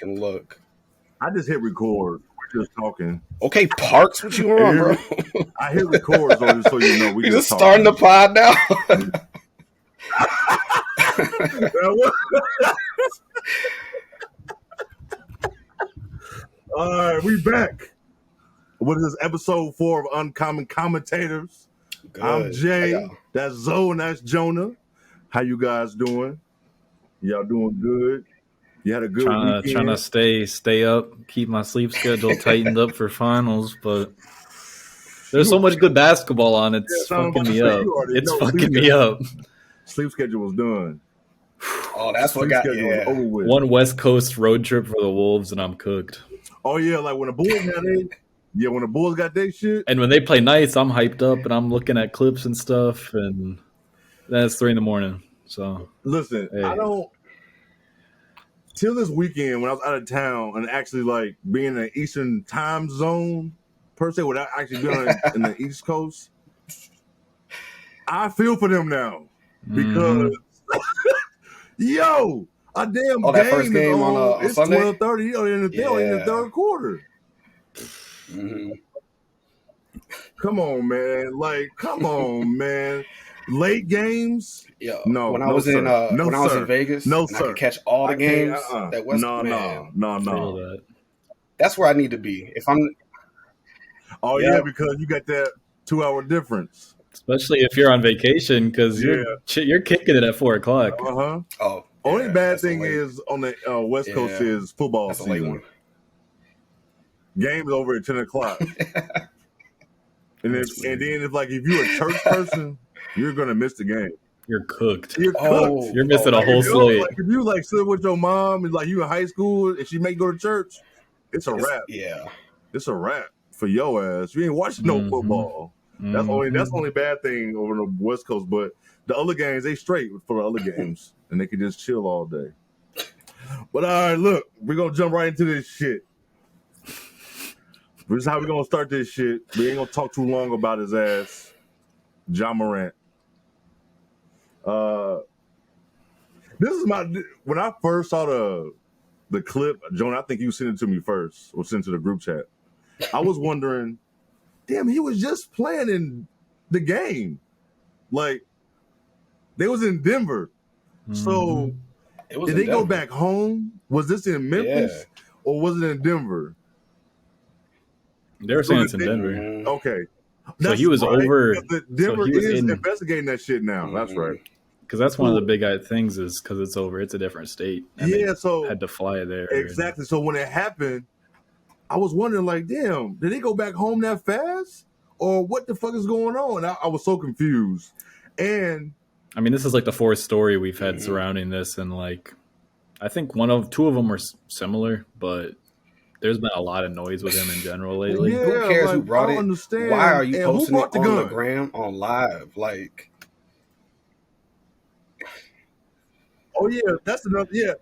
and look. I just hit record. We're just talking. Okay, Parks, what you on, bro? I hit record, so you know we just starting the pod now. All right, we back. What is this, episode 4 of Uncommon Commentators? Good. I'm Jay. That's Zoe, and that's Jonah. How you guys doing? Y'all doing good? You had a good weekend? Trying to stay up, keep my sleep schedule tightened up for finals, but there's so much good basketball on. It's fucking me up. It's fucking me up. Sleep schedule was done. Oh, that's what got me. Over with. One West Coast road trip for the Wolves, and I'm cooked. Oh yeah, like when the Bulls got their shit. And when they play nights, I'm hyped up, and I'm looking at clips and stuff, and then it's 3 a.m. So listen, hey. I don't. Till this weekend, when I was out of town and actually like being in the Eastern time zone per se, without actually being in the East Coast, I feel for them now because yo, a damn game that first game on it's Sunday? 12:30 in the third quarter. Mm-hmm. Come on, man. Late games? Yeah. No. When I was in Vegas, I could catch all the games. That West No. That's where I need to be. If I'm. Oh yeah, because you got that 2-hour difference. Especially if you're on vacation, because you're kicking it at 4:00. Oh. Only bad thing is on the West Coast is football that's season. A late one. Game's over at 10:00. and then if you're a church person, you're gonna miss the game. You're cooked. You're missing a whole slate. Like if you like sit with your mom and like you in high school and she may go to church, it's a wrap. Yeah, it's a wrap for your ass. You ain't watching no football. That's the only bad thing over the West Coast. But the other games, they straight for the other games, and they can just chill all day. But all right, look, we're gonna jump right into this shit. This is how we're gonna start this shit. We ain't gonna talk too long about his ass, Ja Morant. This is when I first saw the clip, Jonah, I think you sent it to me first or sent it to the group chat. I was wondering, damn, he was just playing in the game. Like, they was in Denver. So did they go back home? Was this in Memphis or was it in Denver? They were saying it's in Denver. Okay. So he was over. Denver is investigating that shit now. That's right. Because that's one of the big things is because it's over. It's a different state. And so had to fly there. Exactly. So when it happened, I was wondering, like, damn, did they go back home that fast? Or what the fuck is going on? I was so confused. And I mean, this is like the fourth story we've had surrounding this. And like, I think two of them were similar, but there's been a lot of noise with him in general lately. Yeah, who cares who brought it? Understand. Why are you posting it on the gram on live? Like, oh yeah, that's enough. Yeah.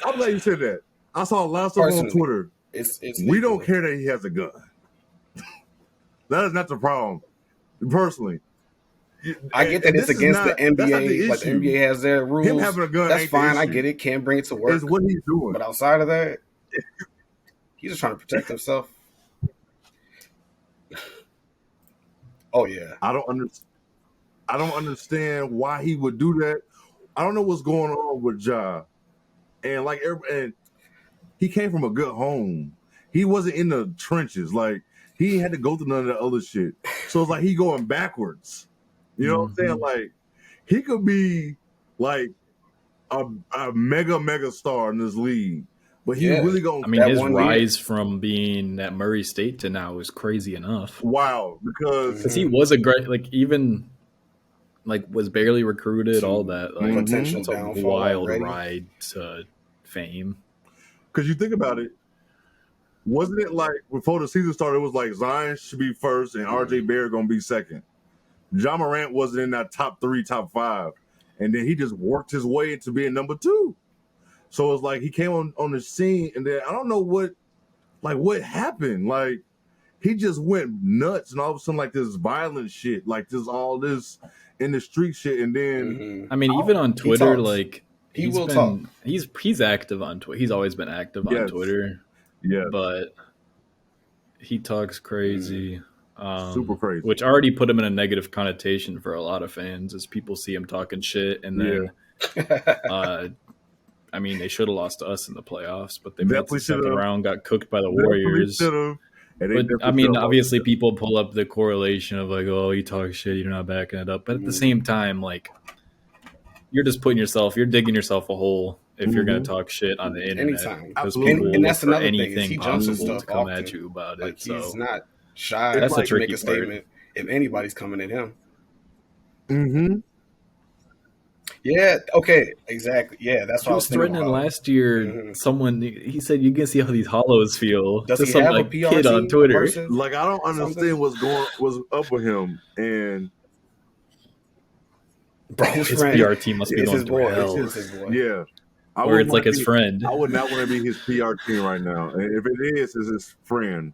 I'm glad you said that. I saw a lot of stuff on Twitter. We don't care that he has a gun. That is not the problem. Personally, I get that it's against the NBA. Like the NBA has their rules. Him having a gun, that's fine. I get it. Can't bring it to work. It's what he's doing. But outside of that, he's just trying to protect himself. Oh yeah, I don't understand why he would do that. I don't know what's going on with Ja, and he came from a good home. He wasn't in the trenches. Like, he had to go through none of the other shit. So it's like he going backwards. You know what I'm saying? Like, he could be like a mega star in this league. But he really going. I mean, his rise from being at Murray State to now is crazy enough. Wow, because he was a great, was barely recruited, all that. Like, potential it's a wild ride to fame. Because you think about it, wasn't it like before the season started, it was like Zion should be first and RJ Barrett going to be second. Ja Morant wasn't in that top 3, top 5. And then he just worked his way into being number 2. So it's like he came on the scene, and then I don't know what happened. Like, he just went nuts, and all of a sudden, like, this violent shit, like all this in the street shit, and then I mean, even on Twitter, like, He's active on Twitter. He's always been active on Twitter. Yeah, but he talks crazy. Super crazy. Which already put him in a negative connotation for a lot of fans as people see him talking shit. And then, I mean, they should have lost to us in the playoffs, but they made the second round, got cooked by the Warriors. But, I mean, obviously people pull up the correlation of like, oh, you talk shit, you're not backing it up. But at the same time, like, you're just digging yourself a hole if you're going to talk shit on the internet. Because people will look for anything possible to come at you about it. So he's not shy. That's a tricky make a statement if anybody's coming at him. Mm-hmm. Yeah. Okay. Exactly. Yeah. That's what I was threatening last year. Mm-hmm. Someone he said you can see how these hollows feel. Does he have a PR kid on Twitter? Like I don't understand what's up with him. And bro, his PR team must be going through hell. Yeah. Or it's like his friend. I would not want to be his PR team right now. And if it is, it's his friend.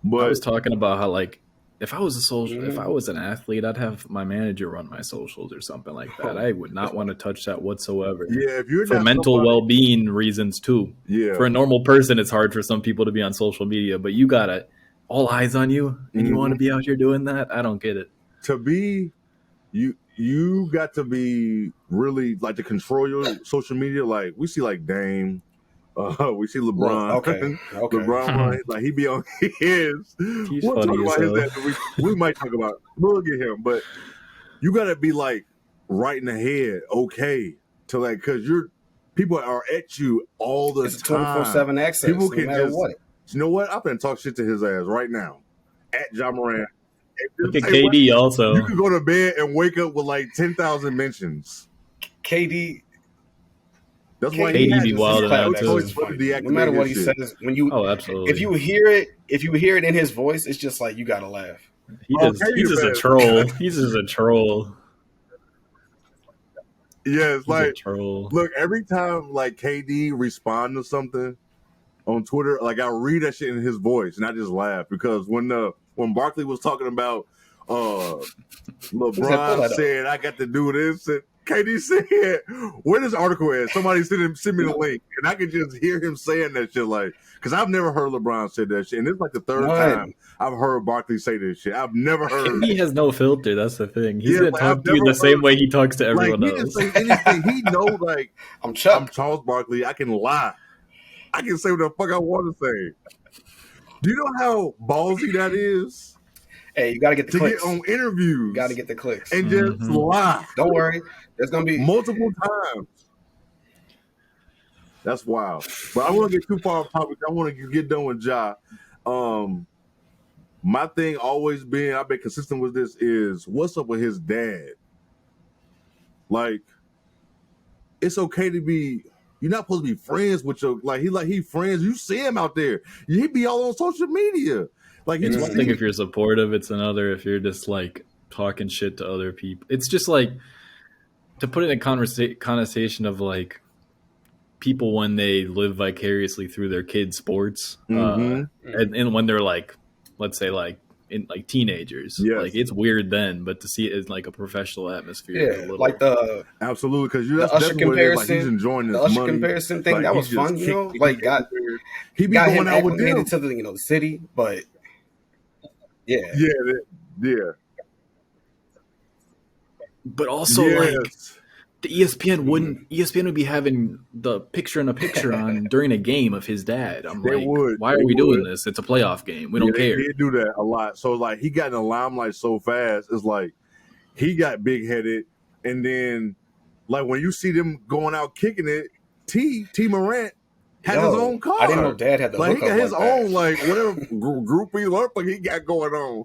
But I was talking about how like if I was an athlete, I'd have my manager run my socials or something like that. I would not want to touch that whatsoever. Yeah, if you're for mental well-being reasons too. Yeah. For a normal person, it's hard for some people to be on social media, but you gotta all eyes on you, and you want to be out here doing that. I don't get it. To be you got to be really like to control your social media. Like we see like Dame, we see LeBron. Well, okay. LeBron, like he be on his. We'll talk about his. We might talk about. We'll get him, but you got to be like right in the head, okay, to like because people are at you all the time. 24/7 access. People can no matter just, what. You know what? I'm gonna talk shit to his ass right now. At John Moran. Look at KD what? also. You can go to bed and wake up with like 10,000 mentions. KD. That's why KD be wild out too. No matter what he says, when you absolutely. If you hear it in his voice, it's just like you gotta laugh. He's just a troll. He's just a troll. Yeah, it's like troll. Look, every time like KD respond to something on Twitter, like I read that shit in his voice and I just laugh because when Barkley was talking about LeBron said I got to do this, and KD said, "Where this article at? Somebody send me the link," and I could just hear him saying that shit, like, because I've never heard LeBron say that shit, and it's like the third time I've heard Barkley say this shit. I've never heard. He has no filter. That's the thing. He's gonna talk to you the same way he talks to everyone else. He can say anything. He knows, like, I'm Charles Barkley. I can lie. I can say what the fuck I want to say. Do you know how ballsy that is? Hey, you got to get the clicks. Get on interviews. You got to get the clicks. And just lie. Don't worry. There's going to be multiple times. That's wild. But I want to get too far off topic. I want to get done with Ja. My thing always been, I've been consistent with this, is what's up with his dad? Like, it's okay to be... You're not supposed to be friends with your he friends. You see him out there. He be all on social media. Like it's one thing if you're supportive. It's another if you're just like talking shit to other people. It's just like to put it in a connotation of like people when they live vicariously through their kids' sports, and when they're like, let's say like in like teenagers, like it's weird then, but to see it in like a professional atmosphere, like the absolutely because you that's comparison. Like he's enjoying this Usher comparison thing, like that was fun, you know. Like he be going out with them to the the city, but yeah. But also like the ESPN would be having the picture in a picture on during a game of his dad. I'm like, why are we doing this? It's a playoff game. We don't care. They do that a lot. So like he got in the limelight so fast. It's like he got big headed, and then like when you see them going out kicking it, T Morant had his own car. I didn't know Dad had the like he got his own like whatever groupie look like he got going on.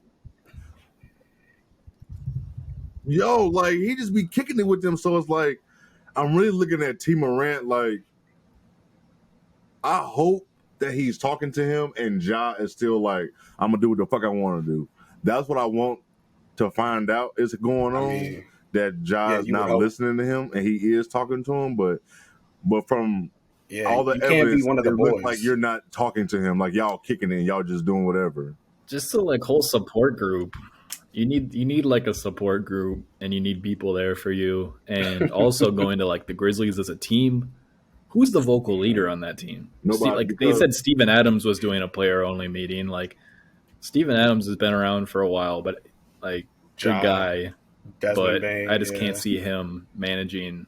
Yo, like he just be kicking it with them. So it's like I'm really looking at T Morant. Like I hope that he's talking to him, and Ja is still like, I'm gonna do what the fuck I want to do. That's what I want to find out is going on. That Ja is not listening to him, and he is talking to him. But from all the evidence, it looks like you're not talking to him. Like y'all kicking in, y'all just doing whatever. Just the like whole support group. You need like a support group, and you need people there for you, and also going to like the Grizzlies as a team. Who's the vocal leader on that team? Nobody. They said Steven Adams was doing a player only meeting. Like Steven Adams has been around for a while, but like good guy. But I just can't see him managing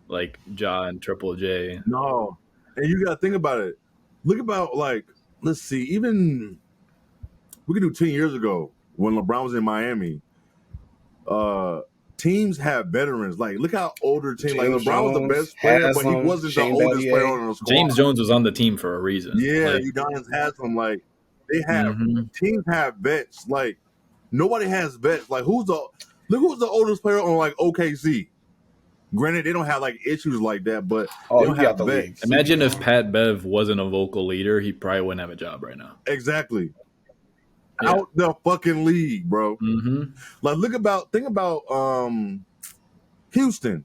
like Ja and Triple J. No, and you got to think about it. Look about like, let's see, even we could do 10 years ago when LeBron was in Miami. Teams have veterans. Like, look how older team. Like LeBron was the best player, but he wasn't the oldest player on the squad. James Jones was on the team for a reason. Yeah, like, Udonis has them. Like they have teams have vets. Like nobody has vets. Like who's the oldest player on like OKC? Granted, they don't have like issues like that, but they don't have vets. Imagine if Pat Bev wasn't a vocal leader, he probably wouldn't have a job right now. Exactly. Yeah. Out the fucking league, bro. Like, think about Houston.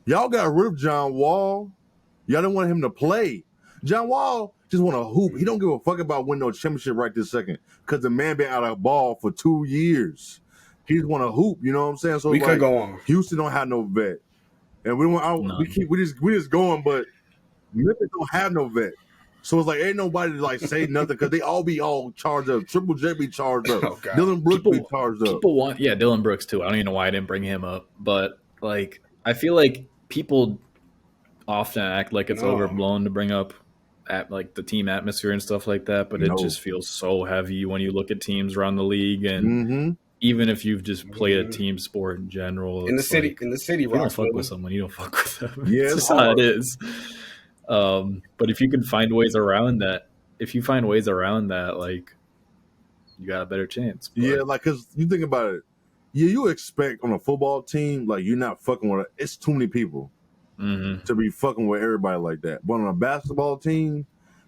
Y'all got rid of John Wall. Y'all didn't want him to play. John Wall just want to hoop. He don't give a fuck about winning no championship right this second because the man been out of ball for 2 years. He just want to hoop. You know what I'm saying? So we could go on. Houston don't have no vet, and we just going, but Memphis don't have no vet. So it's like ain't nobody to like say nothing because they all be all charged up. Triple J be charged up. Oh, Dylan Brooks be charged up. People want Dylan Brooks too. I don't even know why I didn't bring him up, but like I feel like people often act like it's overblown to bring up at like the team atmosphere and stuff like that, but it just feels so heavy when you look at teams around the league and even if you've just played a team sport in general. In the city, if you don't fuck with someone, you don't fuck with them. Yeah, it's just how it is. But if you can find ways around that, like you got a better chance. But. Yeah, like because you think about it, you expect on a football team like you're not fucking with it's too many people to be fucking with everybody like that. But on a basketball team,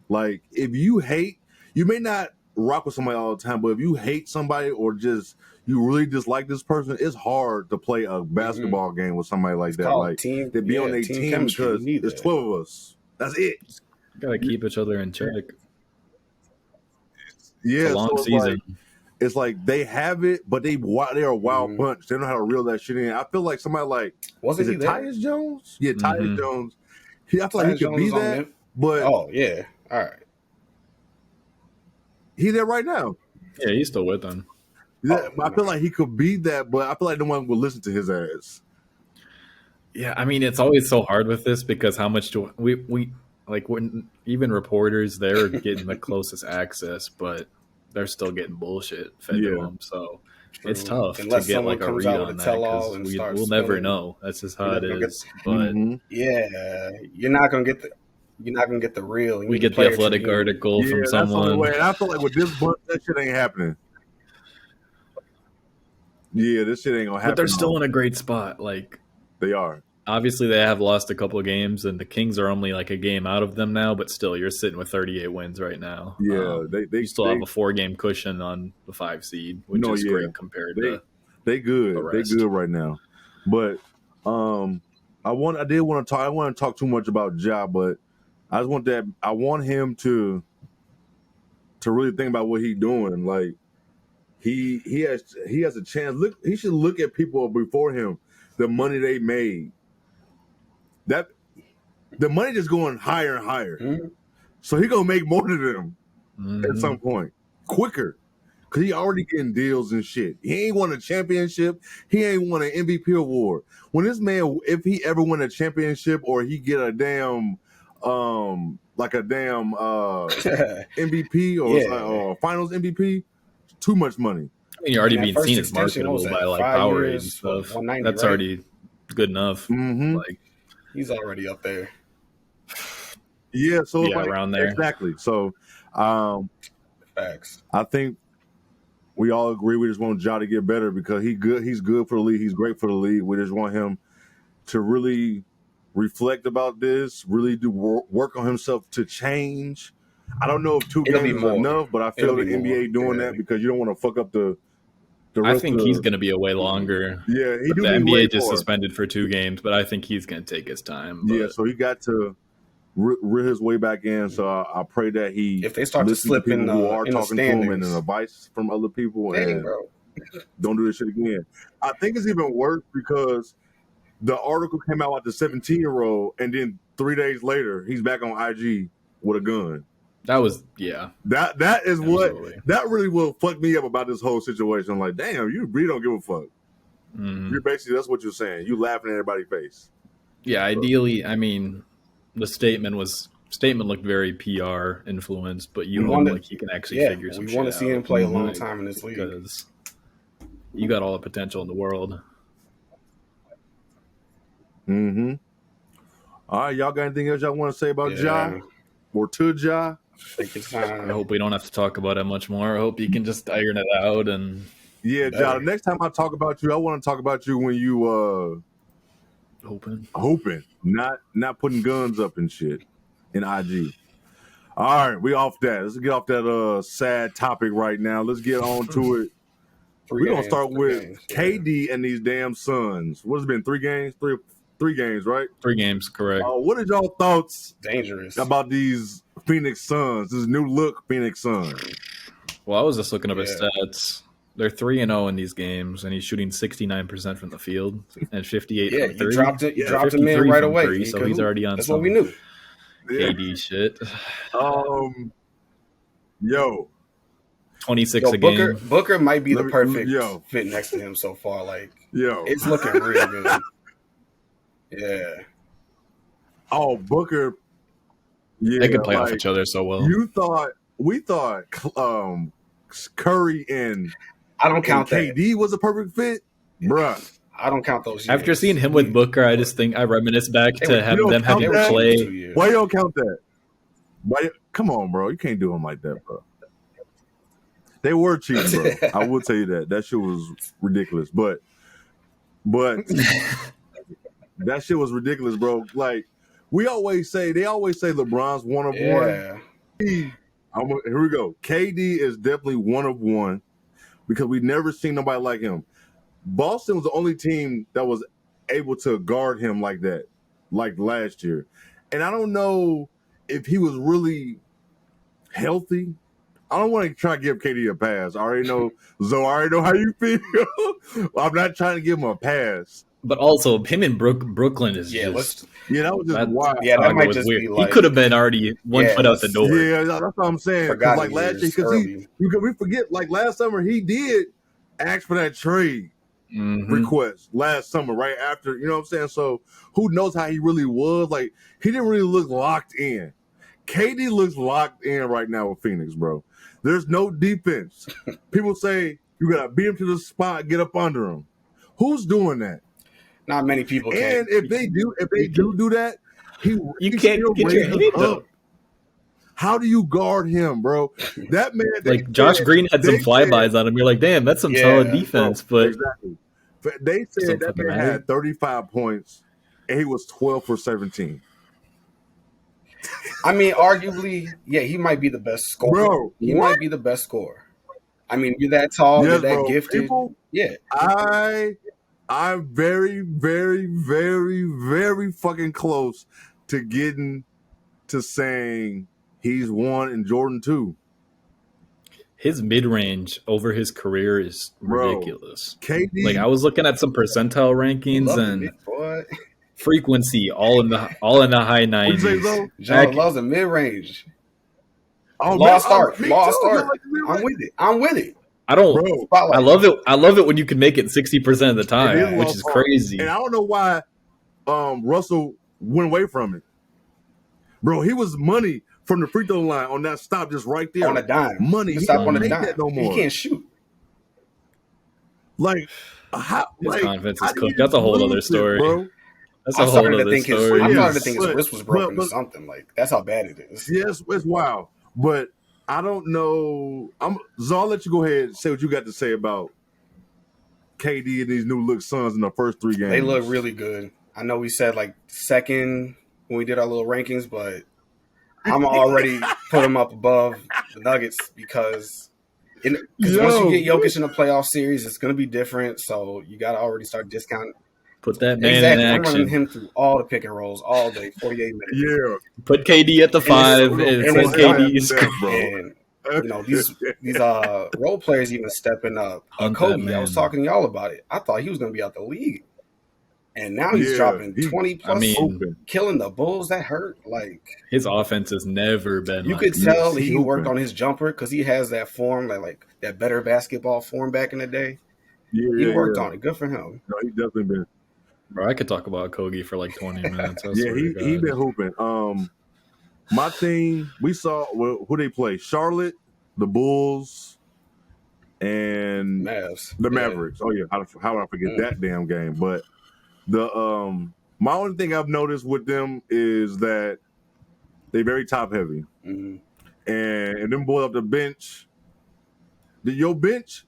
like if you hate, you may not rock with somebody all the time, but if you hate somebody or just you really dislike this person, it's hard to play a basketball game with somebody like that. Like to be on their team because there's 12 of us. That's it. You gotta keep each other in check. Yeah, it's a long season. It's like they have it, but they are a wild bunch. They don't know how to reel that shit in. I feel like somebody like wasn't it Tyus Jones? Yeah, Tyus Jones. I feel like he could be that. But all right. He's there right now. Yeah, he's still with them. Yeah, I feel like he could be that, but I feel like no one will listen to his ass. Yeah, I mean, it's always so hard with this because how much do we like when even reporters, they're getting the closest access, but they're still getting bullshit fed to them. So it's tough to get like a read on that because we'll never know. That's just how it is. But you're not gonna get the real. We get the Athletic article from someone. And I feel like with this bunch, that shit ain't happening. Yeah, this shit ain't gonna happen. But they're still in a great spot. Like they are. Obviously, they have lost a couple of games, and the Kings are only like a game out of them now. But still, you're sitting with 38 wins right now. Yeah, they still have a 4-game cushion on the 5 seed, which is great compared to they good. The rest. They good right now. But I want to talk too much about Ja, but I want him to really think about what he's doing. Like he has a chance. Look, he should look at people before him, the money they made. That the money just going higher and higher. So he gonna make more than them at some point, quicker. Cause he already getting deals and shit. He ain't won a championship. He ain't won an MVP award. When this man, if he ever win a championship or he get a damn MVP or finals MVP, too much money. I mean, you're already being seen as marketable by like Powerade and stuff. That's already good enough. Like he's already up there. Yeah, so like, around there exactly. So, facts. I think we all agree we just want Ja to get better because he's good. He's good for the league. He's great for the league. We just want him to really reflect about this, really do work on himself to change. I don't know if 2 games is enough, but I feel the NBA doing that because you don't want to fuck up the rest. I think he's going to be away longer. Yeah, the NBA just suspended for 2 games, but I think he's going to take his time. Yeah, so he got to reel his way back in. So I pray that if they start to slip in who are in talking to him and advice from other people, and Don't do this shit again. I think it's even worse because the article came out about the 17-year-old, and then 3 days later, he's back on IG with a gun. That was, yeah. That is Absolutely. That really will fuck me up about this whole situation. I'm like, damn, you really don't give a fuck. Mm-hmm. You're basically, that's what you're saying. You laughing in everybody's face. Yeah, ideally, I mean, the statement looked very PR influenced, but you hope like he can actually figure some shit out. We want to see him play a long time in this league. Because you got all the potential in the world. Mm-hmm. All right, y'all got anything else y'all want to say about Ja? Or to Ja? I hope we don't have to talk about it much more. I hope you can just iron it out. And yeah, Ja, the next time I talk about you, I want to talk about you when you hoping, not putting guns up and shit in IG. All right, we off that. Let's get off that sad topic right now. Let's get on to it. We're going to start with KD and these damn Suns. What has it been, 3 games? Three games, right? 3 games, correct. What are y'all thoughts dangerous about these Phoenix Suns, this new look Phoenix Suns? Well, I was just looking up his stats. They're 3-0 in these games, and he's shooting 69% from the field and 58 from 3. You dropped him in right away. 3, so he's already on. That's what we knew. KD shit. Yo. 26 a game. Booker might be the perfect fit next to him so far. Like, it's looking really good. Yeah. Oh, Booker. Yeah, they can play off each other so well. We thought Curry and I don't count KD that. Was a perfect fit, bruh. I don't count those. After seeing him with Booker, I just think I reminisce back to having play. Why you don't count that? Come on, bro. You can't do him like that, bro. They were cheating, bro. I will tell you that. That shit was ridiculous, but. That shit was ridiculous, bro. Like they always say LeBron's one of one. Here we go. KD is definitely one of one because we've never seen nobody like him. Boston was the only team that was able to guard him like that, like last year. And I don't know if he was really healthy. I don't want to try to give KD a pass. I already know, Zoe, I already know how you feel. I'm not trying to give him a pass. But also, him in Brooklyn is just... that was just wild. Yeah, that might just be like... He could have been already one foot out the door. Yeah, that's what I'm saying. Because like last year, because we forget, like last summer, he did ask for that trade request last summer, right after, you know what I'm saying? So who knows how he really was? Like, he didn't really look locked in. KD looks locked in right now with Phoenix, bro. There's no defense. People say you got to beat him to the spot, get up under him. Who's doing that? Not many people can. And if they do that, you can't get your head up. How do you guard him, bro? That man, like Josh Green had some flybys on him. You're like, damn, that's some solid defense. But exactly, they said that man had 35 points and he was 12 for 17. I mean, arguably, he might be the best scorer. Bro, he might be the best scorer. I mean, you're that tall, you're that gifted. I'm very, very, very, very fucking close to getting to saying he's 1 and Jordan 2. His mid-range over his career is ridiculous. KD, like I was looking at some percentile rankings and frequency all in the high 90s. John loves a mid-range. Oh, Lost start. I'm with it. I love it. I love it when you can make it 60% of the time, which is crazy. And I don't know why Russell went away from it. Bro, he was money from the free throw line on that stop just right there. On a dime. Money. He stop on a dime. That no more. He can't shoot. Like, how? His confidence is cooked. That's a whole other story. Bro. That's a whole other story. I started to think his wrist was broken or something. Like, that's how bad it is. Yes, it's wild. But I don't know. I'll let you go ahead and say what you got to say about KD and these new look Suns in the first 3 games. They look really good. I know we said like second when we did our little rankings, but I'm already put them up above the Nuggets because once you get Jokic in the playoff series, it's going to be different. So you got to already start discounting. Put that man in action. I'm running him through all the pick and rolls all day, 48 minutes. Yeah. Put KD at the 5 and KD is and these role players even stepping up. Kobe, I was talking to y'all about it. I thought he was going to be out the league, and now he's dropping 20 plus, killing the Bulls. That hurt. Like, his offense has never been. You could tell he worked on his jumper because he has that form, like that better basketball form back in the day. He worked on it. Good for him. No, he definitely been. Bro, I could talk about Kogi for like 20 minutes. He been hooping. My team, we saw who they play: Charlotte, the Bulls, and the Mavericks. Oh yeah, how did I forget that damn game? But the my only thing I've noticed with them is that they very top heavy, and them boys up the bench. Your bench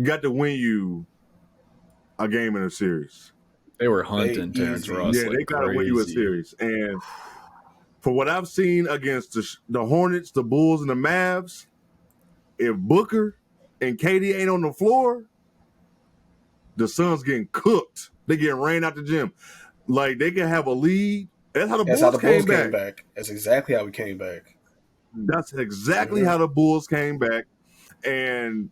got to win you a game in a series. They were hunting Terrence Ross. Yeah, they got to win you a series. And for what I've seen against the Hornets, the Bulls, and the Mavs, if Booker and KD ain't on the floor, the Suns getting cooked. They getting rained out the gym. Like, they can have a lead. That's how the Bulls came back. That's exactly how we came back. That's exactly how the Bulls came back. And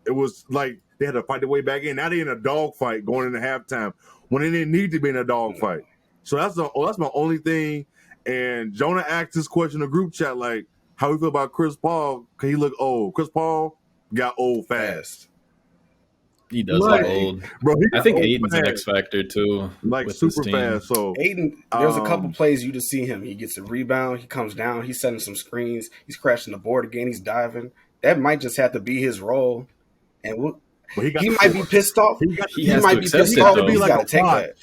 it was like they had to fight their way back in. Now they're in a dogfight going into halftime when they didn't need to be in a dogfight. So that's my only thing. And Jonah asked this question in the group chat, like, how we feel about Chris Paul? Because he look old. Chris Paul got old fast. He does look old. Bro, I think Aiden's an X factor too. Like super fast. So Aiden, there's a couple plays you just see him. He gets a rebound, he comes down, he's setting some screens, he's crashing the board again, he's diving. That might just have to be his role. And he might be pissed off. He might be pissed off. He got to take that.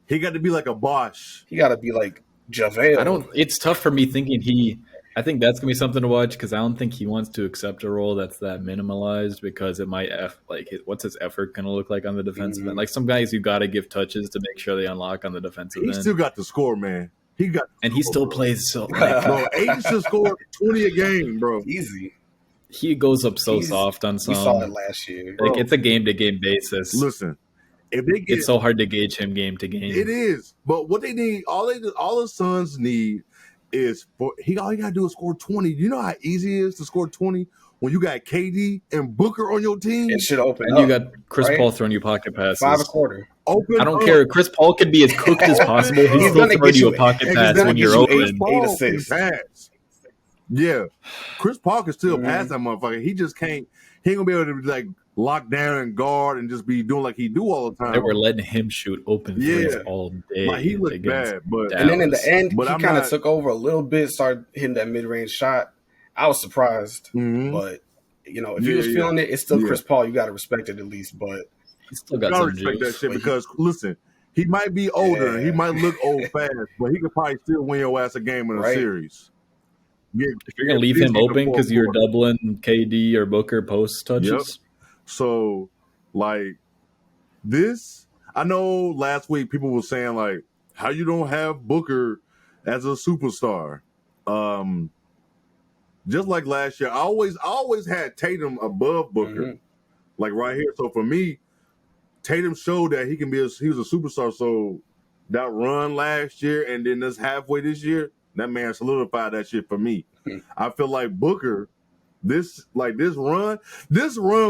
He got to be like a Bosch. He got to be like JaVale. It's tough for me thinking I think that's gonna be something to watch because I don't think he wants to accept a role that's that minimalized because it might what's his effort gonna look like on the defensive end? Like some guys you got to give touches to make sure they unlock on the defensive end. He still got the score, man. He still plays so. Bro, Aiden should score 20 a game, bro. Easy. He goes up so soft on some. We saw it last year. Like it's a game to game basis. Listen, it's so hard to gauge him game to game. It is, but what they need, all the Suns need is all you gotta do is score 20. You know how easy it is to score 20 when you got KD and Booker on your team. It should open and up. You got Chris Paul throwing you pocket passes. 5 a quarter. I don't care. Chris Paul can be as cooked as possible. He's still throwing you a pocket pass when you're open. 8 assists. Yeah, Chris Paul can still pass that motherfucker. He just can't. He ain't gonna be able to like lock down and guard and just be doing like he do all the time. They were letting him shoot open threes all day. Like, he looked bad, but and then in the end, he kind of took over a little bit, started hitting that mid range shot. I was surprised, but if he was feeling it, it's still Chris Paul. You got to respect it at least, but he still got some respect juice. That shit because listen, he might be older, and he might look old fast, but he could probably still win your ass a game in a series. Yeah, if you're gonna leave him open because you're doubling KD or Booker post touches. Yep. So, like this, I know last week people were saying like, how you don't have Booker as a superstar. Just like last year, I always had Tatum above Booker, like right here. So for me, Tatum showed that he was a superstar. So that run last year and then this halfway this year, that man solidified that shit for me. I feel like Booker, this run,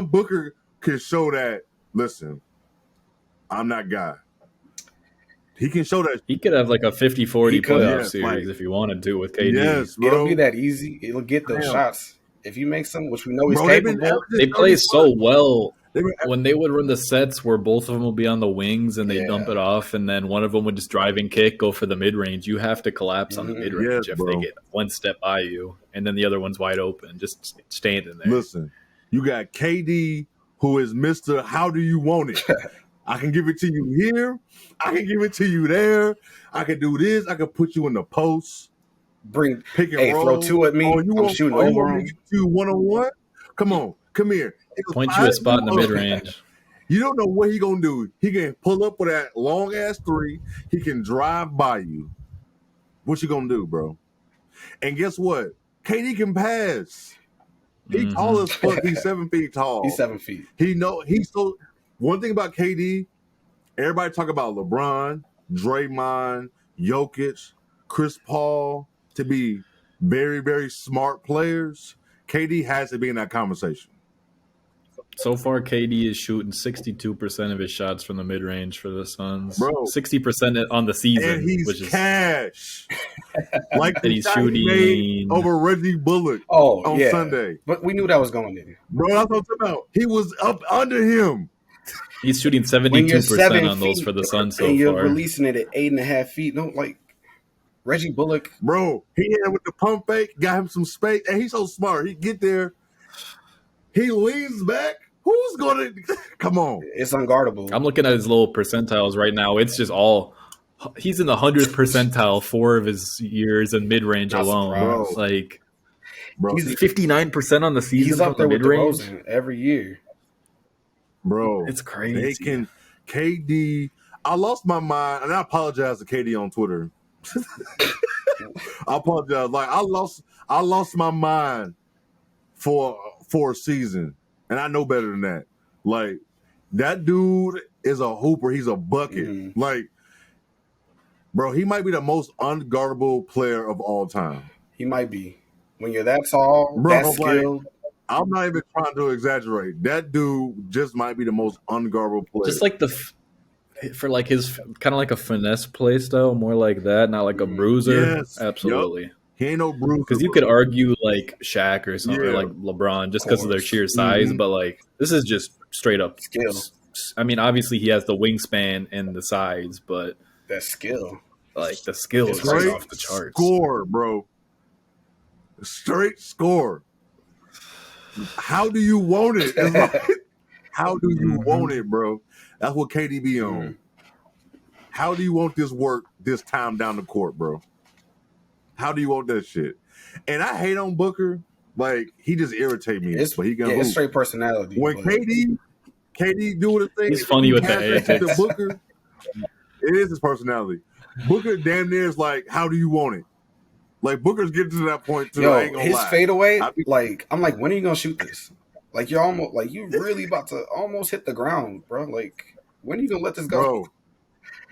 Booker can show that, listen, I'm that guy. He can show that. He could have like a 50-40 playoff series if he wanted to with KD. Yes, bro. It'll be that easy. It'll get those shots. If you make some, which we know he's capable. They play so well. When they would run the sets where both of them will be on the wings and they dump it off, and then one of them would just drive and kick, go for the mid-range, you have to collapse on the mid-range if they get one step by you, and then the other one's wide open, just standing there. Listen, you got KD, who is Mr. How Do You Want It? I can give it to you here. I can give it to you there. I can do this. I can put you in the post. Pick and roll. Throw two at me. I'm shooting over him. You one-on-one? Come on. Come here. Point you a spot in the mid-range. You don't know what he going to do. He can pull up with that long-ass three. He can drive by you. What you going to do, bro? And guess what? KD can pass. He's tall as fuck. He's 7 feet tall. He's 7 feet. One thing about KD, everybody talk about LeBron, Draymond, Jokic, Chris Paul to be very, very smart players. KD has to be in that conversation. So far, KD is shooting 62% of his shots from the mid range for the Suns. Bro, 60% on the season, and he's which is cash. Like and he's shooting over Reggie Bullock on Sunday. But we knew that was going in. Bro, that's what I'm talking about. He was up under him. He's shooting 72% on those for the Suns so far. And you're releasing it at 8.5 feet. No, like Reggie Bullock. Bro, he had with the pump fake, got him some space, and he's so smart. He get there, he leans back. Who's going to – come on. It's unguardable. I'm looking at his little percentiles right now. It's just all – he's in the 100th percentile 4 of his years in mid-range alone. Bro, he's 59% on the season. He's up there with DeRozan every year. Bro. It's crazy. They can – KD – I lost my mind, and I apologize to KD on Twitter. I apologize. Like, I lost my mind for a season. And I know better than that. Like, that dude is a hooper. He's a bucket. Mm-hmm. Like, bro, he might be the most unguardable player of all time. He might be. When you're that tall, bro, that skilled. Like, I'm not even trying to exaggerate. That dude just might be the most unguardable player. Just like for like his kind of like a finesse play style, more like that, not like a bruiser. Yes. Absolutely. Yep. He ain't no bruiser. Because you could argue like Shaq or something, or like LeBron, just because of their sheer size. Mm-hmm. But like this is just straight up skill. I mean, obviously he has the wingspan and the size, but that skill, like the skill, is right off the charts. Score, bro. Straight score. How do you want it? How do you want it, bro? That's what KD be on. Mm-hmm. How do you want this work this time down the court, bro? How do you want that shit? And I hate on Booker. Like, he just irritates me. It's, but he can it's straight personality. When KD do the thing. He's funny with the antics. Booker, it is his personality. Booker damn near is like, how do you want it? Like, Booker's getting to that point, too. Yo, I ain't gonna his lie. fadeaway, I'm like, when are you going to shoot this? Like, you're almost, like, you really about to almost hit the ground, bro. Like, when are you going to let this go? Bro.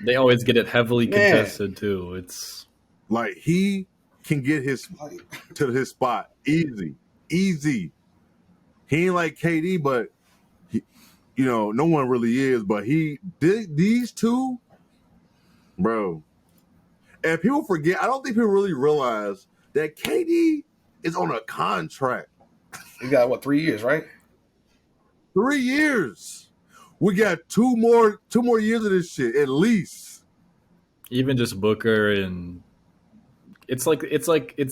They always get it heavily contested, too. It's like, he can get to his spot easy. He ain't like KD, but no one really is. But these two, bro. And people forget. I don't think people really realize that KD is on a contract. He got 3 years, right? 3 years. We got two more years of this shit at least. Even just Booker and. It's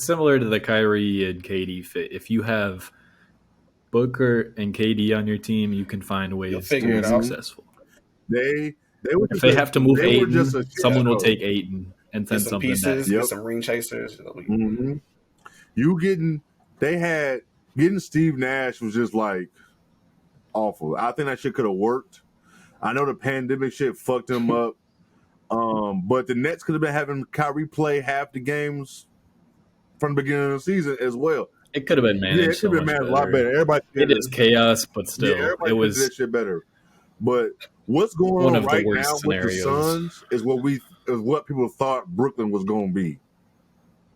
similar to the Kyrie and KD fit. If you have Booker and KD on your team, you can find ways to be successful. They have to move Ayton, someone will take Ayton and send something pieces, get some ring chasers. Mm-hmm. Getting Steve Nash was just like awful. I think that shit could have worked. I know the pandemic shit fucked him up. But the Nets could have been having Kyrie play half the games from the beginning of the season as well. It could have been managed. Yeah, it could have been managed a lot better. It is chaos, but still, it was that shit better. But what's going on right now with the Suns is what people thought Brooklyn was going to be.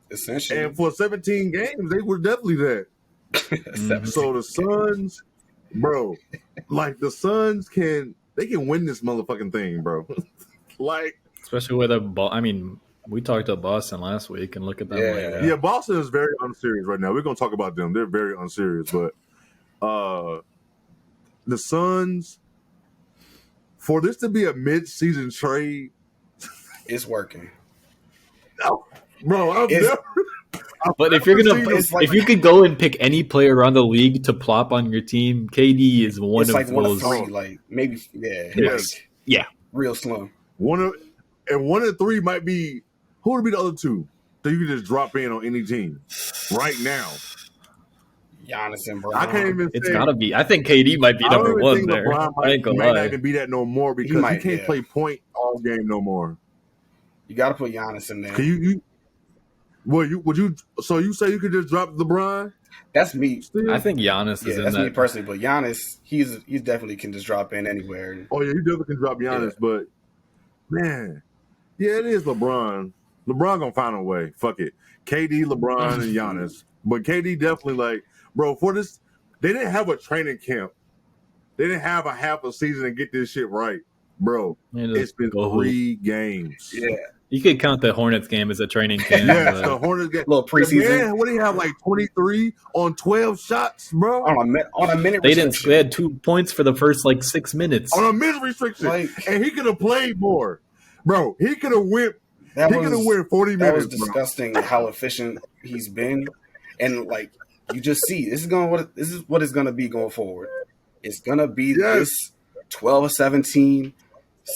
Essentially, and for 17 games, they were definitely that. So the Suns, bro, like the Suns can win this motherfucking thing, bro. Like. Especially with we talked about Boston last week, and look at them. Yeah, Boston is very unserious right now. We're going to talk about them. They're very unserious. But the Suns, for this to be a mid-season trade. It's working. Bro, but if you could go and pick any player around the league to plop on your team, KD is one of those. 3, like maybe, yeah, real slim. One of 3 might be. Who would be the other 2 that you can just drop in on any team right now? Giannis and Brown. I can't even. It's gotta be. I think KD might be number 1 there. Might not even be that no more because he can't play point all game no more. You got to put Giannis in there. Can you? Would you? So you say you could just drop LeBron? That's me. Still? I think Giannis is in that. That's me personally, but Giannis, he's definitely can just drop in anywhere. Oh yeah, you definitely can drop Giannis, but man, yeah, it is LeBron. LeBron gonna find a way. Fuck it. KD, LeBron, and Giannis. But KD definitely bro. For this, they didn't have a training camp. They didn't have a half a season to get this shit right, bro. It's been 3 games. Yeah. You could count the Hornets game as a training camp. Yes, the Hornets game. Little preseason. Man, what do you have, like 23 on 12 shots, bro? On a minute they restriction. They had 2 points for the first, 6 minutes. On a minute restriction. And he could have played more. Bro, he could have went 40 minutes. That was disgusting how efficient he's been. And, you just see, this is what it's going to be going forward. It's going to be this 12-17,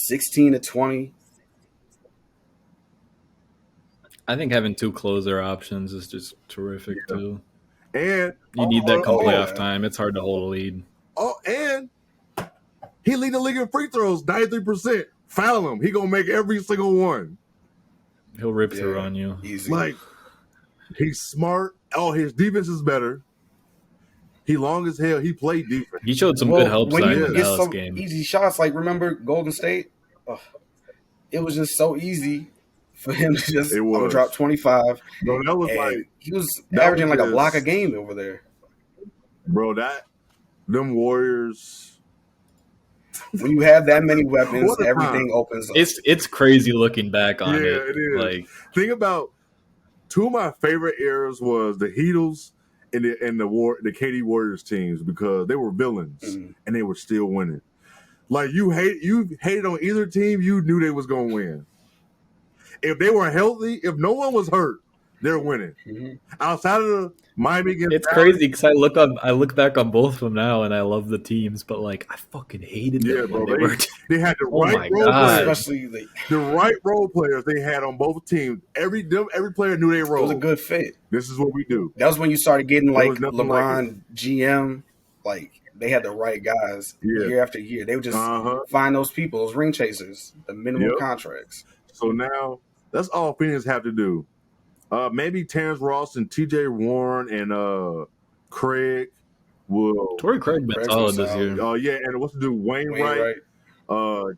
16-20. I think having 2 closer options is just terrific too. And you need that come playoff time. It's hard to hold a lead. Oh, and he lead the league in free throws, 93%. Foul him. He gonna make every single one. He'll rip through on you. Easy. He's smart. Oh, his defense is better. He long as hell. He played defense. He showed some good help side in the Dallas game. Easy shots, remember Golden State? It was just so easy for him to just drop 25. Bro, that was he was averaging a block a game over there. Bro, them Warriors. When you have that many weapons, everything opens up. It's crazy looking back on it. Yeah, it is. Think about 2 of my favorite eras was the Heatles and the KD Warriors teams because they were villains and they were still winning. You hated on either team, you knew they was gonna win. If they were healthy, if no one was hurt, they're winning. Outside of the Miami against it's crazy because I look back on both of them now and I love the teams, but I fucking hated them. Bro, when they had the right role players, especially the right role players they had on both teams. Every player knew their role. It was a good fit. This is what we do. That was when you started getting LeBron GM. They had the right guys year after year. They would just find those people, those ring chasers, the minimum contracts. So now that's all Phoenix have to do. Maybe Terrence Ross and TJ Warren and Craig will. Torrey Craig been solid this year. And what's the dude? Wainwright.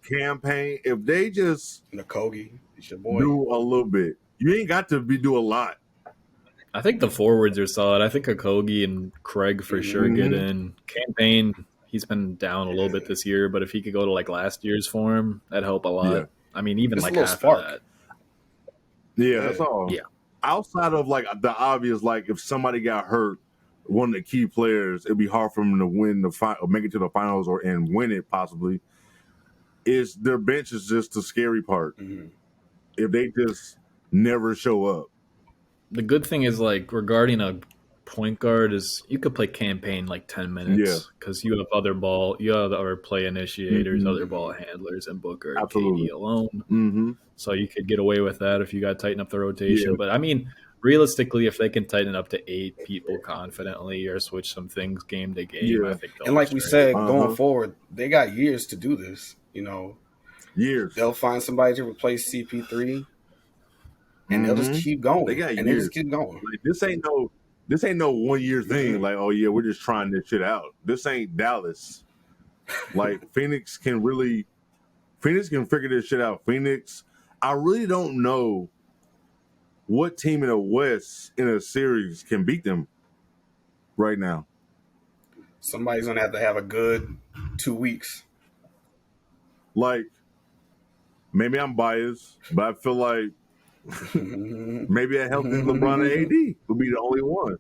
Campaign. If they just Nakogi, it's your boy. Do a little bit. You ain't got to do a lot. I think the forwards are solid. I think Okogie and Craig for sure get in. Campaign, he's been down a little bit this year, but if he could go to last year's form, that'd help a lot. Yeah. I mean, even just half spark. of that. Yeah, that's all. Yeah. Outside of the obvious, if somebody got hurt, one of the key players, it'd be hard for them to win the or make it to the finals and win it possibly. Is their bench is just the scary part. If they just never show up. The good thing is regarding a point guard is you could play Campaign 10 minutes because you have other play initiators, other ball handlers, and Booker and KD alone. So you could get away with that if you got to tighten up the rotation. But I mean, realistically, if they can tighten up to 8 people confidently or switch some things game to game, I think. And we said, going forward, they got years to do this. Years. They'll find somebody to replace CP3. And they'll just keep going. They got years. They just keep going. This ain't no 1 year thing. We're just trying this shit out. This ain't Dallas. Phoenix can figure this shit out. Phoenix, I really don't know what team in the West in a series can beat them right now. Somebody's gonna have a good 2 weeks. Maybe I'm biased, but I feel like maybe a healthy LeBron and AD will be the only one.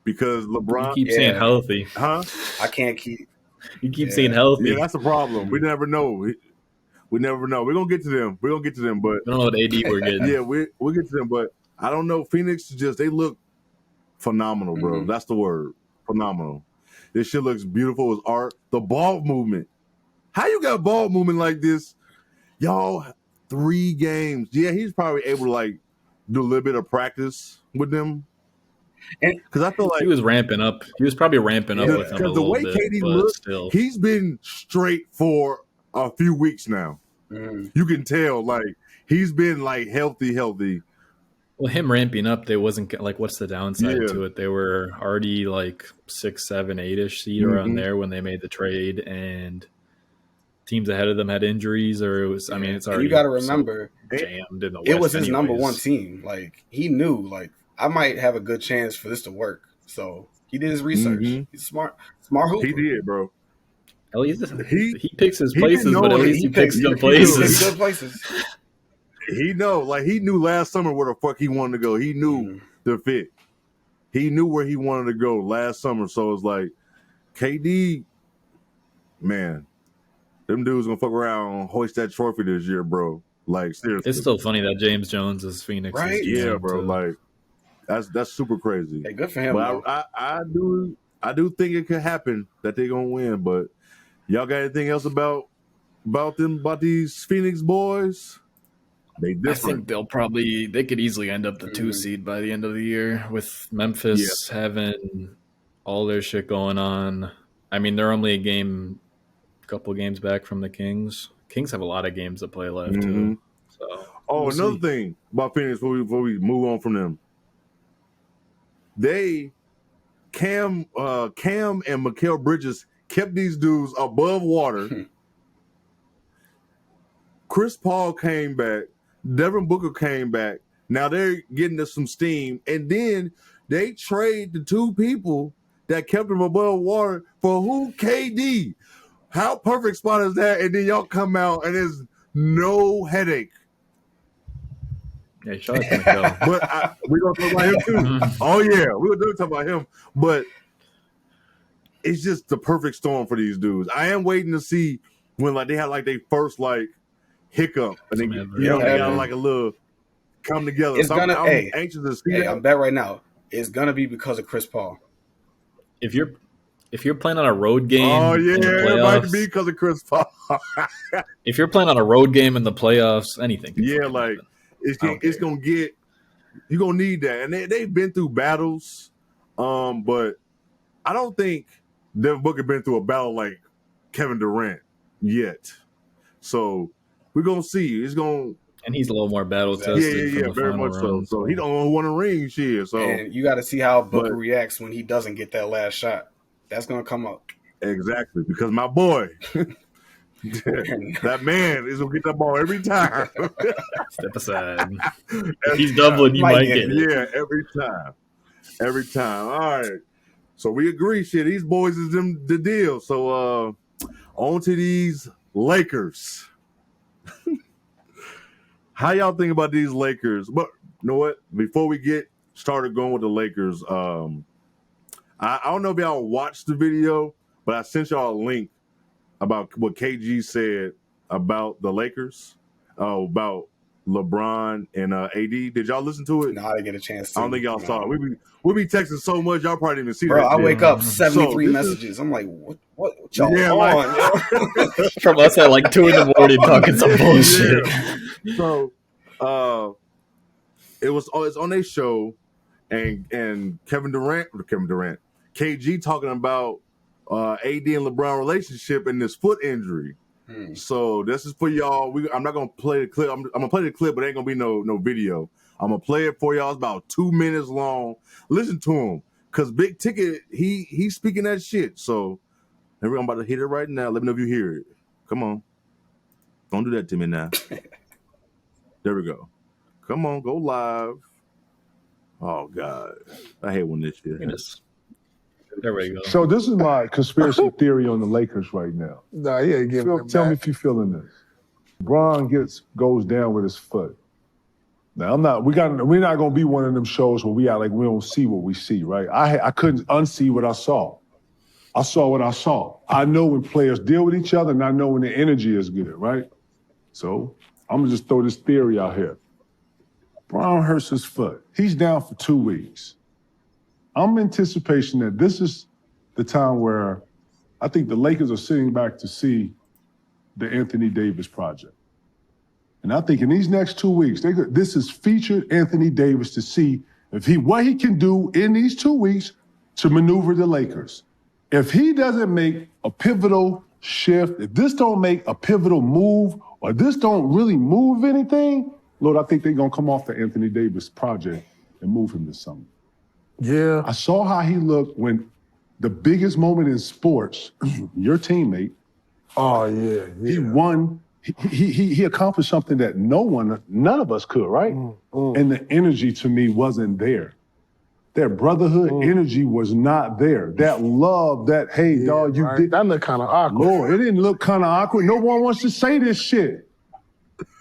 Because LeBron... You keep saying healthy. Huh? I can't keep... You keep saying healthy. Yeah, that's the problem. We never know. We never know. We're going to get to them. But... I don't know what AD we're getting. Yeah, we'll get to them. But I don't know. Phoenix they look phenomenal, bro. That's the word. Phenomenal. This shit looks beautiful as art. The ball movement. How you got ball movement like this? Y'all... 3 games. Yeah, he's probably able to do a little bit of practice with them. Because I feel he was ramping up. He was probably ramping up with them a little bit. Because the way KD looks, he's been straight for a few weeks now. You can tell, he's been healthy. Well, him ramping up, they wasn't what's the downside to it? They were already 6, 7, 8-ish seed around there when they made the trade, and teams ahead of them had injuries, or it was. I mean, it's already. And you got to remember, jammed in the West. It was his number one team. He knew, I might have a good chance for this to work. So he did his research. Mm-hmm. He's smart hooper. He did, bro. At least he picks his places, but at least he picks good places. places. Good places. He knew last summer where the fuck he wanted to go. He knew the fit. He knew where he wanted to go last summer. So it's like, KD, man, them dudes gonna fuck around and hoist that trophy this year, bro. Like, seriously. It's still funny that James Jones is Phoenix. Right? Yeah, bro. Like, that's super crazy. Hey, good for him. But I do think it could happen that they're gonna win. But y'all got anything else about these Phoenix boys? They different. I think they could easily end up the 2 seed by the end of the year with Memphis having all their shit going on. I mean, they're only a couple games back from the Kings. Kings have a lot of games to play left too. So another thing about Phoenix before we move on from them. Cam and Mikal Bridges kept these dudes above water. Chris Paul came back. Devin Booker came back. Now they're getting us some steam. And then they trade the 2 people that kept them above water for who? KD. How perfect spot is that? And then y'all come out and there's no headache. Yeah, Shaw's gonna go. But we're gonna talk about him too. Oh yeah, we're gonna talk about him. But it's just the perfect storm for these dudes. I am waiting to see when they had their first hiccup and they got a little come together. I'm anxious to see that. I bet right now it's gonna be because of Chris Paul. If you're playing on a road game, it might be because of Chris Paul. If you're playing on a road game in the playoffs, anything. It's gonna get, you're gonna need that, and they've been through battles, but I don't think Devin Booker been through a battle like Kevin Durant yet. So we're gonna see. And he's a little more battle tested. Yeah, very much so. So he don't want to ring shit. So and you got to see how Booker reacts when he doesn't get that last shot. That's gonna come up. Exactly, because my boy, that man is gonna get that ball every time. Step aside. If he's doubling, you might get it. Yeah, every time. All right. So we agree. Shit, these boys is the deal. So on to these Lakers. How y'all think about these Lakers? But you know what? Before we get started going with the Lakers, I don't know if y'all watched the video, but I sent y'all a link about what KG said about the Lakers, about LeBron and AD. Did y'all listen to it? No, I didn't get a chance to. I don't think y'all saw it. We be texting so much, y'all probably didn't even see that. Bro, I wake up 73 messages. I'm like, what y'all on? From us at 2 a.m. talking some bullshit. Yeah. So it's on their show, and Kevin Durant, KG talking about AD and LeBron relationship and this foot injury. So this is for y'all. I'm not gonna play the clip. I'm gonna play the clip, but it ain't gonna be no video. I'm gonna play it for y'all. It's about 2 minutes long. Listen to him, cause Big Ticket he's speaking that shit. So I'm about to hit it right now. Let me know if you hear it. Come on, don't do that to me now. There we go. Come on, go live. Oh God, I hate when this shit happens. There we go. So this is my conspiracy theory on the Lakers right now. Nah, he ain't giving Tell me if you're feeling this. LeBron goes down with his foot. Now we're not gonna be one of them shows where we don't see what we see, right? I couldn't unsee what I saw. I saw what I saw. I know when players deal with each other, and I know when the energy is good, right? So I'm gonna just throw this theory out here. Brown hurts his foot. He's down for 2 weeks. I'm in anticipation that this is the time where I think the Lakers are sitting back to see the Anthony Davis project. And I think in these next 2 weeks, this is featured Anthony Davis to see what he can do in these 2 weeks to maneuver the Lakers. If he doesn't make a pivotal shift, if this don't make a pivotal move, or this don't really move anything, Lord, I think they're going to come off the Anthony Davis project and move him to something. Yeah. I saw how he looked when the biggest moment in sports, your teammate. Oh, yeah. He won. He accomplished something that none of us could, right? And the energy to me wasn't there. That brotherhood energy was not there. That love, that, hey, dog, you did. That looked kind of awkward. Lord, it didn't look kind of awkward. No one wants to say this shit.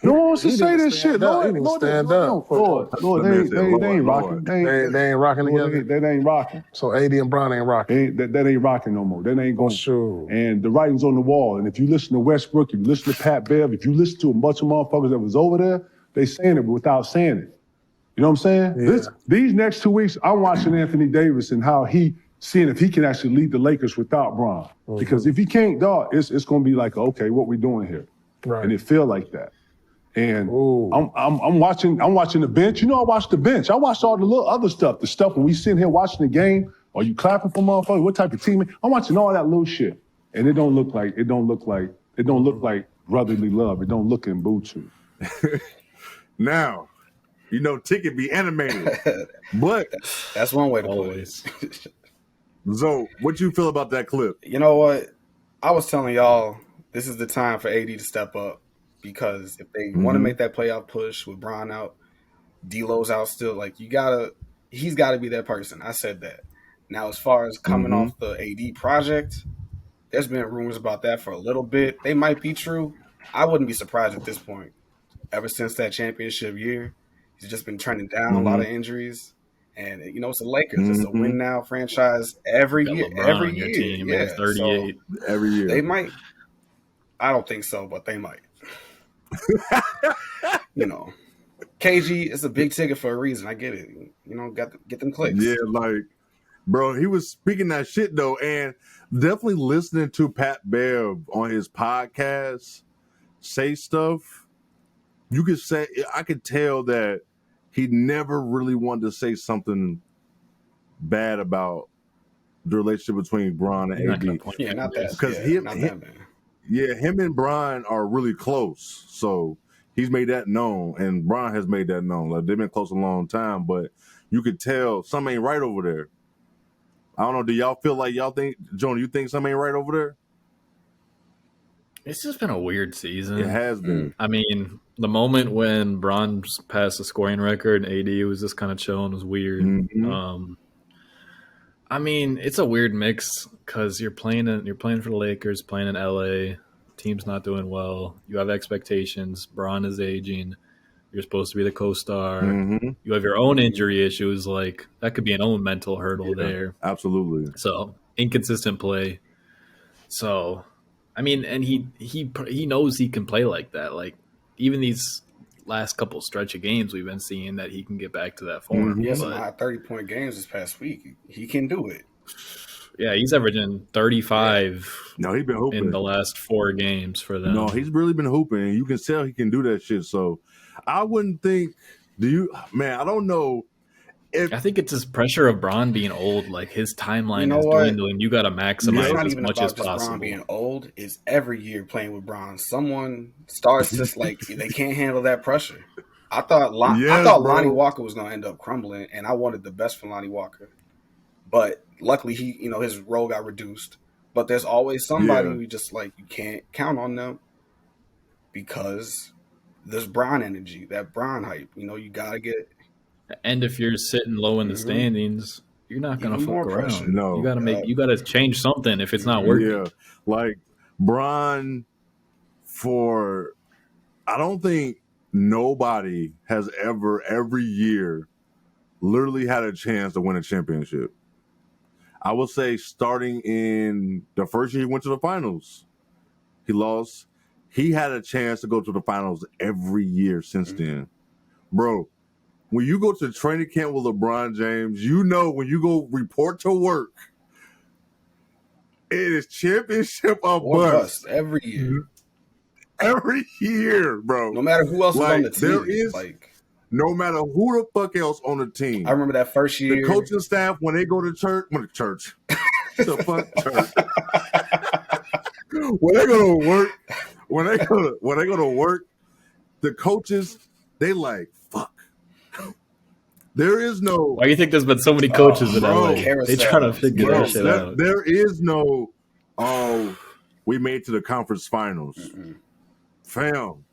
No one wants to say this shit. Lord, stand up. Lord, they ain't rocking. They ain't rocking together. They ain't rocking. So AD and Bron ain't rocking. That ain't rocking no more. That ain't going. Sure. And the writing's on the wall. And if you listen to Westbrook, if you listen to Pat Bev, if you listen to a bunch of motherfuckers that was over there, they saying it without saying it. You know what I'm saying? Yeah. These next 2 weeks, I'm watching Anthony Davis and how seeing if he can actually lead the Lakers without Bron. Mm-hmm. Because if he can't, dog, it's going to be like, okay, what we doing here? Right. And it feel like that. And I'm watching the bench. You know, I watch the bench. I watched all the little other stuff. The stuff when we sitting here watching the game. Are you clapping for motherfuckers? What type of team? I'm watching all that little shit. And it don't look like brotherly love. It don't look in Buchu. Now, you know, Ticket be animated. But that's one way to put it. So, what you feel about that clip? You know what? I was telling y'all this is the time for AD to step up. Because if they want to make that playoff push with Bron out, D'Lo's out still, like he's got to be that person. I said that. Now, as far as coming off the AD project, there's been rumors about that for a little bit. They might be true. I wouldn't be surprised at this point. Ever since that championship year, he's just been trending down, a lot of injuries. And, you know, it's the Lakers. It's a win now franchise every year. Every year. Team, yeah, 38. So every year. They might. I don't think so, but they might. You know, KG is a big ticket for a reason. I get it. You know, get them clicks. Yeah, like, bro, he was speaking that shit though, and definitely listening to Pat Bev on his podcast say stuff. You could say I could tell that he never really wanted to say something bad about the relationship between Bron and AD. Yeah, not that. Because him and Bron are really close. So he's made that known, and Bron has made that known. Like, they've been close a long time, but you could tell something ain't right over there. I don't know. Do y'all feel like Jonah, you think something ain't right over there? It's just been a weird season. It has been. I mean, the moment when Bron passed the scoring record and AD was just kind of chilling was weird. Mm-hmm. I mean, it's a weird mix because you're playing for the Lakers, playing in LA. Team's not doing well. You have expectations. Bron is aging. You're supposed to be the co-star. Mm-hmm. You have your own injury issues. Like, that could be an own mental hurdle there. Absolutely. So, inconsistent play. So, I mean, and he knows he can play like that. Like, even these last couple stretch of games, we've been seeing that he can get back to that form. Mm-hmm. He has some high 30-point games this past week. He can do it. Yeah, he's averaging 35 No, he's been hooping in the last 4 games for them. No, he's really been hooping, and you can tell he can do that shit. So I wouldn't think I don't know. I think it's this pressure of Bron being old. Like, his timeline is dwindling. You got to maximize as much as possible. Bron being old is every year playing with Bron. Someone starts just like they can't handle that pressure. I thought Lonnie Walker was going to end up crumbling, and I wanted the best for Lonnie Walker. But luckily, his role got reduced. But there's always somebody who just like you can't count on them because there's Bron energy, that Bron hype. You know, you gotta get. And if you're sitting low in the standings, you're not gonna fuck around. No, you gotta change something if it's not working. Yeah, like Bron. I don't think nobody has ever every year literally had a chance to win a championship. I would say starting in the first year he went to the finals, he lost. He had a chance to go to the finals every year since then. Bro, when you go to training camp with LeBron James, you know when you go report to work, it is championship or bust. Every year. Every year, bro. No matter who else is on the team. There is, no matter who the fuck else on the team. I remember that first year. The coaching staff, when they go to church. The fuck church. When they go to work, when they go to work, the coaches, they like, fuck. There is no. Why do you think there's been so many coaches in LA? They trying to figure that shit out. There is no, we made to the conference finals. Mm-mm. Fam,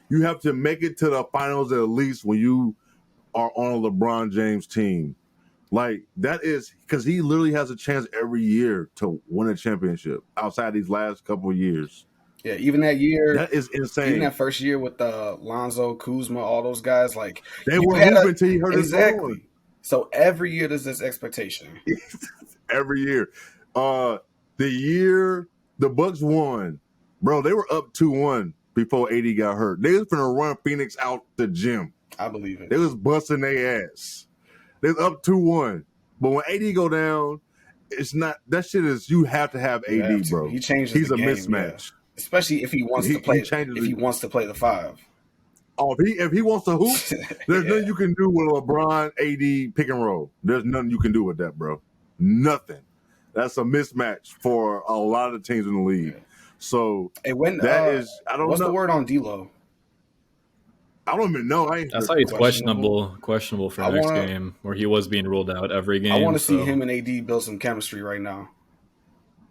you have to make it to the finals at least when you are on a LeBron James team. Like that is because he literally has a chance every year to win a championship outside these last couple of years. Yeah, even that year, that is insane. Even that first year with Lonzo, Kuzma, all those guys, like they were hooping until he hurt exactly. his bone. So every year there's this expectation. Every year, the year the Bucks won, bro, they were up 2-1 before AD got hurt. They was gonna run Phoenix out the gym. I believe it. They was busting their ass. They was up 2-1, but when AD go down, it's not that shit. Is you have to have AD, bro. He changes. He's the a game, mismatch, especially if he wants to play. If he wants to play the 5. Oh, if he wants to hoop, there's nothing you can do with LeBron, AD pick and roll. There's nothing you can do with that, bro. Nothing. That's a mismatch for a lot of teams in the league. Yeah. So hey, when that is, I don't know. What's the word on D'Lo? I don't even know. That's how he's questionable for next game, where he was being ruled out every game. I want to see him and AD build some chemistry right now.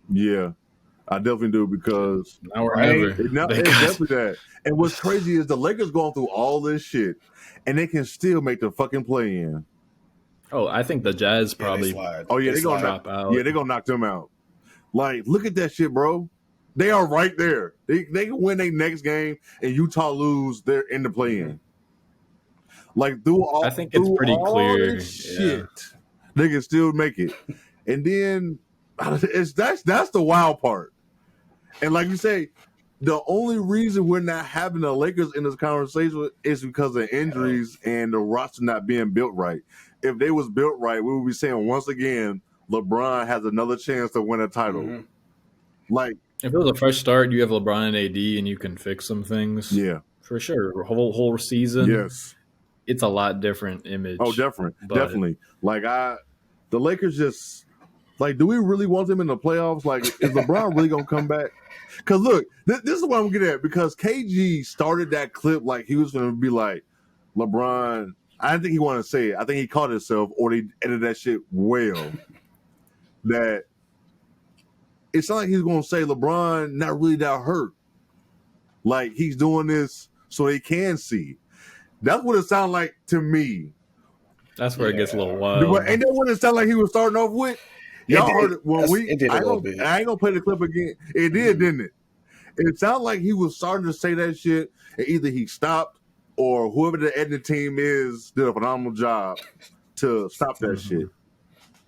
Yeah, I definitely do because now or never. It's definitely that. And what's crazy is the Lakers going through all this shit, and they can still make the fucking play in. Oh, I think the Jazz probably. They're gonna drop out. Yeah, they're gonna knock them out. Like, look at that shit, bro. They are right there. They can win their next game, and Utah lose. They're in the play-in. Like I think it's pretty clear. Shit, they can still make it. And then that's the wild part. And like you say, the only reason we're not having the Lakers in this conversation is because of injuries and the roster not being built right. If they was built right, we would be saying once again, LeBron has another chance to win a title. Mm-hmm. Like. If it was a fresh start, you have LeBron and AD, and you can fix some things. Yeah, for sure. Whole season. Yes, it's a lot different image. Oh, definitely. Like the Lakers just like. Do we really want them in the playoffs? Like, is LeBron really gonna come back? Because look, this is what I'm getting at. Because KG started that clip like he was gonna be like LeBron. I didn't think he wanted to say it. I think he caught himself, or they edited that shit well. That. It's not like he's going to say LeBron not really that hurt. Like, he's doing this so they can see. That's what it sounded like to me. That's where it gets a little wild. Ain't that what it sounded like he was starting off with? Y'all heard it. When it did a little bit. I ain't going to play the clip again. It did, didn't it? It sounded like he was starting to say that shit, and either he stopped or whoever the editing team is did a phenomenal job to stop that shit.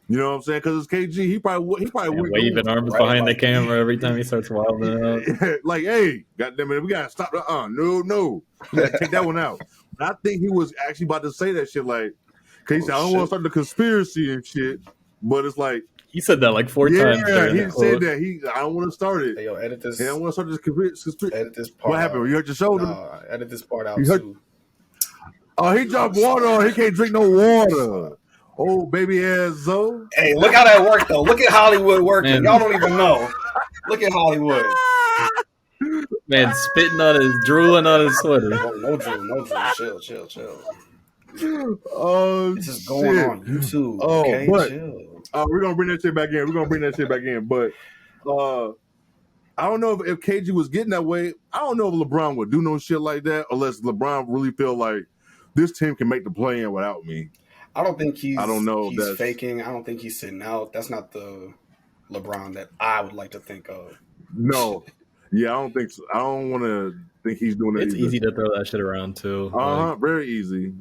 You know what I'm saying? Because it's KG. He probably waving arms behind the camera every time he starts wilding out. Like, hey, goddamn it, we gotta stop. No, we gotta take that one out. But I think he was actually about to say that shit, like, because he said, I don't want to start the conspiracy and shit. But it's like he said that like 4 times. Yeah, he said that. I don't want to start it. Hey, yo, edit this. Hey, I don't want to start this conspiracy. Edit this part. What happened? You hurt your shoulder? Nah, edit this part out too. Oh, he dropped water on. He can't drink no water. Oh, baby ass Zoe. Hey, look how that worked, though. Look at Hollywood working. Man. Y'all don't even know. Look at Hollywood. Man, drooling on his sweater. No drool. Chill. Oh, this is going on YouTube. Oh, okay, but chill. We're going to bring that shit back in. But I don't know if KG was getting that way. I don't know if LeBron would do no shit like that unless LeBron really feel like this team can make the play-in without me. I don't think he's. I don't know. He's faking. I don't think he's sitting out. That's not the LeBron that I would like to think of. No, yeah, I don't think so. I don't want to think he's doing it. It's easy to throw that shit around too. Very easy.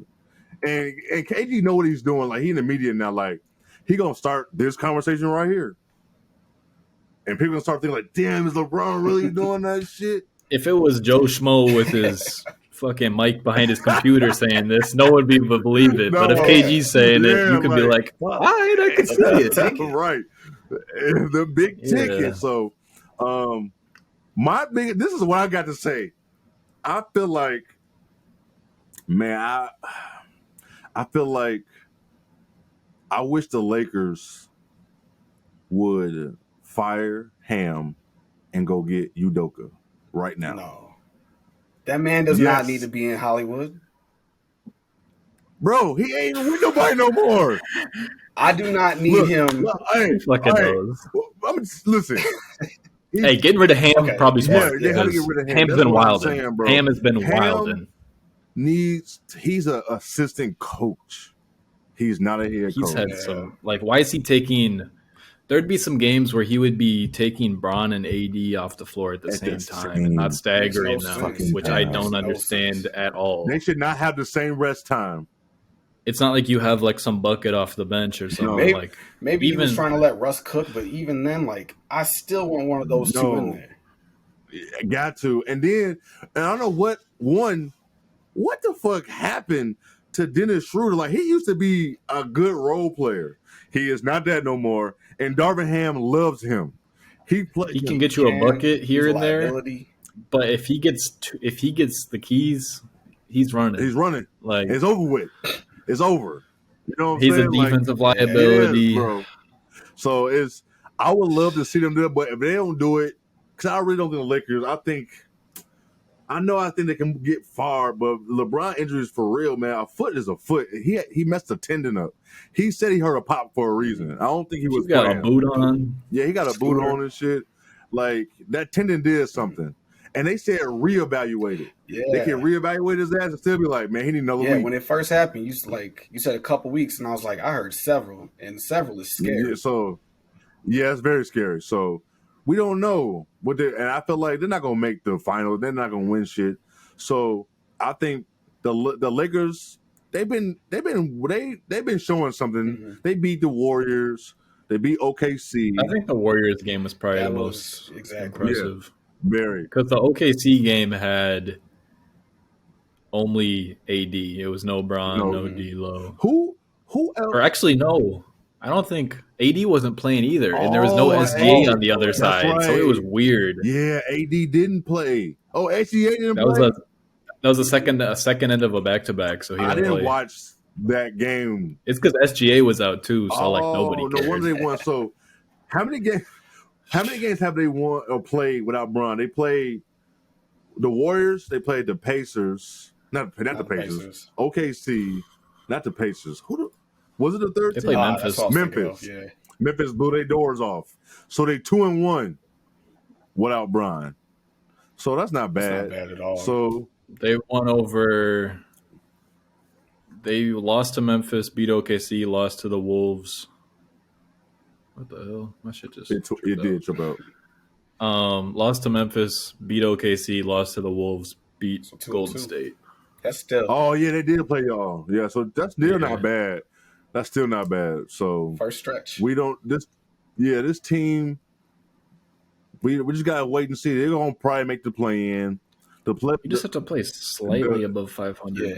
And KG know what he's doing. Like, he in the media now. Like, he gonna start this conversation right here, and people gonna start thinking like, "Damn, is LeBron really doing that shit?" If it was Joe Schmo with his fucking mic behind his computer saying this, no one would believe it. But if KG's saying it, you could be like, all right, I can see it. Right. The big ticket. Yeah. So, this is what I got to say. I feel like, man, I feel like I wish the Lakers would fire Ham and go get Udoka right now. No. That man does not need to be in Hollywood. Bro, he ain't with nobody no more. I do not need him. Listen. Hey, getting rid of Ham probably smart. Yeah, they have to get rid of Ham. Ham's been wilding. Ham has been wilding. He's an assistant coach. He's not a head He's coach. had some why is he taking? There'd be some games where he would be taking Bron and AD off the floor at the same time and not staggering them, which I don't understand at all. They should not have the same rest time. It's not like you have some bucket off the bench or something. No. Maybe he was trying to let Russ cook, but even then, I still want one of those two in there. Got to. And I don't know what the fuck happened to Dennis Schroeder. He used to be a good role player. He is not that no more. And Darvin Ham loves him. He can get you a bucket here and there. But if he gets the keys, he's running. He's running. It's over with. It's over. You know what I'm saying? He's a defensive liability. Yes, bro. So I would love to see them do it, but if they don't do it, because I really don't think the Lakers, I think they can get far, but LeBron injuries for real, man. A foot is a foot. He messed a tendon up. He said he hurt a pop for a reason. I don't think he was got a boot on. Yeah, he got a boot on and shit. That tendon did something. And they said reevaluate it. Yeah. They can reevaluate his ass and still be like, man, he need another week. Yeah, when it first happened, you said a couple weeks, and I was like, I heard several, and several is scary. Yeah, it's very scary. So we don't know and I feel like they're not gonna make the final. They're not gonna win shit. So I think the Lakers, they've been showing something. Mm-hmm. They beat the Warriors. They beat OKC. I think the Warriors game was probably the most impressive. Yeah. Very, because the OKC game had only AD. It was no Bron, no D'Lo. Who else? Or actually, no. I don't think AD wasn't playing either, and there was no SGA on the other side, right. So it was weird. Yeah, AD didn't play. Oh, SGA didn't play. That was a second end of a back-to-back. So I didn't watch that game. It's because SGA was out too, so nobody cared. No wonder they won. So how many games have they won or played without Bron? They played the Warriors. They played the Pacers. Not the Pacers. OKC. Not the Pacers. Was it the third team? They played Memphis. Memphis. Yeah. Memphis blew their doors off. So they 2-1 without Bron. So that's not bad. That's not bad at all. So they won over. They lost to Memphis, beat OKC, lost to the Wolves. What the hell? My shit just it did trip out. Lost to Memphis, beat OKC, lost to the Wolves, beat Golden State. That's still. Oh yeah, they did play y'all. Yeah, so that's still not bad. That's still not bad. So first stretch. We don't this team. We just gotta wait and see. They're gonna probably make the play in. You just have to play slightly above 500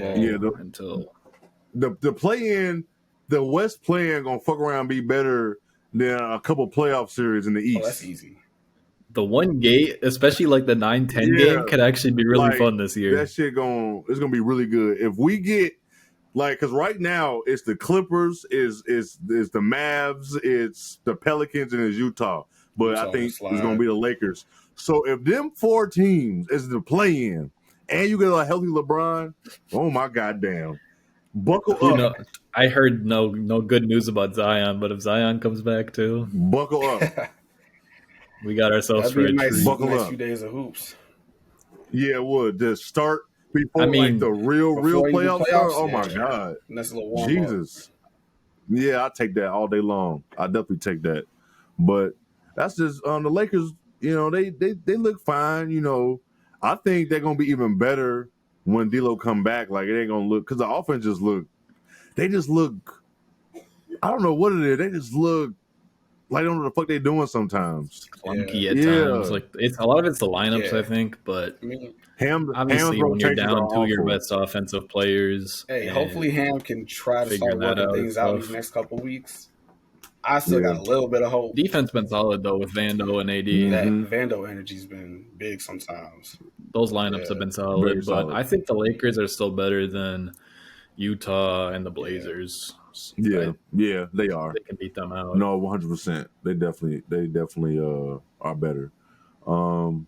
until the play in. The West play-in gonna fuck around and be better than a couple playoff series in the East. Oh, that's easy. The one gate, especially the 9-10 game, could actually be really fun this year. That shit it's gonna be really good. If we get because right now it's the Clippers, is the Mavs, it's the Pelicans, and it's Utah. But I think it's gonna be the Lakers. So if them four teams is the play-in, and you get a healthy LeBron, oh my goddamn, buckle up. I heard no good news about Zion, but if Zion comes back too, buckle up. We got ourselves for a treat. Buckle up. Few days of hoops. Yeah, it would. To start before the real playoffs start. Oh my god, that's a little Jesus. Yeah, I take that all day long. I definitely take that. But that's just the Lakers. They look fine. I think they're gonna be even better when D'Lo come back. It ain't gonna look because the offense just look. They just look. I don't know what it is. They just look. I don't know what the fuck they doing sometimes. Clunky at times. It's a lot of it's the lineups, I think. But obviously, when you're down to your best offensive players, hopefully Ham can try to start working things out these next couple weeks. I still got a little bit of hope. Defense been solid though with Vando and AD. That Vando energy's been big sometimes. Those lineups have been solid, but I think the Lakers are still better than Utah and the Blazers. Yeah, they are. They can beat them out. No, 100%. They definitely are better. Y'all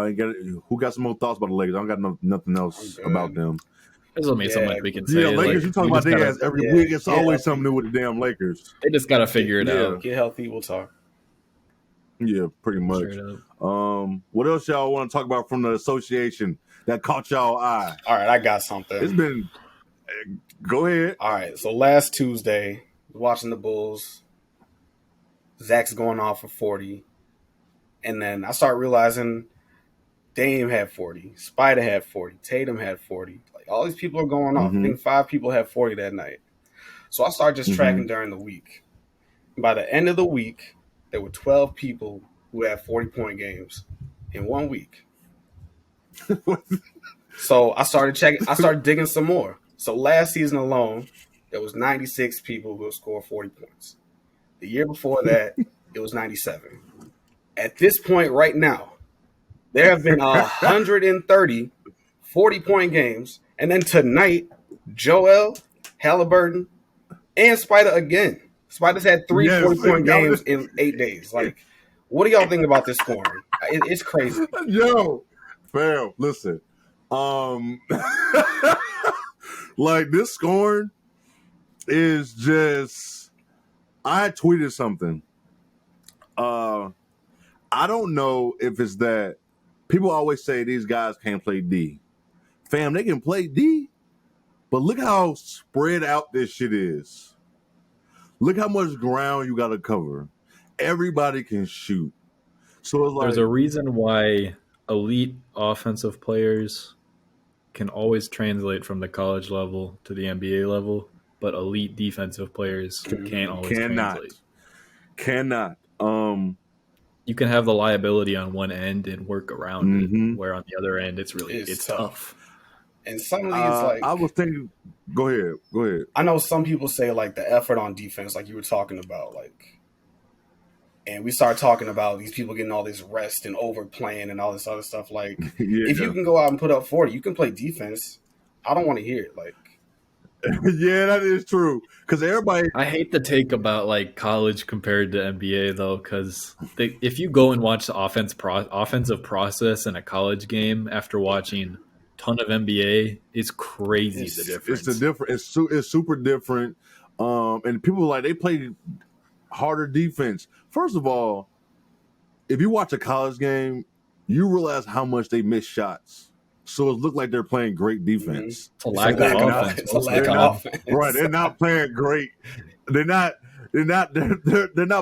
ain't got it. Who got some more thoughts about the Lakers? I don't got nothing else about them. There's only so much we can say. Yeah, Lakers. You talk about their ass every week. It's always something new with the damn Lakers. They just gotta figure it out. Get healthy. We'll talk. Yeah, pretty much. What else y'all want to talk about from the association that caught y'all eye? All right, I got something. It's been Go ahead. All right. So last Tuesday, watching the Bulls, Zach's going off for 40. And then I start realizing Dame had 40, Spider had 40, Tatum had 40. Like all these people are going off. I think 5 people had 40 that night. So I started just tracking during the week. By the end of the week, there were 12 people who had 40-point games in 1 week. So I started checking. I started digging some more. So last season alone, there was 96 people who scored 40 points. The year before that, it was 97. At this point right now, there have been 130 40-point games. And then tonight, Joel, Halliburton, and Spider again. Spider's had 3 40-point games in 8 days. Like, what do y'all think about this scoring? It's crazy. Yo, fam, listen. Like, this scoring is just... I tweeted something. I don't know if it's that people always say these guys can't play D. Fam, they can play D, but look how spread out this shit is. Look how much ground you got to cover. Everybody can shoot. So it's like, there's a reason why elite offensive players can always translate from the college level to the NBA level, but elite defensive players can't always translate. Cannot. You can have the liability on one end and work around it, where on the other end it's tough. And some of these, I was thinking. Go ahead. I know some people say like the effort on defense, like you were talking about, like, and we start talking about these people getting all this rest and overplaying and all this other stuff. Like, if you can go out and put up 40, you can play defense. I don't want to hear it. Like, yeah, that is true. Because everybody, I hate the take about like college compared to NBA though, because if you go and watch the offensive process in a college game after watching a ton of NBA, it's crazy the difference. It's super different. And people like they play harder defense. First of all, if you watch a college game, you realize how much they miss shots. So it looked like they're playing great defense. It's a lack of offense. It's a lack of offense. Right, they're not playing great. They're not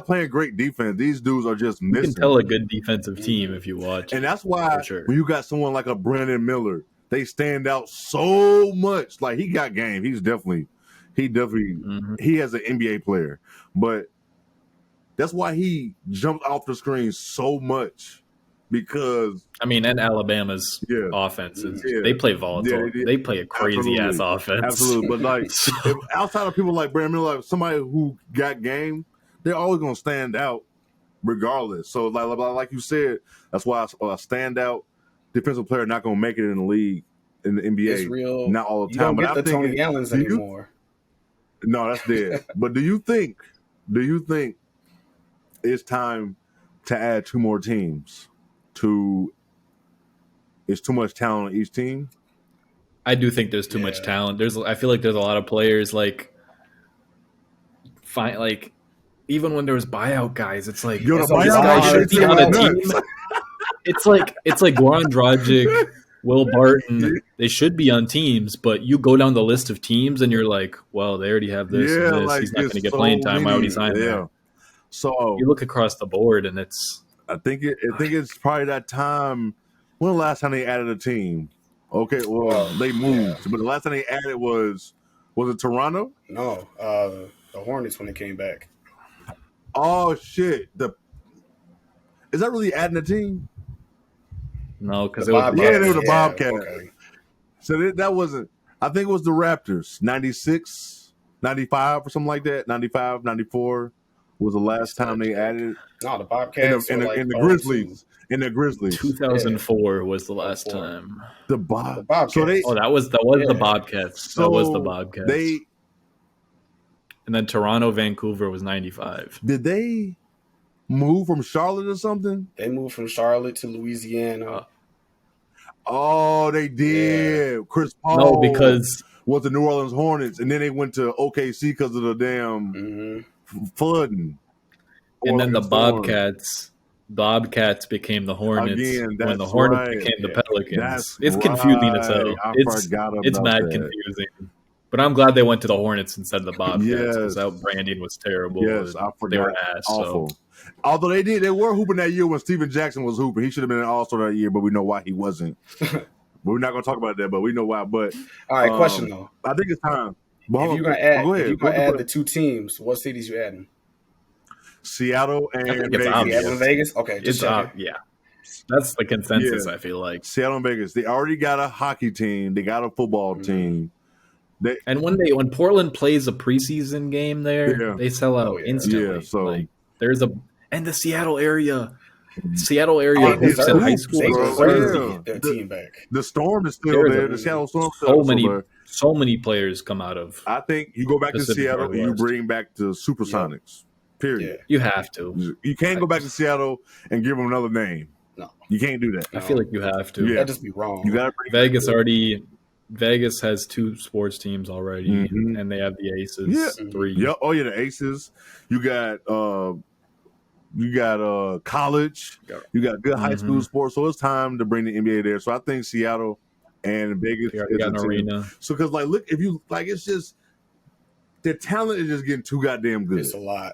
playing great defense. These dudes are just missing. You can tell a good defensive team if you watch. And that's why when you got someone like a Brandon Miller, they stand out so much. Like, he got game. He has an NBA player. But that's why he jumped off the screen so much. Because and Alabama's offense is they play volatile. They play a crazy ass offense. Absolutely. But like outside of people like Brandon Miller, like somebody who got game, they're always gonna stand out regardless. So like you said, that's why a standout defensive player not gonna make it in the league in the NBA. It's real. Not all the You time. don't get the Tony Allens anymore. No, that's dead. But do you think it's time to add 2 more teams? It's too much talent on each team. I do think there's too much talent. I feel like there's a lot of players even when there was buyout guys, it's like the this guy should be on a team. It's like Goran Dragic, Will Barton. They should be on teams, but you go down the list of teams and you're like, well, they already have this and this. He's not going to get playing time. Why would he sign there? So you look across the board and it's. I think it's probably that time. When the last time they added a team? Okay, well they moved, but the last time they added was it Toronto? No, the Hornets when they came back. Oh shit! Is that really adding a team? No, because they were the Bobcats. Okay. So that wasn't. I think it was the Raptors. 96, 95 or something like that. 95, 94 was the last time they added. No, the Bobcats in the Grizzlies. In the Grizzlies, 2004 was the last time. The Bobcats. So that was the Bobcats. So that was the Bobcats. And then Toronto, Vancouver was 95. Did they move from Charlotte or something? They moved from Charlotte to Louisiana. Oh, they did. Yeah. Chris Paul. No, because was the New Orleans Hornets, and then they went to OKC because of the damn flooding. And then the Bobcats became the Hornets. Again, when the Hornets became the Pelicans. It's confusing as hell. It's mad confusing. But I'm glad they went to the Hornets instead of the Bobcats because Yes. that branding was terrible. Yes, I forgot. They were ass. Awful. So. Although they were hooping that year when Steven Jackson was hooping. He should have been an All-Star that year, but we know why he wasn't. But we're not going to talk about that, but we know why. But all right, question though. I think it's time. If you're gonna add the two teams, what cities you adding? Seattle and Vegas. Seattle and Vegas? Okay, just yeah. That's the consensus, I feel like. Seattle and Vegas. They already got a hockey team. They got a football team. And when Portland plays a preseason game there, they sell out instantly. Yeah, so and the Seattle area hoops in high school. Their team back. The Storm is still there. The Seattle Storm is still there. So many players come out of. I think you go back to Seattle and you bring back the Supersonics. Period. Yeah. You have to. You can't go back to Seattle and give them another name. No, you can't do that. I feel like you have to. Yeah, that'd just be wrong. You got Vegas has 2 sports teams already, and they have the Aces. 3. Yeah. Oh yeah, the Aces. You got college. You got good high school sports. So it's time to bring the NBA there. So I think Seattle and Vegas got an arena. So because look, if you it's just their talent is just getting too goddamn good. It's a lot.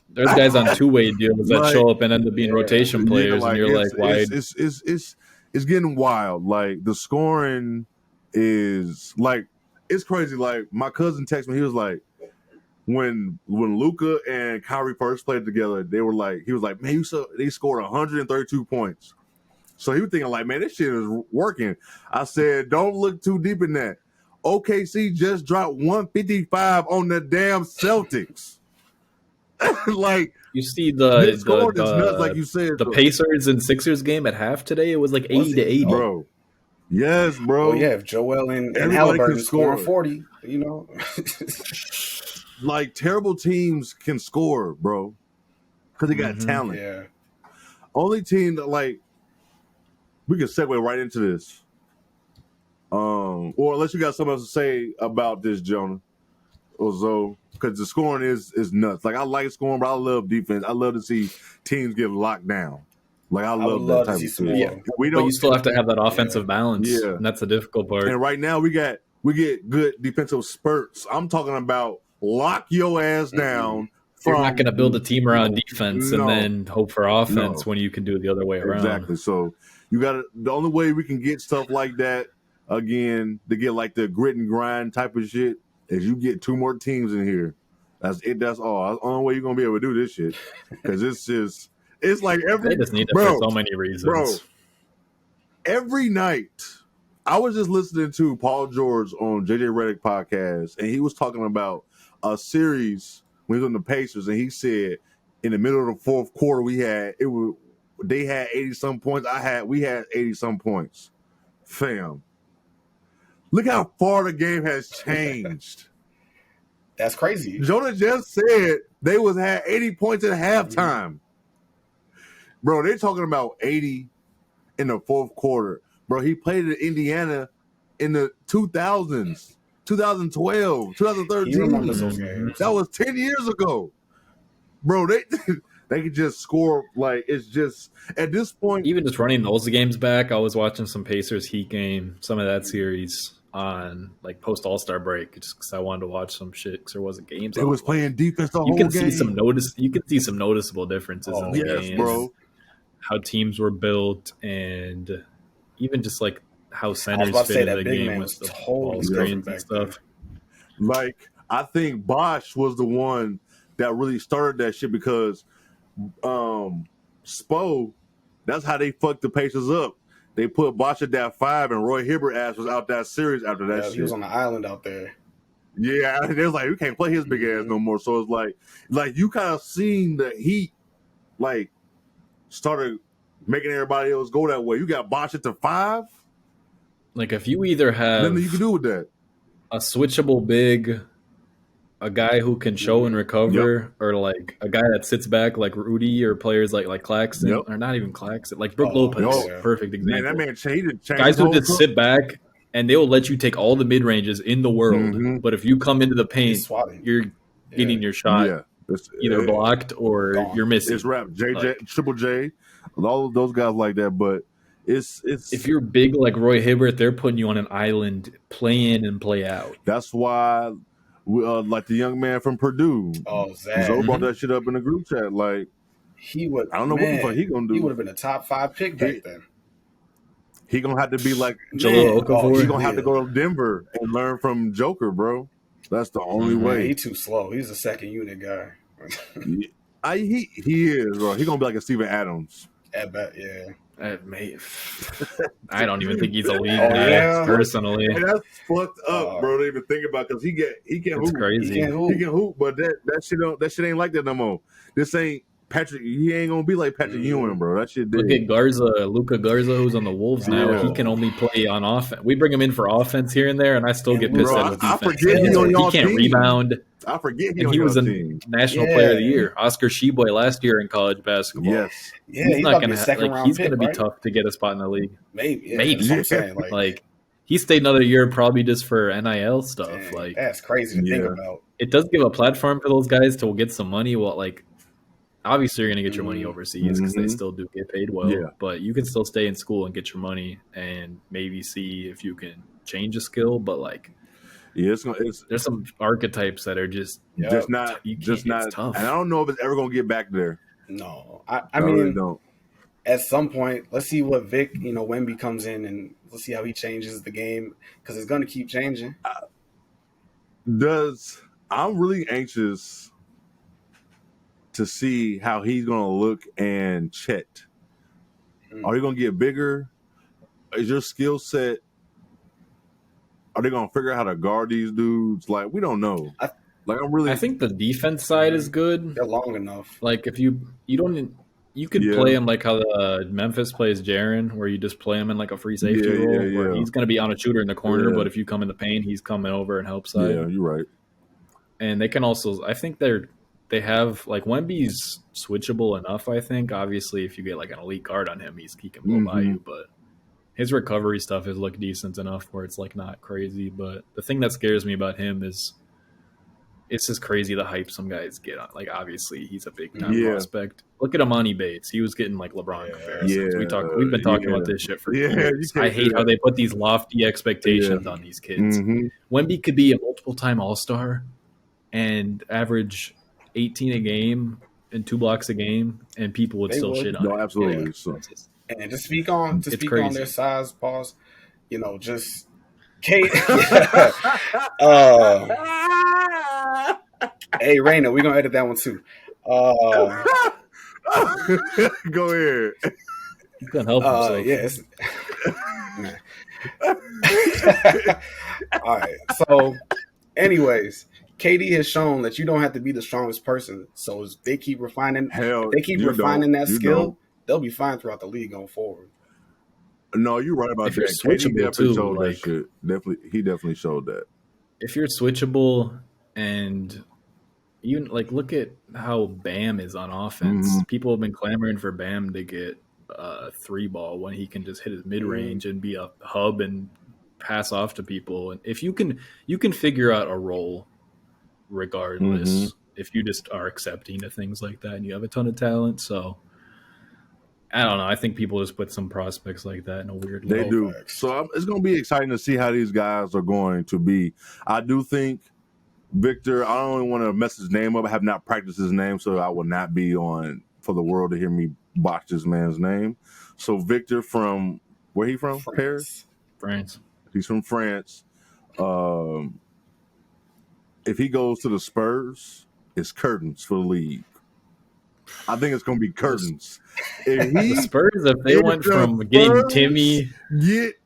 There's guys on 2-way deals that show up and end up being rotation players, and you're like, why? It's getting wild. Like the scoring is it's crazy. Like my cousin texted me, he was like, when Luka and Kyrie first played together, he was like, man, they scored 132 points. So he was thinking like, man, this shit is working. I said, don't look too deep in that. OKC just dropped 155 on the damn Celtics. You see the scoring is nuts, like you said. The Pacers and Sixers game at half today, it was like 80-80. Bro. Yes, bro. Well, yeah, if Joel and Halliburton scoring 40, terrible teams can score, bro, because they got talent. Yeah. Only team that we can segue right into this. Or unless you got something else to say about this, Jonah or Zoe, because the scoring is nuts. I like scoring, but I love defense. I love to see teams get locked down. I love that type of thing. Yeah. But you still have to have that offensive balance. Yeah. And that's the difficult part. And right now we get good defensive spurts. I'm talking about lock your ass down. You're not going to build a team around defense and then hope for offense when you can do it the other way around. Exactly. So you got the only way we can get stuff like that again to get the grit and grind type of shit is you get 2 more teams in here. That's it. That's all. That's the only way you're gonna be able to do this shit. Because it's like every. They just need it for so many reasons, bro. Every night, I was just listening to Paul George on JJ Redick podcast, and he was talking about a series when he was on the Pacers, and he said in the middle of the 4th quarter they had 80-some points. We had 80-some points. Fam. Look how far the game has changed. That's crazy. Jonah just said they had 80 points at halftime. Bro, they're talking about 80 in the 4th quarter. Bro, he played at Indiana in the 2000s, 2012, 2013. That was 10 years ago. Bro, they could just score it's just at this point. Even just running those games back, I was watching some Pacers Heat game, some of that series on post All-Star break, just because I wanted to watch some shit because there wasn't games. It was playing defense the whole game. You can see some noticeable differences in the games, bro. How teams were built, and even just how centers fit in the game with the ball screens and stuff. I think Bosch was the one that really started that shit because Spo, that's how they fucked the Pacers up. They put Bosch at that 5, and Roy Hibbert ass was out that series after that shit. He was on the island out there. Yeah, they was we can't play his big ass no more. So it's you kind of seen the Heat, started making everybody else go that way. You got Bosch at the 5. If you either have nothing you can do with that, a switchable big, a guy who can show and recover, or a guy that sits back like Rudy, or players like Claxton, or not even Claxton, Brook Lopez, perfect example. Man, that man changed. Guys who just sit back and they will let you take all the mid ranges in the world, but if you come into the paint, you're getting your shot either blocked or you're missing. It's rap. JJ, Triple J, all of those guys like that. But It's if you're big like Roy Hibbert, they're putting you on an island, play in and play out. That's why, like the young man from Purdue, Zach. Zoe brought that shit up in the group chat. Like, he would. I don't know what the fuck he gonna do. He would have been a top 5 pick back then. He gonna have to be like Jaleel Okafor. He gonna have to go to Denver and learn from Joker, bro. That's the only way. He's too slow. He's a second unit guy. He is, bro. He gonna be like a Steven Adams. I bet, yeah. I don't even think he's a league guy, personally. And that's fucked up, bro. To even think about, because he can hoop. Crazy. He can hoop, but that shit ain't like that no more. This ain't Patrick. He ain't gonna be like Patrick Ewing, bro. That shit. Look at Luka Garza, who's on the Wolves now. Yeah. He can only play on offense. We bring him in for offense here and there, and I still get pissed at with defense. I forget he can't rebound. I forget he was a national player of the year. Oscar Sheboy last year in college basketball. Yes. Yeah, he's not gonna he's gonna be tough to get a spot in the league. Maybe. That's what I'm saying. Like he stayed another year probably just for NIL stuff. Dang, like that's crazy to think about. It does give a platform for those guys to get some money. Well, like obviously you're gonna get your money overseas because they still do get paid well. Yeah. But you can still stay in school and get your money and maybe see if you can change a skill. But like. Yeah, there's some archetypes that are just not. Tough. And I don't know if it's ever gonna get back there. No, I mean, really don't. At some point, let's see what Vic, Wemby comes in, and let's see how he changes the game because it's gonna keep changing. I'm really anxious to see how he's gonna look and Chet. Are you gonna get bigger? Is your skill set? Are they gonna figure out how to guard these dudes? Like, we don't know. I think the defense side is good. They're long enough. Like if you could play him like how the Memphis plays Jaren, where you just play him in like a free safety role, where he's gonna be on a shooter in the corner, but if you come in the paint, he's coming over and help side. Yeah, you're right. And they can also, I think they have like Wemby's switchable enough. I think obviously if you get like an elite guard on him, he can blow by you, but. His recovery stuff has looked decent enough where it's like not crazy, but the thing that scares me about him is it's just crazy the hype some guys get on. Like obviously he's a big time prospect. Look at Amani Bates; he was getting like LeBron comparisons. We've been talking about this shit for years. I hate how they put these lofty expectations on these kids. Wemby could be a multiple-time All-Star and average 18 a game and 2 blocks a game, and people would shit on him. Absolutely. And to speak on their size, pause. Just Kate. Hey, Raina, we're gonna edit that one too. Go ahead. You can help himself. Yes. All right. So, anyways, KD has shown that you don't have to be the strongest person. So as they keep refining, that skill. They'll be fine throughout the league going forward. No, you're right about that. If you're switchable too, he definitely showed that. If you're switchable and even like look at how Bam is on offense. People have been clamoring for Bam to get a 3-ball when he can just hit his mid range and be a hub and pass off to people. And if you can figure out a role regardless if you just are accepting of things like that and you have a ton of talent. So I don't know. I think people just put some prospects like that in a weird way. They do. So it's going to be exciting to see how these guys are going to be. I do think Victor, I don't even want to mess his name up. I have not practiced his name, so I will not be on for the world to hear me botch this man's name. So Victor from, where he from? Paris? France. He's from France. If he goes to the Spurs, it's curtains for the league. I think it's going to be curtains. The Spurs, if they went from getting Timmy.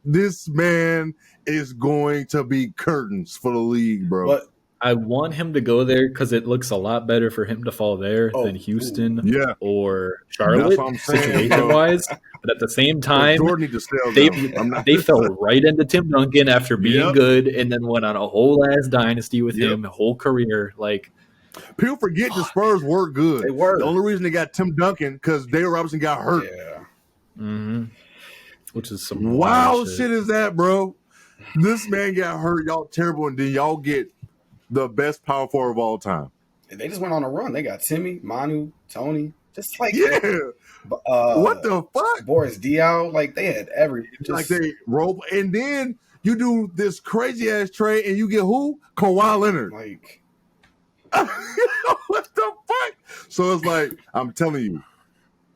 This man is going to be curtains for the league, bro. But I want him to go there because it looks a lot better for him to fall there than Houston or Charlotte, situation-wise. But at the same time, they fell right into Tim Duncan after being good and then went on a whole ass dynasty with him, a whole career. Like, people forget the Spurs were good. They were. The only reason they got Tim Duncan because David Robinson got hurt. Yeah. Which is some wild shit is that, bro? This man got hurt. Y'all terrible, and then y'all get the best power forward of all time. And they just went on a run. They got Timmy, Manu, Tony. Just like what the fuck? Boris Diaw, like they had like they rope, and then you do this crazy ass trade, and you get who? Kawhi Leonard. Like what the fuck? So it's like I'm telling you,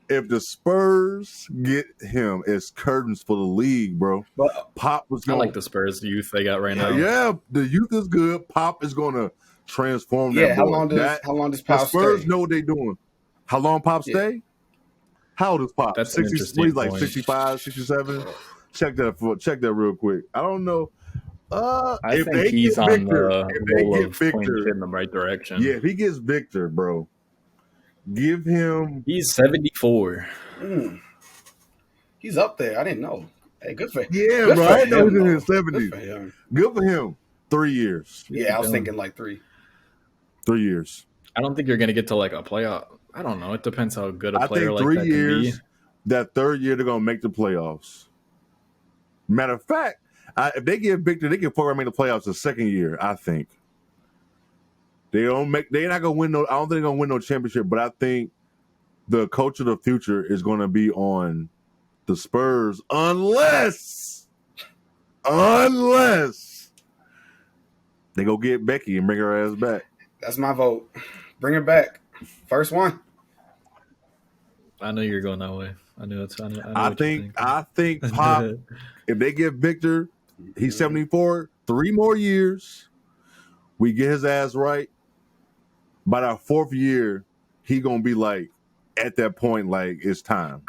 if the Spurs get him, it's curtains for the league, bro. But Pop was I going. like the Spurs youth they got right now. Yeah, the youth is good. Pop is going to transform that. how boy. long does Pop the Spurs stay? know what they're doing? How long Pop stay? How old is Pop? That's 60, an interesting like point. 65, 67? Check that real quick. I don't know. I if think they he's get on Victor, the if they roll get of pointing Victor, shit in the right direction. yeah, if he gets Victor, bro, give him. He's 74. He's up there. I didn't know. Hey, good for him. Yeah, Good bro. for I know him, he's in though. his 70s. Good for him. Good for him. 3 years. Yeah, I was thinking like 3. 3 years. I don't think you're going to get to like a playoff. I don't know. It depends how good a player think like 3 that years, can be. That third year, they're going to make the playoffs. Matter of fact, if they get Victor, they can probably make the playoffs the second year, I think. They're not going to win no. I don't think they're going to win no championship, but I think the coach of the future is going to be on the Spurs unless they go get Becky and bring her ass back. That's my vote. Bring her back. First one. I know you're going that way. I know it's. I think Pop. If they get Victor, he's 74. 3 more years, we get his ass right. By our 4th year, he gonna be like at that point, like it's time.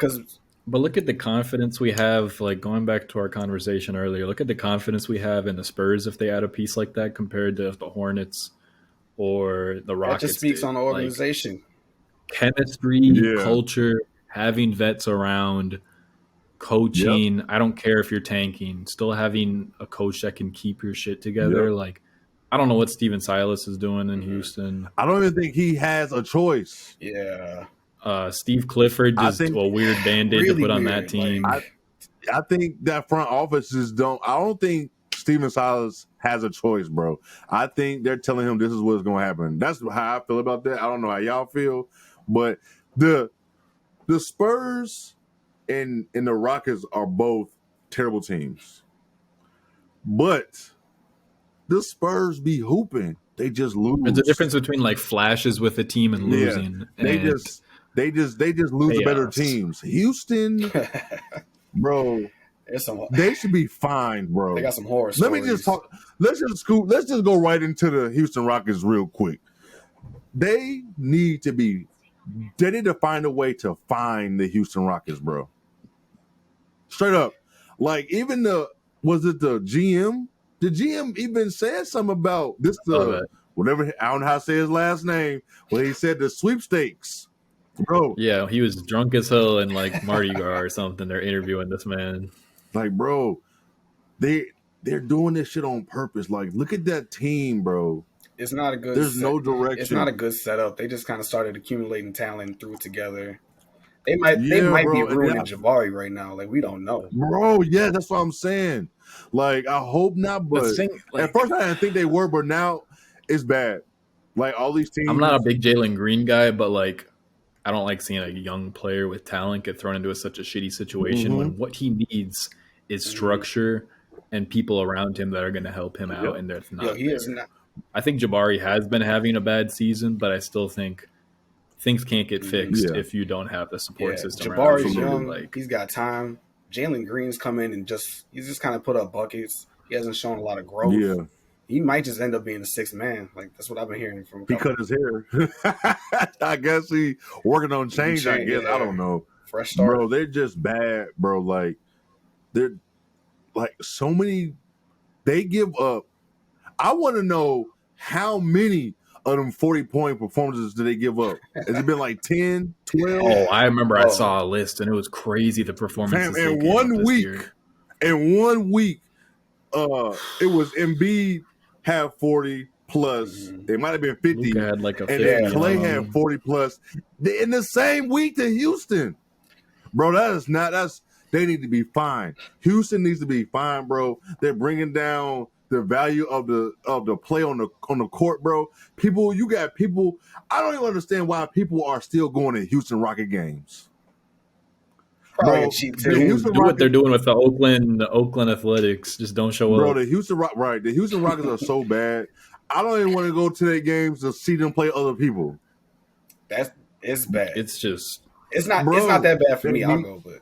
But look at the confidence we have. Like going back to our conversation earlier, look at the confidence we have in the Spurs if they add a piece like that compared to the Hornets or the Rockets. That just speaks on the organization. Like, chemistry, culture, having vets around, coaching. I don't care if you're tanking, still having a coach that can keep your shit together. Like, I don't know what Steven Silas is doing in Houston. I don't even think he has a choice. Yeah. Steve Clifford just a weird band-aid really to put on weird. that team. I think that front offices don't. I don't think Steven Silas has a choice, bro. I think they're telling him this is what's going to happen. That's how I feel about that. I don't know how y'all feel, but the Spurs and the Rockets are both terrible teams. But the Spurs be hooping. They just lose. There's a difference between like flashes with a team and losing. They just lose the better teams. Houston, bro. They should be fine, bro. They got some horror stories. Let me just talk. Let's just go right into the Houston Rockets real quick. They need to find a way to find the Houston Rockets, bro. Straight up. Like even was it the GM? The GM even said something about this whatever, I don't know how to say his last name, but he said the sweepstakes. Bro. Yeah, he was drunk as hell in like Mardi Gras or something. They're interviewing this man. Like, bro, they're doing this shit on purpose. Like, look at that team, bro. It's not a good. There's no direction. It's not a good setup. They just kind of started accumulating talent and threw it together. They might be ruining Jabari right now. Like, we don't know, bro. Yeah, that's what I'm saying. Like, I hope not. But at first, I didn't think they were, but now it's bad. Like all these teams. I'm not a big Jalen Green guy, but like, I don't like seeing a young player with talent get thrown into such a shitty situation when what he needs is structure and people around him that are going to help him out. And that's not. He is not. I think Jabari has been having a bad season, but I still think things can't get fixed if you don't have the support system. Jabari's young. Like, he's got time. Jalen Green's come in and he's just kind of put up buckets. He hasn't shown a lot of growth. Yeah. He might just end up being the 6th man. Like, that's what I've been hearing from him. He cut his hair. I guess he working on change, I guess. I don't know. Fresh start. Bro, they're just bad, bro. Like, they're like so many. They give up. I want to know how many of them 40-point performances do they give up? Has it been like 10, 12? Oh, I remember I saw a list, and it was crazy, the performances. In 1 week, it was Embiid had 40 plus. It might have been 50. Luka had like a 50. And then Clay had 40 plus. In the same week to Houston. Bro, they need to be fine. Houston needs to be fine, bro. They're bringing down the value of the play on the court, bro. You got people. I don't even understand why people are still going to Houston Rocket games. Probably cheap too. Do what they're doing with the Oakland Athletics. Just don't show up. Bro, the Houston Rockets are so bad. I don't even want to go to their games to see them play other people. It's bad. It's not that bad for me. I'll go, but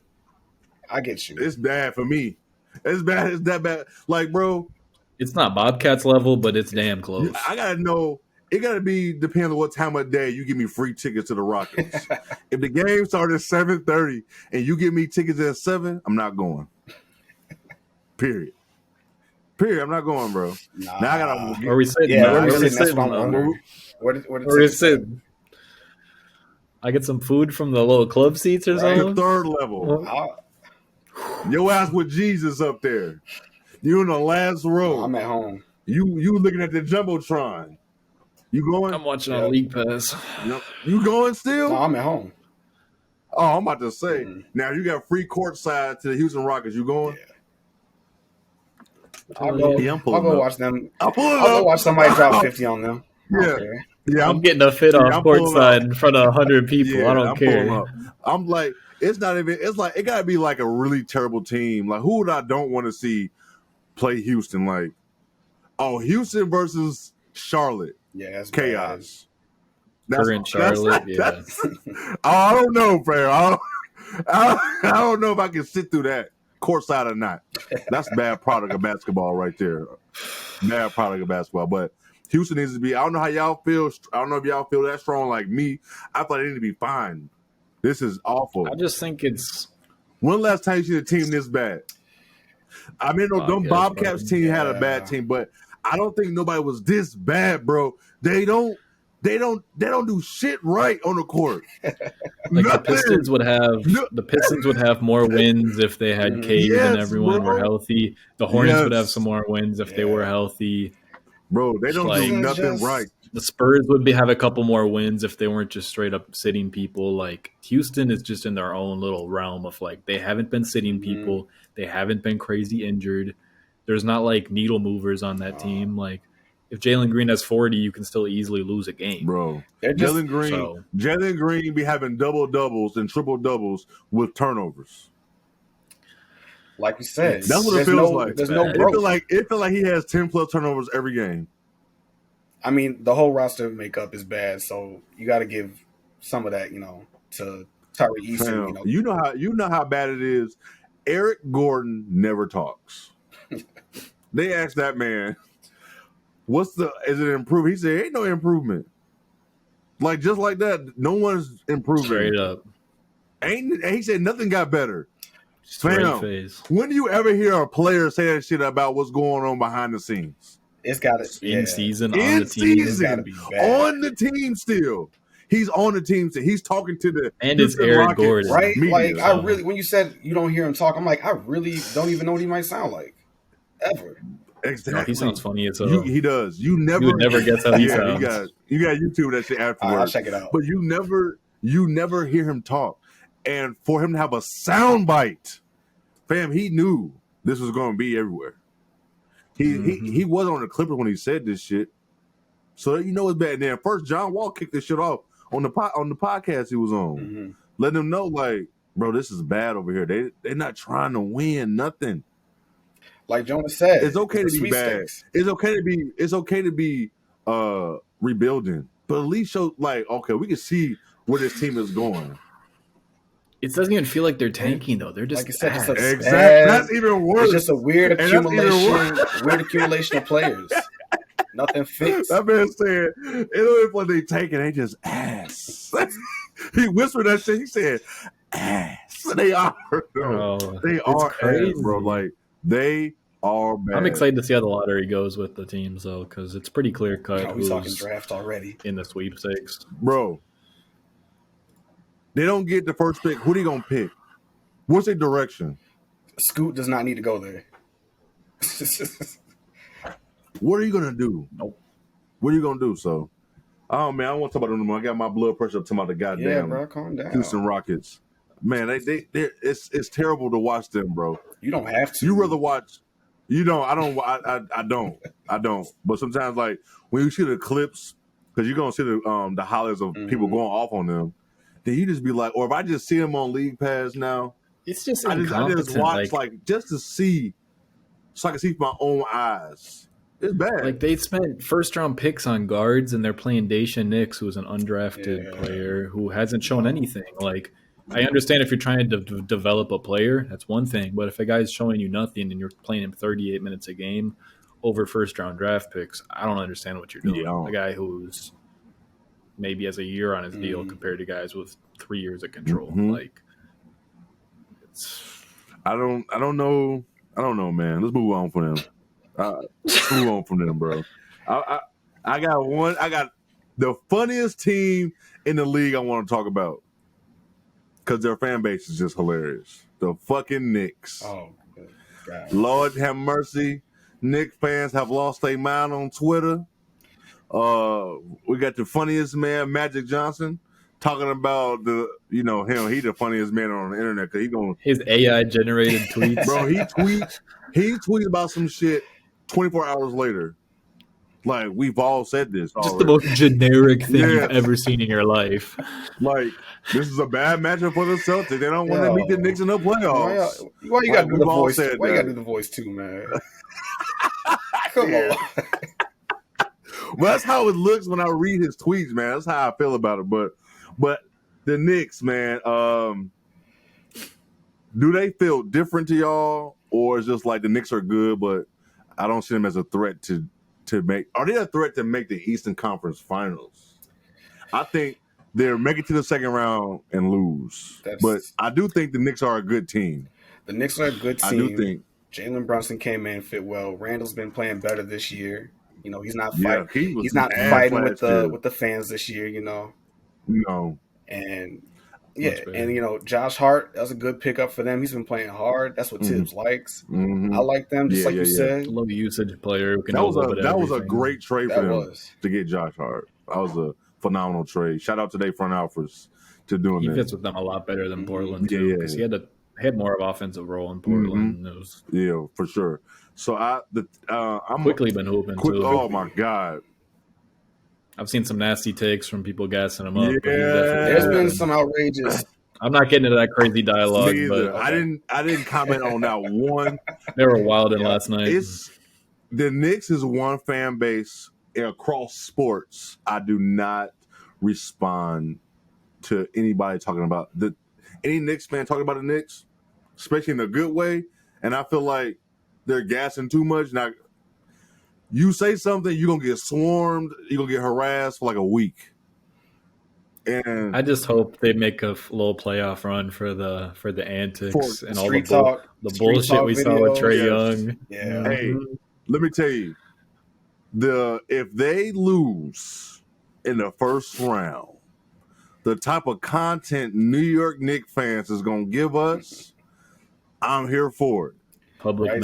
I get you. It's bad for me. It's that bad. Like, bro, it's not Bobcats level, but it's damn close. I gotta know. It gotta be depending on what time of day you give me free tickets to the Rockets. If the game started at 7:30 and you give me tickets at 7, I'm not going. Period. I'm not going, bro. Nah. Now I gotta. Are we sitting? Yeah, where we're we sitting. That's what I'm wondering. Where we sitting? I get some food from the little club seats or something. The third level. Your ass with Jesus up there. You in the last row. I'm at home. You looking at the Jumbotron. You going? I'm watching on League Pass. You going still? No, I'm at home. Oh, I'm about to say. Now you got free court side to the Houston Rockets. You going? Yeah. I'll go watch them. I'll go watch somebody drop 50 on them. Yeah. I'm getting a fit off courtside in front of 100 people. Yeah, I don't care. I'm like, it's not even. It's like it gotta be like a really terrible team. Like who would I don't want to see play Houston? Like, Houston versus Charlotte. Yeah, that's chaos. Current Charlotte. I don't know, fam. I don't know if I can sit through that courtside or not. That's bad product of basketball right there. Bad product of basketball. But Houston needs to be. I don't know how y'all feel. I don't know if y'all feel that strong like me. I thought they need to be fine. This is awful. I just think it's. When last time you see a team this bad? I mean, them Bobcats team had a bad team, but I don't think nobody was this bad, bro. They don't do shit right on the court. Like the Pistons would have more wins if they had Cade and everyone were healthy. The Hornets would have some more wins if they were healthy. Bro, they don't do nothing right. The Spurs would have a couple more wins if they weren't just straight up sitting people. Like Houston is just in their own little realm of like they haven't been sitting people. They haven't been crazy injured. There's not like needle movers on that team. Like if Jalen Green has 40, you can still easily lose a game. Bro, Jalen Green be having double doubles and triple doubles with turnovers. Like we said, that's what it feels like. There's no growth. It feel like he has 10 plus turnovers every game. I mean, the whole roster makeup is bad, so you got to give some of that, to Tyree Eason. You know how bad it is. Eric Gordon never talks. They asked that man, is it improvement? He said, ain't no improvement. Like, just like that, no one's improving. Straight up. He said nothing got better. Straight face. When do you ever hear a player say that shit about what's going on behind the scenes? It's got to in season on the team. On the team still. He's on the team still. He's talking to the and it's Eric Gordon, right? Media, like when you said you don't hear him talk, I'm like I really don't even know what he might sound like ever. Exactly. No, he sounds funny as hell. He does. You would never guess how he sounds. You got YouTube that shit afterwards. I'll check it out. But you never hear him talk, and for him to have a sound bite, fam, he knew this was going to be everywhere. He wasn't on the Clippers when he said this shit, so it's bad. And then first, John Wall kicked this shit off on the podcast he was on, letting them know like, bro, this is bad over here. They're not trying to win nothing. Like Jonah said, it's okay to be bad. It's okay to be rebuilding, but at least show like, okay, we can see where this team is going. It doesn't even feel like they're tanking though. They're just like I said, exactly. That's even worse. It's just a weird accumulation of players. Nothing fits. That man said, it don't even like they tanking, they just ass. He whispered that shit. He said, ass. They are. They are crazy, ass, bro. Like they are bad. I'm excited to see how the lottery goes with the teams though, because it's pretty clear cut. We're talking draft already in the sweepstakes, bro. They don't get the first pick. Who they gonna pick? What's their direction? Scoot does not need to go there. What are you gonna do? Nope. What are you gonna do? So, oh man, I don't want to talk about them anymore. I got my blood pressure up to my goddamn. Yeah, bro, calm down. Houston Rockets. Man, it's terrible to watch them, bro. You don't have to. You rather watch You know, I don't. But sometimes, like when you see the clips, because you're gonna see the highlights of people going off on them, then you just be like, or if I just see them on League Pass now, It's just I incompetent. just watch like just to see, so I can see with my own eyes. It's bad. Like they spent first round picks on guards, and they're playing Daisha Nix, who's an undrafted player who hasn't shown anything. Like I understand if you're trying to develop a player, that's one thing. But if a guy's showing you nothing and you're playing him 38 minutes a game over first round draft picks, I don't understand what you're doing. A guy who's maybe has a year on his deal compared to guys with 3 years of control. Like it's. I don't know. I don't know, man. Let's move on from them. Let's move on from them, bro. I got one. I got the funniest team in the league I want to talk about because their fan base is just hilarious. The fucking Knicks. Oh, God. Lord have mercy. Knicks fans have lost their mind on Twitter. We got the funniest man, Magic Johnson, talking about him. He the funniest man on the internet because his AI generated tweets. Bro, he tweets about some shit 24 hours later. Like we've all said this. Just the most generic thing you've ever seen in your life. Like this is a bad matchup for the Celtics. They don't want to meet the Knicks in the playoffs. Why you gotta do the voice? Why you gotta do the voice too, man? Come on. Well, that's how it looks when I read his tweets, man. That's how I feel about it. But the Knicks, man, do they feel different to y'all, or is just like the Knicks are good, but I don't see them as a threat to make? Are they a threat to make the Eastern Conference Finals? I think they're make it to the second round and lose. But I do think the Knicks are a good team. The Knicks are a good team. I do think Jalen Brunson came in, fit well. Randall's been playing better this year. He's not fighting. He's not fighting with the fans this year. No. And Josh Hart, that was a good pickup for them. He's been playing hard. That's what Tibbs likes. I like them, just like you said. Low usage player. That was a great trade for them to get Josh Hart. That was a phenomenal trade. Shout out to their front officers to doing that. He fits with them a lot better than Portland too, because he had more of an offensive role in Portland. Yeah, for sure. So I'm quickly been hooping too. Oh my God. I've seen some nasty takes from people gassing him up. Yeah, there's been some outrageous. I'm not getting into that crazy dialogue, but I didn't comment on that one. They were wilding last night. The Knicks is one fan base across sports. I do not respond to anybody talking about any Knicks fan talking about the Knicks, especially in a good way. And I feel like they're gassing too much. Now, you say something, you're gonna get swarmed, you're gonna get harassed for like a week. And I just hope they make a little playoff run for the antics and all the bullshit we saw with Trae Young. Yeah. Hey, let me tell you, if they lose in the first round, the type of content New York Knicks fans is gonna give us, I'm here for it. Public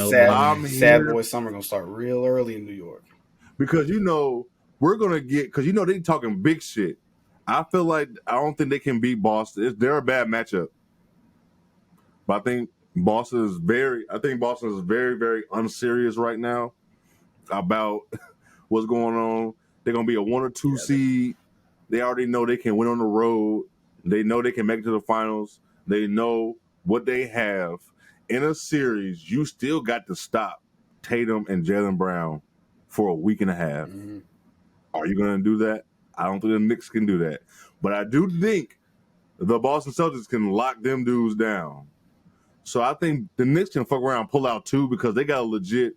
Sad boy summer gonna start real early in New York because we're gonna get because they talking big shit. I feel like I don't think they can beat Boston. They're a bad matchup, but I think Boston is very, very unserious right now about what's going on. They're gonna be a 1 or 2 seed. They already know they can win on the road. They know they can make it to the finals. They know what they have. In a series, you still got to stop Tatum and Jaylen Brown for a week and a half. Are you going to do that? I don't think the Knicks can do that. But I do think the Boston Celtics can lock them dudes down. So I think the Knicks can fuck around and pull out 2 because they got a legit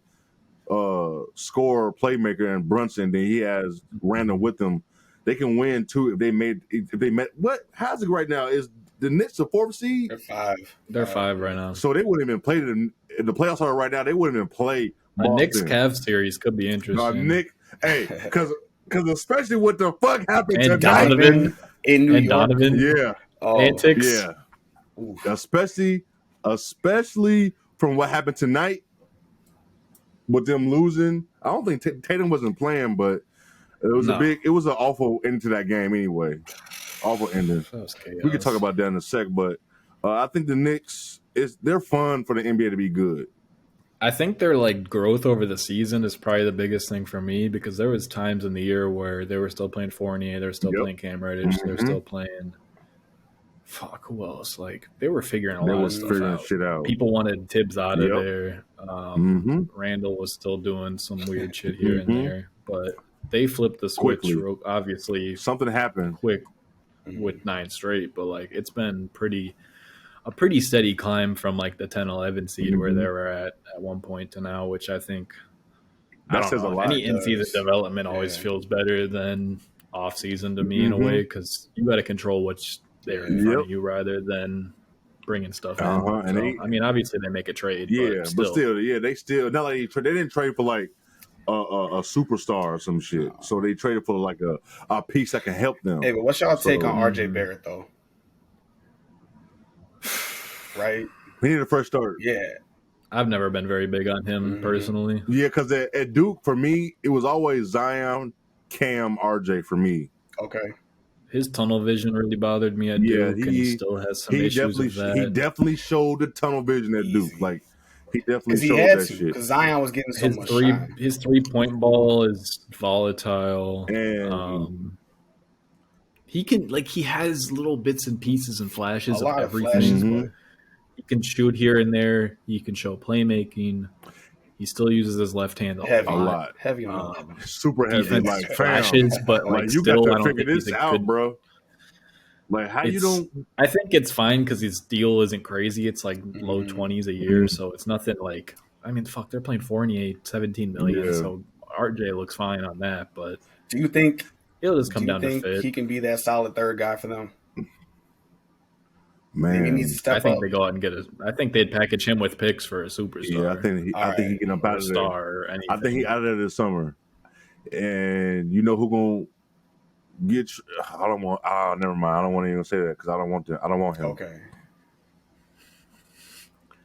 scorer, playmaker, and Brunson. Then he has Randall with them. They can win 2 if they met. How's it right now? Is the Knicks the 4th seed? They're 5. They're 5 right now. So they wouldn't even play if the playoffs are right now. They wouldn't even play. A Knicks-Cavs series could be interesting. Because especially what the fuck happened and tonight Donovan in New York. Donovan, antics, yeah. Especially from what happened tonight with them losing. I don't think Tatum wasn't playing, but it was it was an awful end to that game anyway. Awful ending. We can talk about that in a sec, but I think the Knicks they're fun for the NBA to be good. I think their like growth over the season is probably the biggest thing for me because there was times in the year where they were still playing Fournier, they were still playing Cam Reddish, they were still playing. Fuck, who else? Like they were figuring a lot of stuff out. Shit out. People wanted Tibbs out of there. Randall was still doing some weird shit here and there, but they flipped the switch. Quickly. Obviously, something happened quick with 9 straight, but like it's been a pretty steady climb from like the 10-11 seed where they were at one point to now, which I think that says a lot. Any in-season development always feels better than off-season to me in a way because you got to control what's there in front of you rather than bringing stuff in. So, I mean, obviously they make a trade, but still, they still not like they didn't trade for like a superstar or some shit. So they traded for like a piece that can help them. Hey, but what's y'all take on RJ Barrett though? Right, he needed a fresh start. Yeah, I've never been very big on him personally. Yeah, because at Duke for me it was always Zion, Cam, RJ for me. Okay. His tunnel vision really bothered me at Duke, and he still has some issues with that. He definitely showed the tunnel vision at Duke. Like he definitely showed that shit. Because Zion was getting so much shine. His 3-point ball is volatile. And he can he has little bits and pieces and flashes of everything. But he can shoot here and there. He can show playmaking. He still uses his left hand a lot. Heavy on super heavy. Like flashes, but like you still, got I to don't figure think this out, bro. Like how you don't? I think it's fine because his deal isn't crazy. It's like low 20s a year, so it's nothing like. I mean, fuck, they're playing Fournier $17 million, so RJ looks fine on that. But do you think it'll just come down to fit? He can be that solid third guy for them. Man, he needs to step I think up. they go out and get a. I think they'd package him with picks for a superstar. Yeah, I think he can up out of there. Or anything. I think he out of there this summer. And you know who gonna get? I don't want. Never mind. I don't want to even say that because I don't want him. Okay.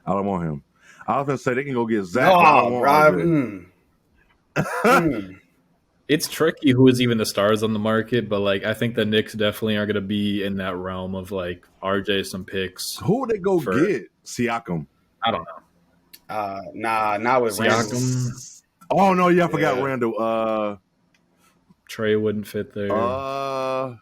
I don't want him. I was gonna say they can go get Zach. No, It's tricky who is even the stars on the market, but like I think the Knicks definitely are going to be in that realm of like RJ some picks. Who would they go get? Siakam. I don't know. Not with Siakam. Randall. Oh no, I forgot Randall. Trey wouldn't fit there. Fuck,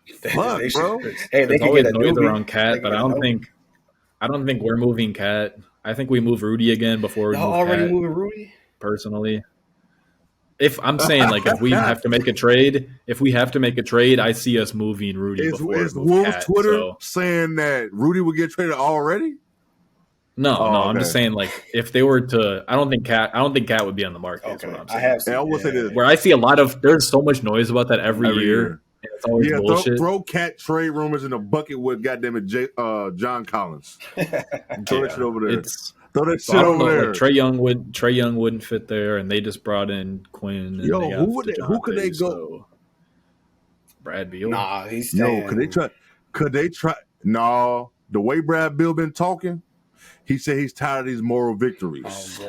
bro. Hey, they can get a noise around Cat, but I don't think we're moving Cat. I think we move Rudy again before we move already Cat, moving Rudy. Personally. If I'm saying like if we have to make a trade, I see us moving Rudy. Is Wolves Twitter saying that Rudy would get traded already? No, okay. I'm just saying like if they were to, I don't think Cat would be on the market. Okay. Is what I'm saying. I have seen, I will say this. Where I see a lot of there's so much noise about that every year. And it's always bullshit. Throw Cat trade rumors in a bucket with goddamn it John Collins. Throw that shit over there. Throw that shit over there. Like Trey Young wouldn't fit there, and they just brought in Quinn. And who could they go? So Brad Beal. Nah, he's staying. No. Could they try? No, the way Brad Beal been talking, he said he's tired of these moral victories. Oh,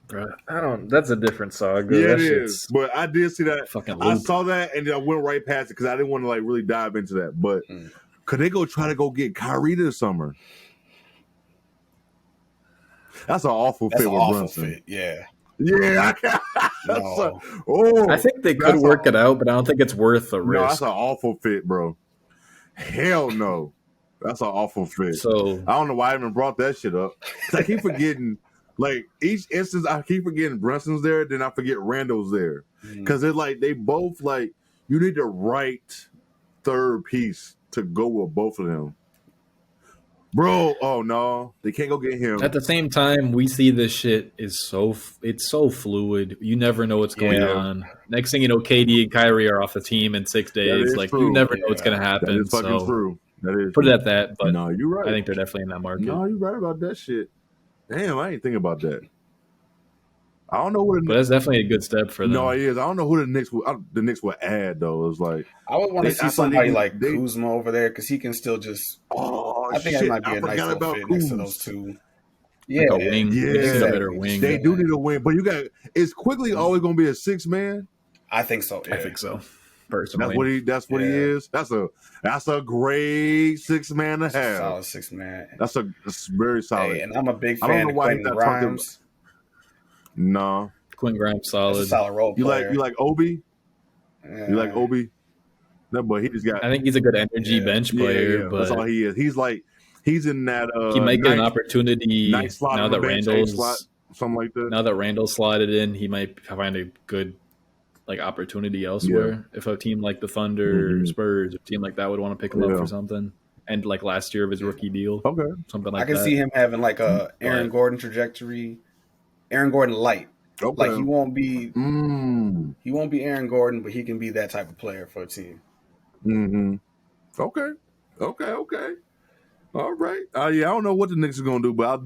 great. That's a different saga. Yeah, it is. But I did see that. Fucking I saw that, and then I went right past it because I didn't want to like really dive into that. But could they try to go get Kyrie this summer? That's an awful fit with Brunson. Yeah. Yeah. I think they could work it out, but I don't think it's worth the risk. No, that's an awful fit, bro. Hell no. That's an awful fit. So I don't know why I even brought that shit up. I keep forgetting, like each instance, I keep forgetting Brunson's there, then I forget Randall's there. Because they're like, they both like, you need the right third piece to go with both of them. Bro, oh no, they can't go get him. At the same time, we see this shit is so fluid. You never know what's going on. Next thing you know, KD and Kyrie are off the team in 6 days. Like true. You never know what's going to happen. That is fucking true. That is put true. it at that. But no, you're right. I think they're definitely in that market. No, you're right about that shit. Damn, I ain't thinking about that. I don't know what. But that's definitely a good step for them. No, it is. I don't know who the Knicks would add though. It's like I would want to see somebody like Kuzma over there because he can still just. I think that might be a nice little fit next to those two. Yeah, like a wing. Yeah, a better wing. They do need a wing, but you got. Is Quickly always going to be a 6-man? I think so. Yeah. I think so. Personally, that's what he is. That's a great 6-man to have. Solid 6-man. That's very solid. Hey, and I'm a big fan of Quentin Grimes. No. Quentin Grimes solid. That's a solid role player. You like Obi? Yeah. You like Obi? That boy, he just got. I think he's a good energy bench player, but that's all he is. He's in that. He might get an opportunity now that Randall's something like that. Now that Randall slotted in, he might find a good opportunity elsewhere. If a team like the Thunder, Spurs, a team like that would want to pick him up for something, and last year of his rookie deal, something like that. I can see him having a Aaron Gordon trajectory, Aaron Gordon light. Okay. He won't be Aaron Gordon, but he can be that type of player for a team. Mm-hmm. Okay. All right. I don't know what the Knicks are gonna do, but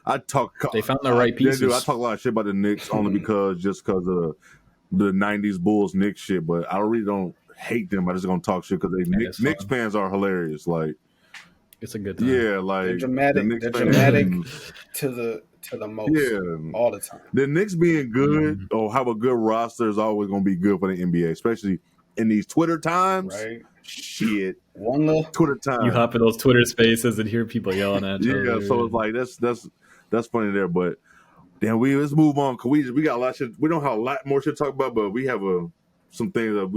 I talk. They found the right pieces. I talk a lot of shit about the Knicks only because of the '90s Bulls Knicks shit. But I really don't hate them. I just gonna talk shit because Knicks fans are hilarious. It's a good time. Yeah, they're dramatic. They're dramatic to the most. Yeah, all the time. The Knicks being good or have a good roster is always gonna be good for the NBA, especially in these Twitter times. Right. Shit. One little Twitter time. You hop in those Twitter spaces and hear people yelling at you. Yeah, so it's that's funny there, but then let's move on because we got a lot of shit. We don't have a lot more shit to talk about, but we have some things that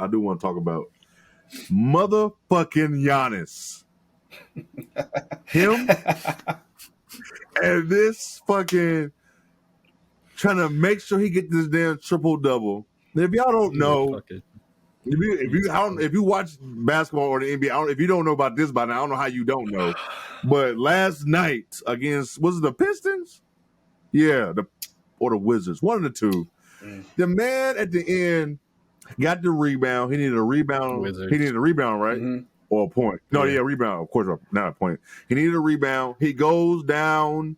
I do want to talk about. Motherfucking Giannis. Him and this fucking trying to make sure he get this damn triple-double. If y'all don't know, if you watch basketball or the NBA, if you don't know about this by now, I don't know how you don't know. But last night against the Pistons? Yeah, or the Wizards, one of the two. The man at the end got the rebound. He needed a rebound. Wizards. He needed a rebound, right? Mm-hmm. Or a point. No, rebound. Of course, not a point. He needed a rebound. He goes down.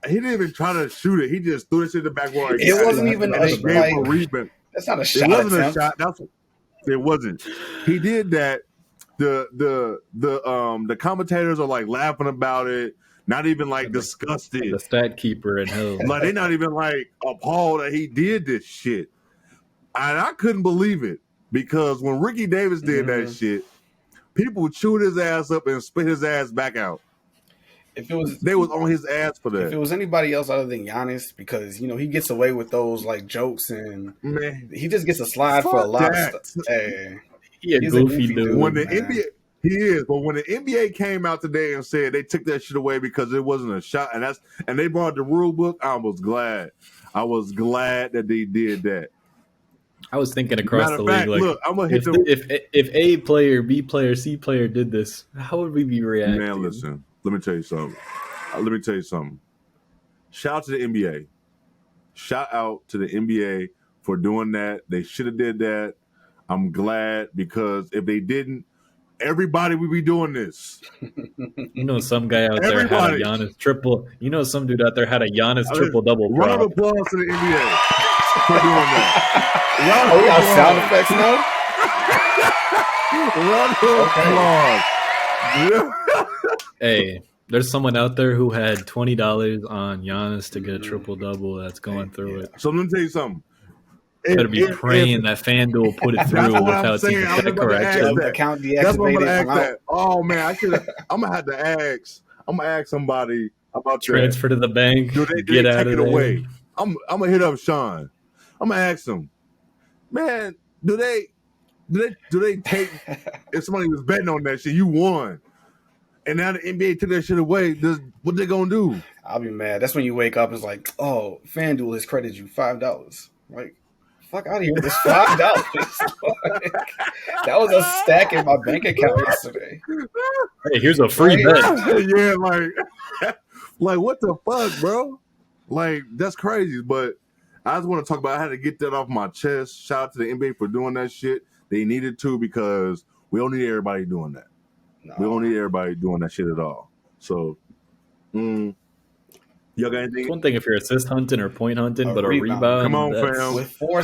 He didn't even try to shoot it. He just threw it in the backboard. It wasn't even a rebound. That's not a shot. It wasn't a shot. It wasn't. He did that. The commentators are laughing about it. Not even disgusted. The stat keeper in hell. They're not even appalled that he did this shit. And I couldn't believe it because when Ricky Davis did that shit, people chewed his ass up and spit his ass back out. They was on his ass for that. If it was anybody else other than Giannis, because he gets away with those jokes and he just gets a slide for a lot of stuff. Hey, he's a goofy dude. When the NBA, he is, but when the NBA came out today and said they took that shit away because it wasn't a shot, and they brought the rule book, I was glad. I was glad that they did that. I was thinking across the league, look, I'm gonna hit if A player, B player, C player did this, how would we be reacting? Man, listen. Let me tell you something. Shout out to the NBA. Shout out to the NBA for doing that. They should have did that. I'm glad because if they didn't, everybody would be doing this. Some guy out there had a Giannis triple. Some dude out there had a Giannis triple-double. Round of applause to the NBA for doing that. We got sound effects now? Round of applause. Hey, there's someone out there who had $20 on Giannis to get a triple-double that's going through it. So let me tell you something. Better be praying that FanDuel put it through without seeing the correction. Account deactivated. That's what I'm gonna ask that. Oh man, I'm gonna have to ask. I'm gonna ask somebody about transfer to the bank. Do they get out take of it there? Away? I'm gonna hit up Sean. I'm gonna ask him. Man, do they take? If somebody was betting on that shit, you won. And now the NBA took that shit away. What they gonna do? I'll be mad. That's when you wake up. It's oh, FanDuel has credited you $5. Fuck out of here with this $5. That was a stack in my bank account yesterday. Hey, here's a free bet. Yeah, what the fuck, bro? That's crazy. But I just want to talk about. I had to get that off my chest. Shout out to the NBA for doing that shit. They needed to because we don't need everybody doing that. No. We don't need everybody doing that shit at all. So, y'all got anything? It's one thing if you're assist hunting or point hunting, but a rebound. Come on, fam. With 4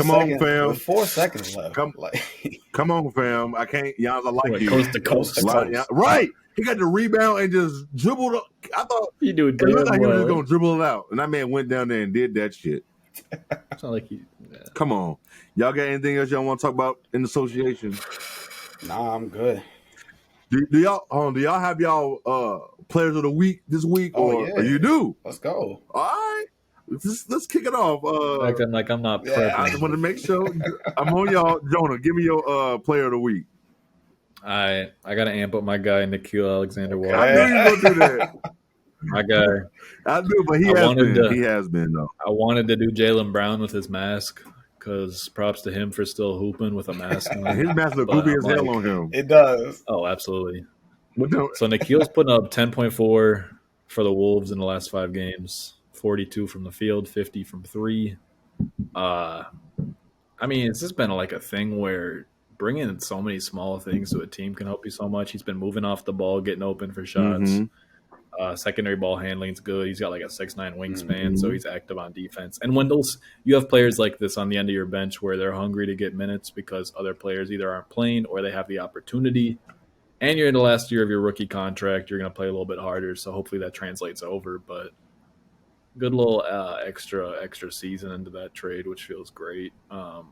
seconds left. Come on, fam. I can't. Giannis, I like you. Coast to coast. Right. He got the rebound and just dribbled up. I thought he doing damn looked like well. He was going to dribble it out. And that man went down there and did that shit. It's not like he. Yeah. Come on. Y'all got anything else y'all want to talk about in the association? Nah, I'm good. Do y'all have y'all players of the week this week? Oh, yeah. Or you do? Let's go. All right. let's kick it off. Acting like I'm not prepping. I just want to make sure I'm on y'all. Jonah, give me your player of the week. I gotta amp up my guy Nikhil Alexander-Walker. I knew you were gonna do that. My guy. I knew, but he has been though. I wanted to do Jaylen Brown with his mask because props to him for still hooping with a mask on. His mask look goofy as hell on him. It does. Oh, absolutely. So Nikhil's putting up 10.4 for the Wolves in the last 5 games. 42 from the field, 50 from 3. I mean, it's just been like a thing where bringing in so many small things to a team can help you so much. He's been moving off the ball, getting open for shots. Mm-hmm. Secondary ball handling's good. He's got like a 6'9" wingspan, so he's active on defense. And when you have players like this on the end of your bench where they're hungry to get minutes because other players either aren't playing or they have the opportunity, and you're in the last year of your rookie contract, you're going to play a little bit harder. So hopefully that translates over. But good little extra season into that trade, which feels great. So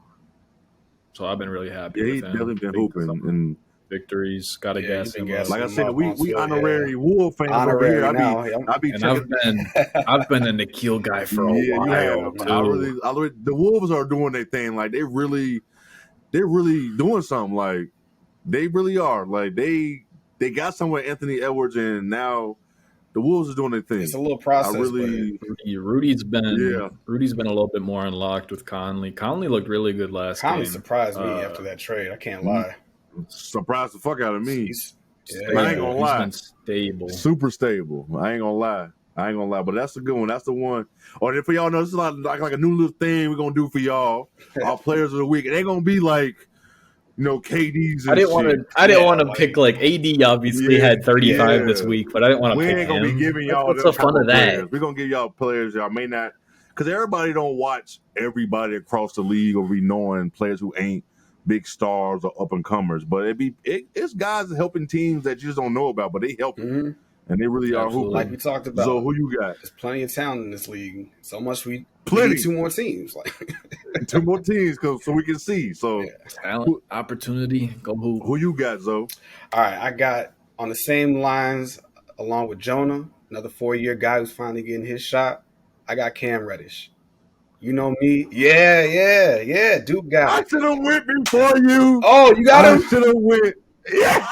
I've been really happy with him. He's definitely been hooping and victories. Got to guess him. Like I said, we honorary Wolf fans over here. I've been a Nikhil guy for a while. The Wolves are doing their thing. Like they're really doing something. Like they really are. Like they got somewhere Anthony Edwards, and now the Wolves are doing their thing. It's a little process. Rudy's been a little bit more unlocked with Conley. Conley looked really good last game. Conley surprised me after that trade. I can't lie. Surprised the fuck out of me. I ain't gonna lie. He's been stable. Super stable. I ain't gonna lie. But that's the good one. That's the one. Or for y'all know, this is like a new little thing we're gonna do for y'all. Our players of the week. It ain't gonna be like, KD's. I didn't want to pick like AD. Obviously had 35 this week, but I didn't want to. We pick ain't gonna him. be giving y'all. What's the fun of that? Players. We're gonna give y'all players y'all may not, because everybody don't watch everybody across the league or be knowing players who ain't big stars or up and comers. But it's guys helping teams that you just don't know about, but they help you, and they really are hooping. Like we talked about. So who you got? There's plenty of talent in this league. So much we need 2 more teams. Like 2 more teams, so we can see. So talent, opportunity, go hoop. Who you got, Zoe? All right, I got on the same lines along with Jonah, another 4-year guy who's finally getting his shot. I got Cam Reddish. You know me. Yeah, Duke guy. I should have went before you. Oh, you got him? I should have went. Yeah.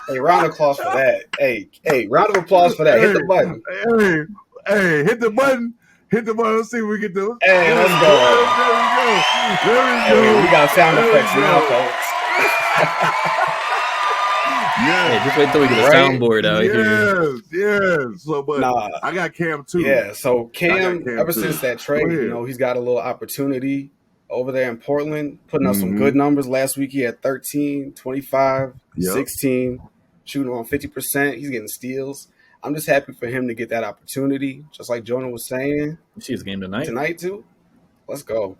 Hey, round of applause for that. Hey, round of applause for that. Hit the button. Hey, hit the button. Hit the button. Let's see if we can do it. Hey, let's go. There we go. We got sound effects now, folks. Yeah, just wait till we get a soundboard out here. Yes. So, but I got Cam too. Yeah, so Cam ever since that trade, he's got a little opportunity over there in Portland, putting up some good numbers. Last week he had 13, 25, 16, shooting on 50%. He's getting steals. I'm just happy for him to get that opportunity, just like Jonah was saying. You see his game tonight? Tonight, too? Let's go.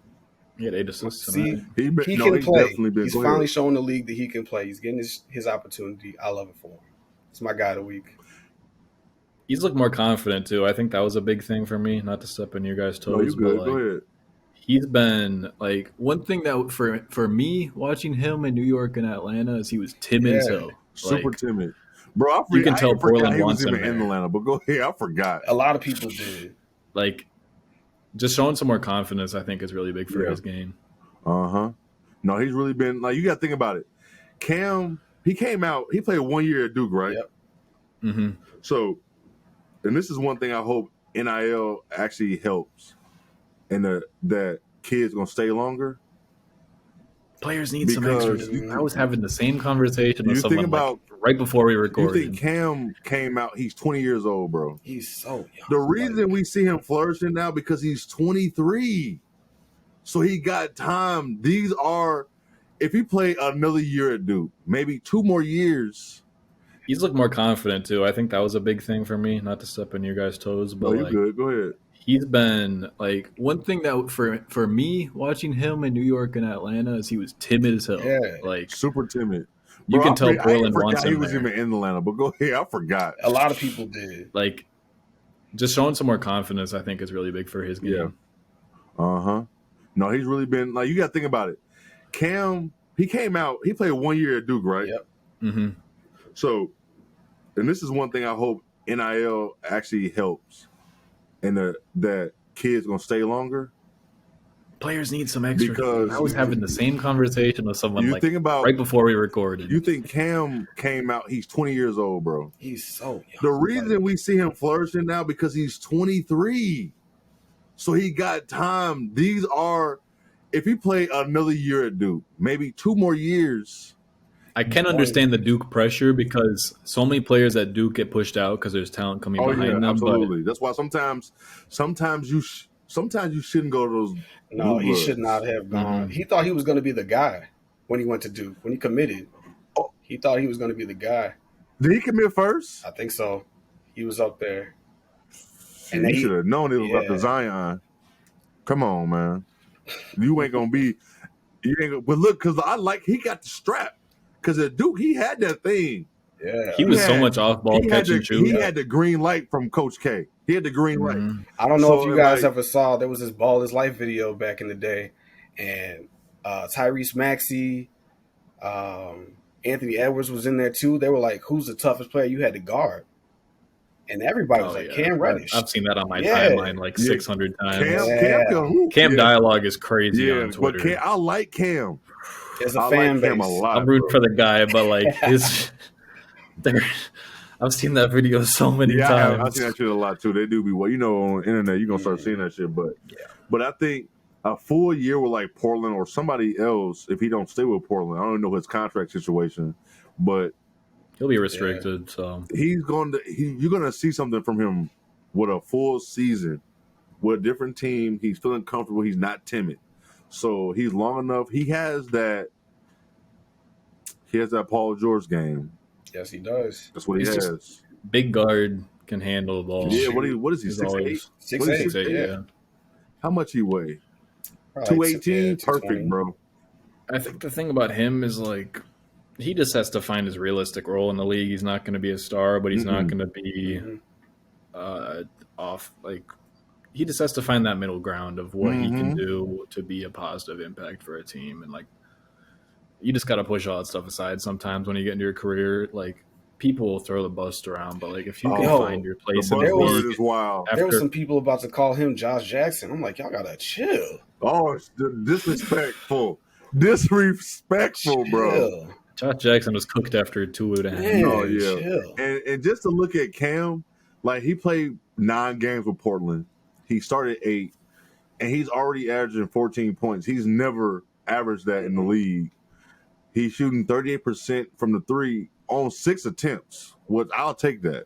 He had 8 assists tonight. See, he can play. He's finally showing the league that he can play. He's getting his opportunity. I love it for him. It's my guy of the week. He's looked more confident, too. I think that was a big thing for me, not to step on your guys' toes. No, you good. Go ahead. He's been, one thing that for me, watching him in New York and Atlanta is he was timid as hell. Super timid. Bro, you can tell Portland wants him in Atlanta, but go ahead. I forgot. A lot of people did. Just showing some more confidence, I think, is really big for his game. No, he's really been you got to think about it. Cam, he came out. He played 1 year at Duke, right? Yep. Mm-hmm. So, and this is one thing I hope NIL actually helps, and that kids gonna stay longer. Players need some extra. I was having the same conversation with someone right before we recorded. You think Cam came out? He's 20 years old, bro. He's so young. The reason we see him flourishing now because he's 23, so he got time. If he played another year at Duke, maybe 2 more years. He's looked more confident too. I think that was a big thing for me, not to step on your guys' toes, but you good. Go ahead. He's been one thing that for me watching him in New York and Atlanta is he was timid as hell. Yeah, super timid. You can tell Portland wants him. He was even in Atlanta, but go ahead. I forgot. A lot of people did. Just showing some more confidence, I think, is really big for his game. No, he's really been you got to think about it. Cam, he came out. He played 1 year at Duke, right? Yep. Mm-hmm. So, and this is one thing I hope NIL actually helps, and that kids gonna stay longer. Players need some extra. Because I was having the same conversation with someone you think about right before we recorded. You think Cam came out? He's 20 years old, bro. He's so young. The reason we see him flourishing now because he's 23, so he got time. These are, if he played another year at Duke, maybe 2 more years. I can understand the Duke pressure because so many players at Duke get pushed out because there's talent coming behind them. Absolutely. That's why sometimes you shouldn't go to those. No, he should not have gone. Mm-hmm. He thought he was going to be the guy when he went to Duke. When he committed, he thought he was going to be the guy. Did he commit first? I think so. He was up there. And he should have known it was after Zion. Come on, man. You ain't gonna be. But look, because he got the strap. Because at Duke, he had that thing. Yeah, he was so much off ball catch and shoot. He had the green light from Coach K. He had the green light. I don't know if you guys ever saw, there was this Ball Is Life video back in the day, and Tyrese Maxey, Anthony Edwards was in there too. They were like, "Who's the toughest player you had to guard?" And everybody was like, Cam Reddish. I've seen that on my timeline like 600 times. Cam dialogue is crazy on Twitter. But I like Cam. As a fan base, Cam a lot, I'm rooting for the guy, but like I've seen that video so many times. I've seen that shit a lot too. They do be on the internet. You're gonna start seeing that shit, but I think a full year with like Portland or somebody else, if he don't stay with Portland, I don't know his contract situation, but he'll be restricted. So you're gonna see something from him with a full season with a different team. He's feeling comfortable. He's not timid, so he's long enough. He has that Paul George game. Yes, he does. That's what he has. Big guard can handle the ball. Yeah, what is he? 6'8"? 6'8", yeah. How much he weigh? 218. Perfect, bro. I think the thing about him is like he just has to find his realistic role in the league. He's not going to be a star, but he's not going to be off. Like he just has to find that middle ground of what he can do to be a positive impact for a team, and like. You just got to push all that stuff aside sometimes when you get into your career. Like, people will throw the bust around, but, like, if you can find your place in the league. Is wild. There were some people about to call him Josh Jackson. I'm like, y'all got to chill. Oh, it's disrespectful. Disrespectful, bro. Josh Jackson was cooked after 2.5. Oh, yeah. Chill. And just to look at Cam, like, he played 9 games with Portland. He started 8, and he's already averaging 14 points. He's never averaged that in the league. He's shooting 38% from the 3 on 6 attempts. Which I'll take that.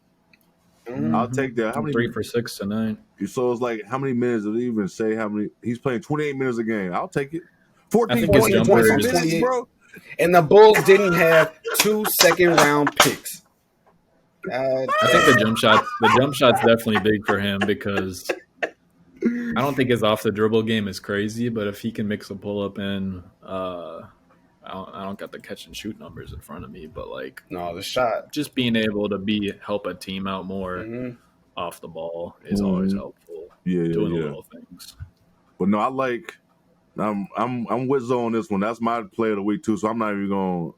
I'll take that. How many 3 for 6 tonight? So it's like how many minutes did he even say? How many? He's playing 28 minutes a game. I'll take it. 14 points, bro. And the Bulls didn't have 2 second-round picks. I think the jump shot's definitely big for him because I don't think his off the dribble game is crazy, but if he can mix a pull up in. I don't got the catch and shoot numbers in front of me, but like the shot, just being able to help a team out more off the ball is always helpful. Doing the little things. But no, I'm with Zoe on this one. That's my play of the week too. So I'm not even going.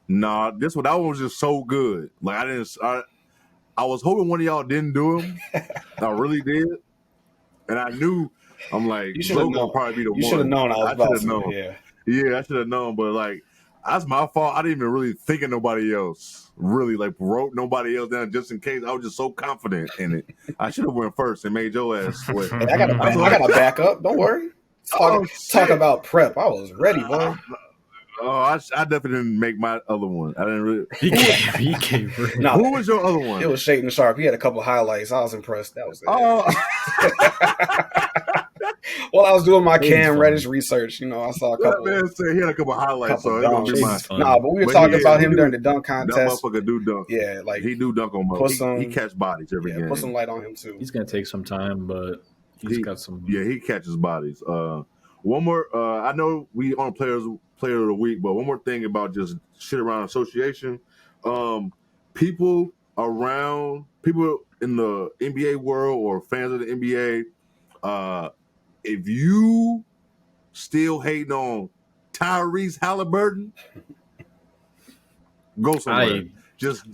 That one was just so good. Like I was hoping one of y'all didn't do him. I really did, and I knew. I'm like, Zoe gonna probably be the one. You should have known. I was about to. Yeah, I should have known, but like that's my fault. I didn't even really think of nobody else. Really, like wrote nobody else down just in case. I was just so confident in it. I should have went first and made your ass sweat. Hey, I got a backup. Don't worry. Talk about prep. I was ready, boy. I definitely didn't make my other one. I didn't really. He came. Who was your other one? It was Shaden Sharp. He had a couple highlights. I was impressed. That was it. Well, I was doing my Cam Reddish research. I saw a couple. That man said he had a couple highlights. So it's gonna be mine. But we were talking about him during the dunk contest. That motherfucker do dunk. Yeah, like he do dunk on most. He catch bodies every game. Put some light on him too. He's gonna take some time, but he's got some. Yeah, he catches bodies. One more. I know we on player of the week, but one more thing about just shit around association. People in the NBA world or fans of the NBA. If you still hating on Tyrese Halliburton, go somewhere.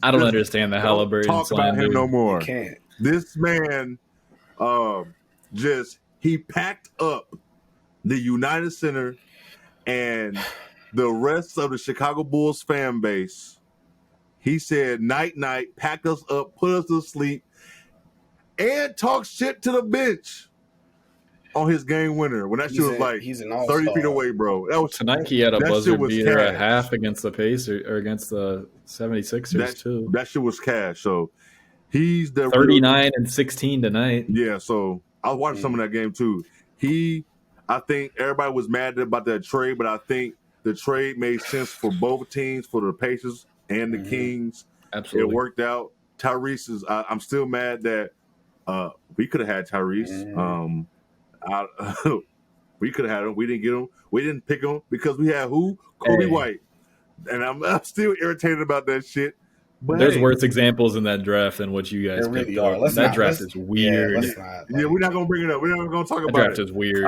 I don't understand the Halliburton talk about him no more. You can't. This man Just he packed up the United Center and the rest of the Chicago Bulls fan base. He said, night, night, packed us up, put us to sleep, and talked shit to the bench on his game winner when that shit was like 30 feet away, bro. That was tonight. He had a buzzer beater cash. a half against the Pacers or against the 76ers too. That shit was cash. So he's the 39 and 16 tonight. Yeah, so I was watching some of that game too. I think everybody was mad about that trade, but I think the trade made sense for both teams, for the Pacers and the Kings. Absolutely. It worked out. Tyrese is. I'm still mad that we could have had Tyrese. We could have had him. We didn't get him. We didn't pick him because we had who? Kobe White. And I'm still irritated about that shit. But there's worse examples in that draft than what you guys picked. That draft is weird. Yeah, we're not gonna bring it up. We're not gonna talk about it. That draft is weird.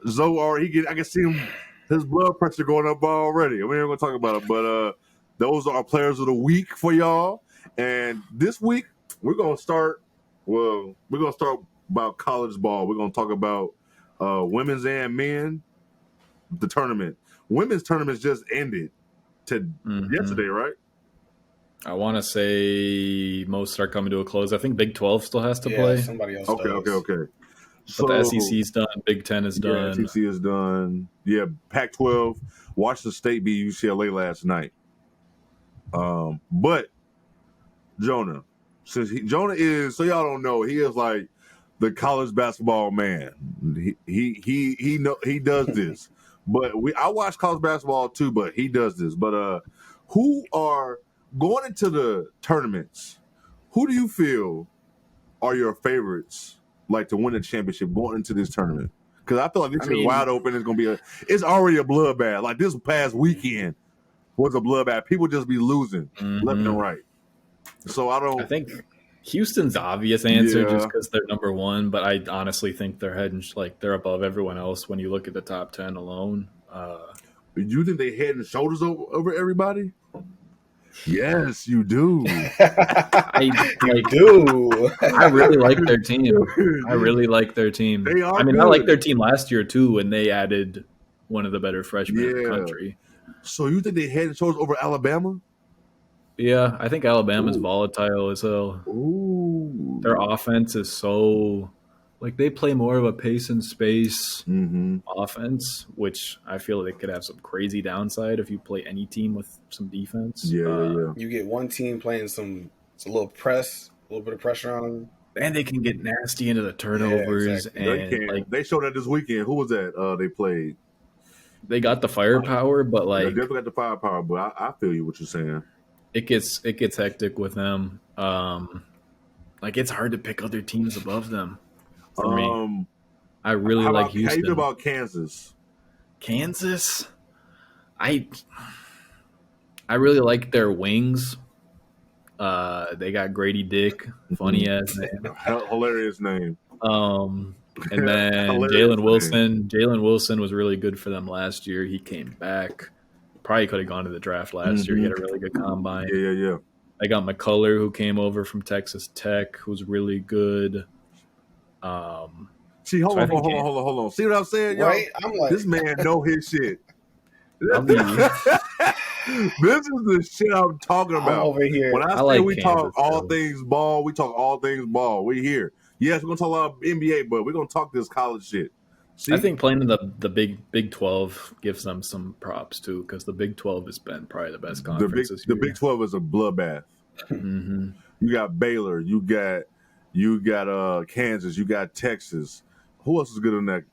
Zoe, I can see him, his blood pressure going up already. We're not gonna talk about it. But those are our players of the week for y'all. And this week we're gonna start. Well, we're gonna start about college ball. We're gonna talk about women's and men. The tournament. Women's tournaments just ended yesterday, right? I want to say most are coming to a close. I think Big 12 still has to play. Somebody else Okay. does. But the SEC's done. Big 10 is done. SEC is done. Yeah, Pac-12. Washington State beat UCLA last night. But Jonah, Jonah is, so y'all don't know, he is like the college basketball man. He does this. But I watch college basketball too, but he does this. But who are going into the tournaments? Who do you feel are your favorites, like to win the championship going into this tournament? Because I feel like this is wide open. It's gonna be it's already a bloodbath. Like this past weekend was a bloodbath. People just be losing left and right. So I think Houston's the obvious answer just because they're number one, but I honestly think they're heading they're above everyone else when you look at the top 10 alone. Do you think they head and shoulders over everybody? Yes, you do. I do. I really like their team. They are. I good. like their team last year too when they added one of the better freshmen in the country. So you think they head and shoulders over Alabama? Yeah, I think Alabama's volatile as hell. Ooh. Their offense is so they play more of a pace and space offense, which I feel they could have some crazy downside if you play any team with some defense. Yeah. You get one team playing it's a little press, a little bit of pressure on them. And they can get nasty into the turnovers. Yeah, exactly. And they showed that this weekend. Who was that? They played. They got the firepower, but they definitely got the firepower. But I feel you what you're saying. It gets hectic with them. It's hard to pick other teams above them. For me, I really like Houston. How you feel about Kansas? Kansas, I really like their wings. They got Grady Dick, funny ass name, hilarious name. And then Jalen Wilson. Jalen Wilson was really good for them last year. He came back. Probably could have gone to the draft last year. He had a really good combine. Yeah. I got McCullough, who came over from Texas Tech, who's really good. See, hold on. See what I'm saying, y'all? Right? I'm like, this man know his shit. This is the shit I'm talking about. I'm over here. When I say we talk all things ball, we talk all things ball. We here. Yes, we're gonna talk a lot of NBA, but we're gonna talk this college shit. See? I think playing in the Big 12 gives them some props too, because the Big 12 has been probably the best conference this year. The Big 12 is a bloodbath. You got Baylor, you got Kansas, you got Texas. Who else is good in that?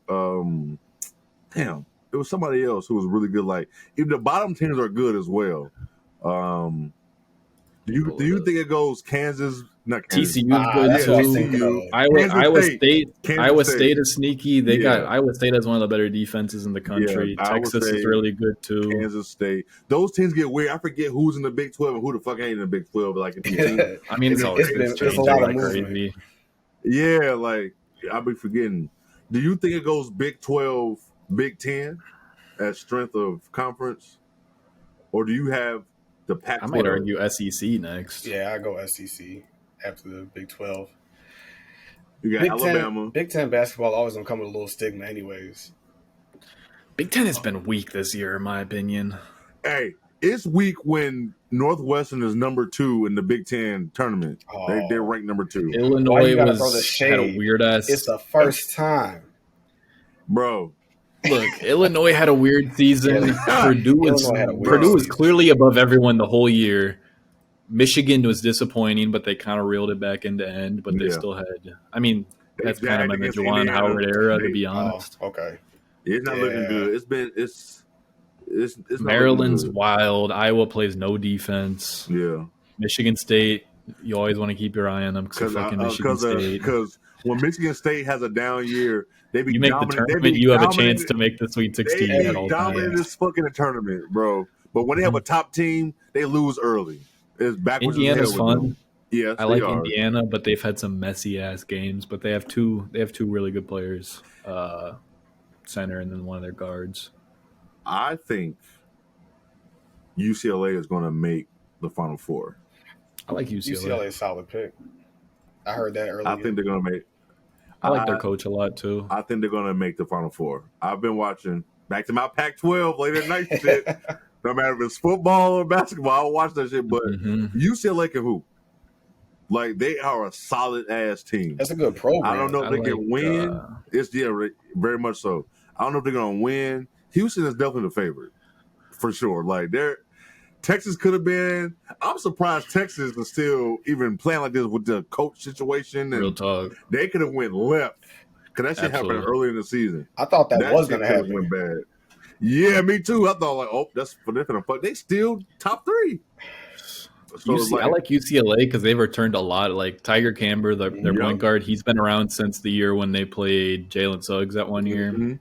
Damn, it was somebody else who was really good. Like even the bottom teams are good as well. Do you think it goes Kansas? Not Kansas. TCU is good too. Iowa State is sneaky. They got Iowa State as one of the better defenses in the country. Texas is really good too. Kansas State. Those teams get weird. I forget who's in the Big 12 and who the fuck ain't in the Big 12. Like, I mean, it's always a lot of crazy. Yeah, like I'll be forgetting. Do you think it goes Big 12, Big 10 as strength of conference, or do you have the Pac-12? I might argue SEC next. Yeah, I go SEC after the Big 12. You got Alabama. Big Ten basketball always gonna come with a little stigma, anyways. Big Ten has been weak this year, in my opinion. Hey, it's weak when Northwestern is number 2 in the Big Ten tournament. They're ranked number 2. Had a weird ass. It's the first time, bro. Look, Illinois had a weird season. Purdue was clearly above everyone the whole year. Michigan was disappointing, but they kind of reeled it back into end. But they still had. I mean, that's kind of in the Juwan Howard era, to be honest. Okay, it's not looking good. It's Maryland's wild. Iowa plays no defense. Yeah, Michigan State. You always want to keep your eye on them because Michigan State. Because when Michigan State has a down year, you make the tournament. You have a chance to make the Sweet 16 at all times. They dominate this fucking tournament, bro. But when they have a top team, they lose early. It's backwards. Indiana's fun. Yes, I like Indiana, but they've had some messy ass games. But they have two really good players, center and then one of their guards. I think UCLA is going to make the Final Four. I like UCLA. UCLA is a solid pick. I heard that earlier. I think they're going to make. I like their coach a lot too. I think they're going to make the Final Four. I've been watching back to my Pac-12 late at night shit. No matter if it's football or basketball, I'll watch that shit. But UCLA can hoop. Like, they are a solid ass team. That's a good program. I don't know if they can win. Very much so. I don't know if they're going to win. Houston is definitely the favorite, for sure. Like, Texas could have been. I'm surprised Texas is still even playing like this with the coach situation. And real talk. They could have went left because that shit happened early in the season. I thought that was going to happen. Went bad. Yeah, me too. I thought like, that's for different. But they still top 3. So I like UCLA because they've returned a lot. Like Tiger Camber, their point guard, he's been around since the year when they played Jalen Suggs that one year. Mm-hmm.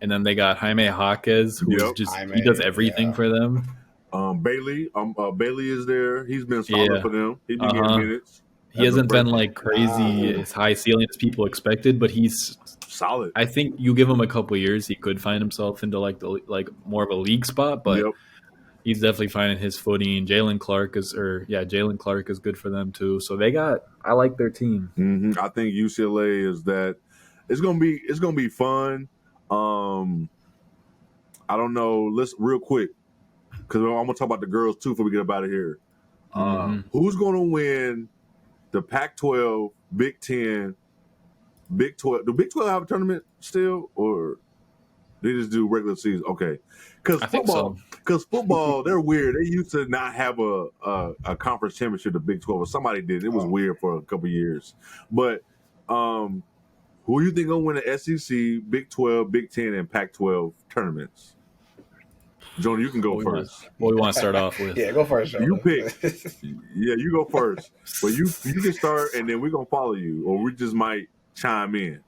And then they got Jaime Jaquez, who he does everything for them. Bailey is there. He's been solid for them. He's been getting minutes. He hasn't been like crazy as high ceiling as people expected, but he's solid. I think you give him a couple of years, he could find himself into like more of a league spot, but he's definitely finding his footing. Jalen Clark is good for them too. So I like their team. Mm-hmm. I think UCLA is that. It's gonna be fun. I don't know. Let's real quick because I'm gonna talk about the girls too before we get up out of here. Who's gonna win the Pac-12, Big Ten, Big 12? Do Big 12 have a tournament still, or they just do regular season? Okay, because football, they're weird. They used to not have a conference championship. The Big 12, or somebody did. It was weird for a couple of years. But who do you think gonna win the SEC, Big 12, Big 10, and Pac-12 tournaments? Jonah, you can go first. What we want to start off with? Yeah, go first, Jonah. You pick. Yeah, you go first. But you can start, and then we're going to follow you, or we just might chime in.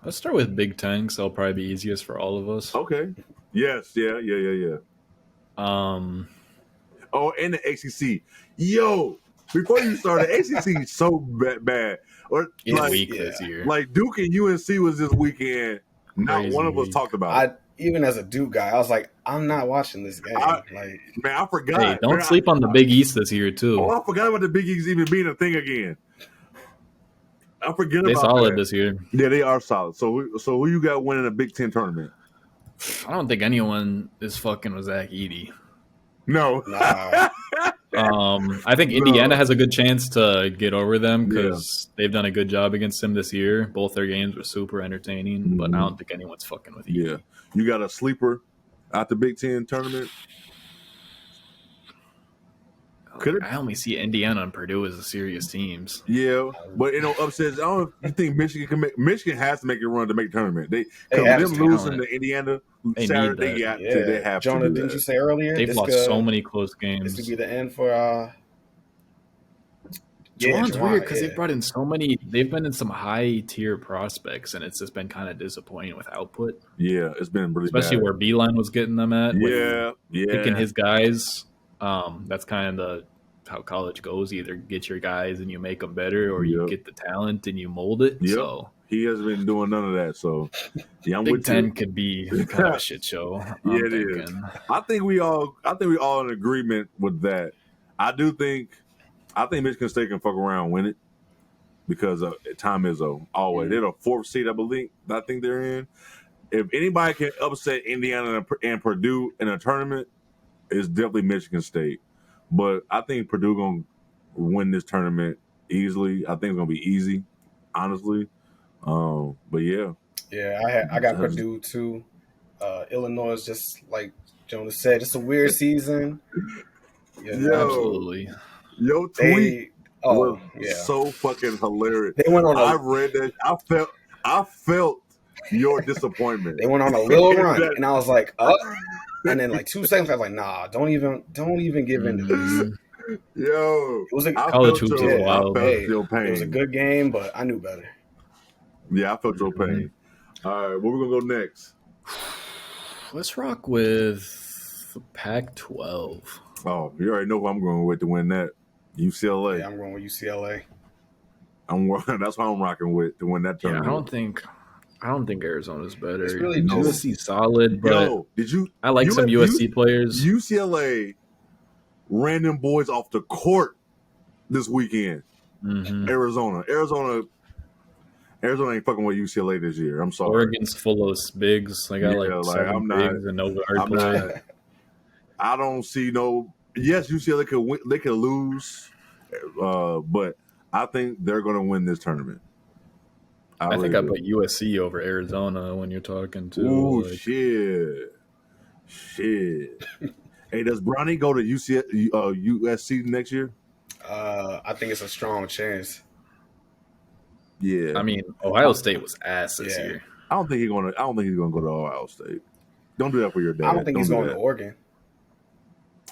Let's start with Big Ten, because that'll probably be easiest for all of us. Okay. Yes. Yeah. Oh, and the ACC. Yo, before you start, the ACC is so bad. Or it's weak this year. Like Duke and UNC was this weekend. Not one of us talked about it. Even as a Duke guy, I was like, I'm not watching this game. I forgot. Hey, don't sleep on the Big East this year, too. Oh, I forgot about the Big East even being a thing again. I forget about that. They're solid this year. Yeah, they are solid. So who you got winning a Big Ten tournament? I don't think anyone is fucking with Zach Edey. No. Nah. I think Indiana has a good chance to get over them because they've done a good job against them this year. Both their games were super entertaining, but I don't think anyone's fucking with Edey. Yeah. You got a sleeper at the Big Ten tournament? I only see Indiana and Purdue as the serious teams. Yeah, but upsets. I don't. You think Michigan can make? Michigan has to make a run to make tournament. They them losing to Indiana Saturday. They have Jonah, to. Jonah, didn't you say earlier they've lost so many close games? This could be the end for. Juwan's weird because they've brought in so many. They've been in some high tier prospects, and it's just been kind of disappointing with output. Yeah, it's been really especially bad. Where Beeline was getting them at. Picking his guys. That's kind of how college goes. You either get your guys and you make them better, or you get the talent and you mold it. Yep. So he hasn't been doing none of that. So I'm Big with Ten you. Could be kind of a shit show. It is. I think we all in agreement with that. I think Michigan State can fuck around and win it because Tom Izzo always. They're the 4th seed, I believe. I think they're in. If anybody can upset Indiana and Purdue in a tournament, it's definitely Michigan State. But I think Purdue gonna win this tournament easily. I think it's gonna be easy, honestly. But yeah. Yeah, I got Purdue too. Illinois is just like Jonah said, it's a weird season. Absolutely. Your tweet was so fucking hilarious. They went on I read that. I felt your disappointment. They went on a little run, and I was like, and then like 2 seconds, I was like, nah, don't even give into this. Yo, it was a college hoops is wild. Your pain. It was a good game, but I knew better. Yeah, I felt your pain. All right, where we gonna go next? Let's rock with Pac-12. Oh, you already know who I'm going with to win that. UCLA. Yeah, I'm going with UCLA. That's who I'm rocking with to win that tournament. I don't think Arizona's better. It's really USC solid, but I like some USC players. UCLA ran them boys off the court this weekend. Arizona ain't fucking with UCLA this year. I'm sorry. Oregon's full of bigs. They got seven bigs and no guard play. I don't see no. Yes, UCLA could win, they could lose, but I think they're going to win this tournament. I think I put USC over Arizona when you're talking to. Ooh, shit. Hey, does Bronny go to USC next year? I think it's a strong chance. Yeah, I mean, Ohio State was ass this year. I don't think he's gonna go to Ohio State. Don't do that for your dad. I don't think he's going to Oregon.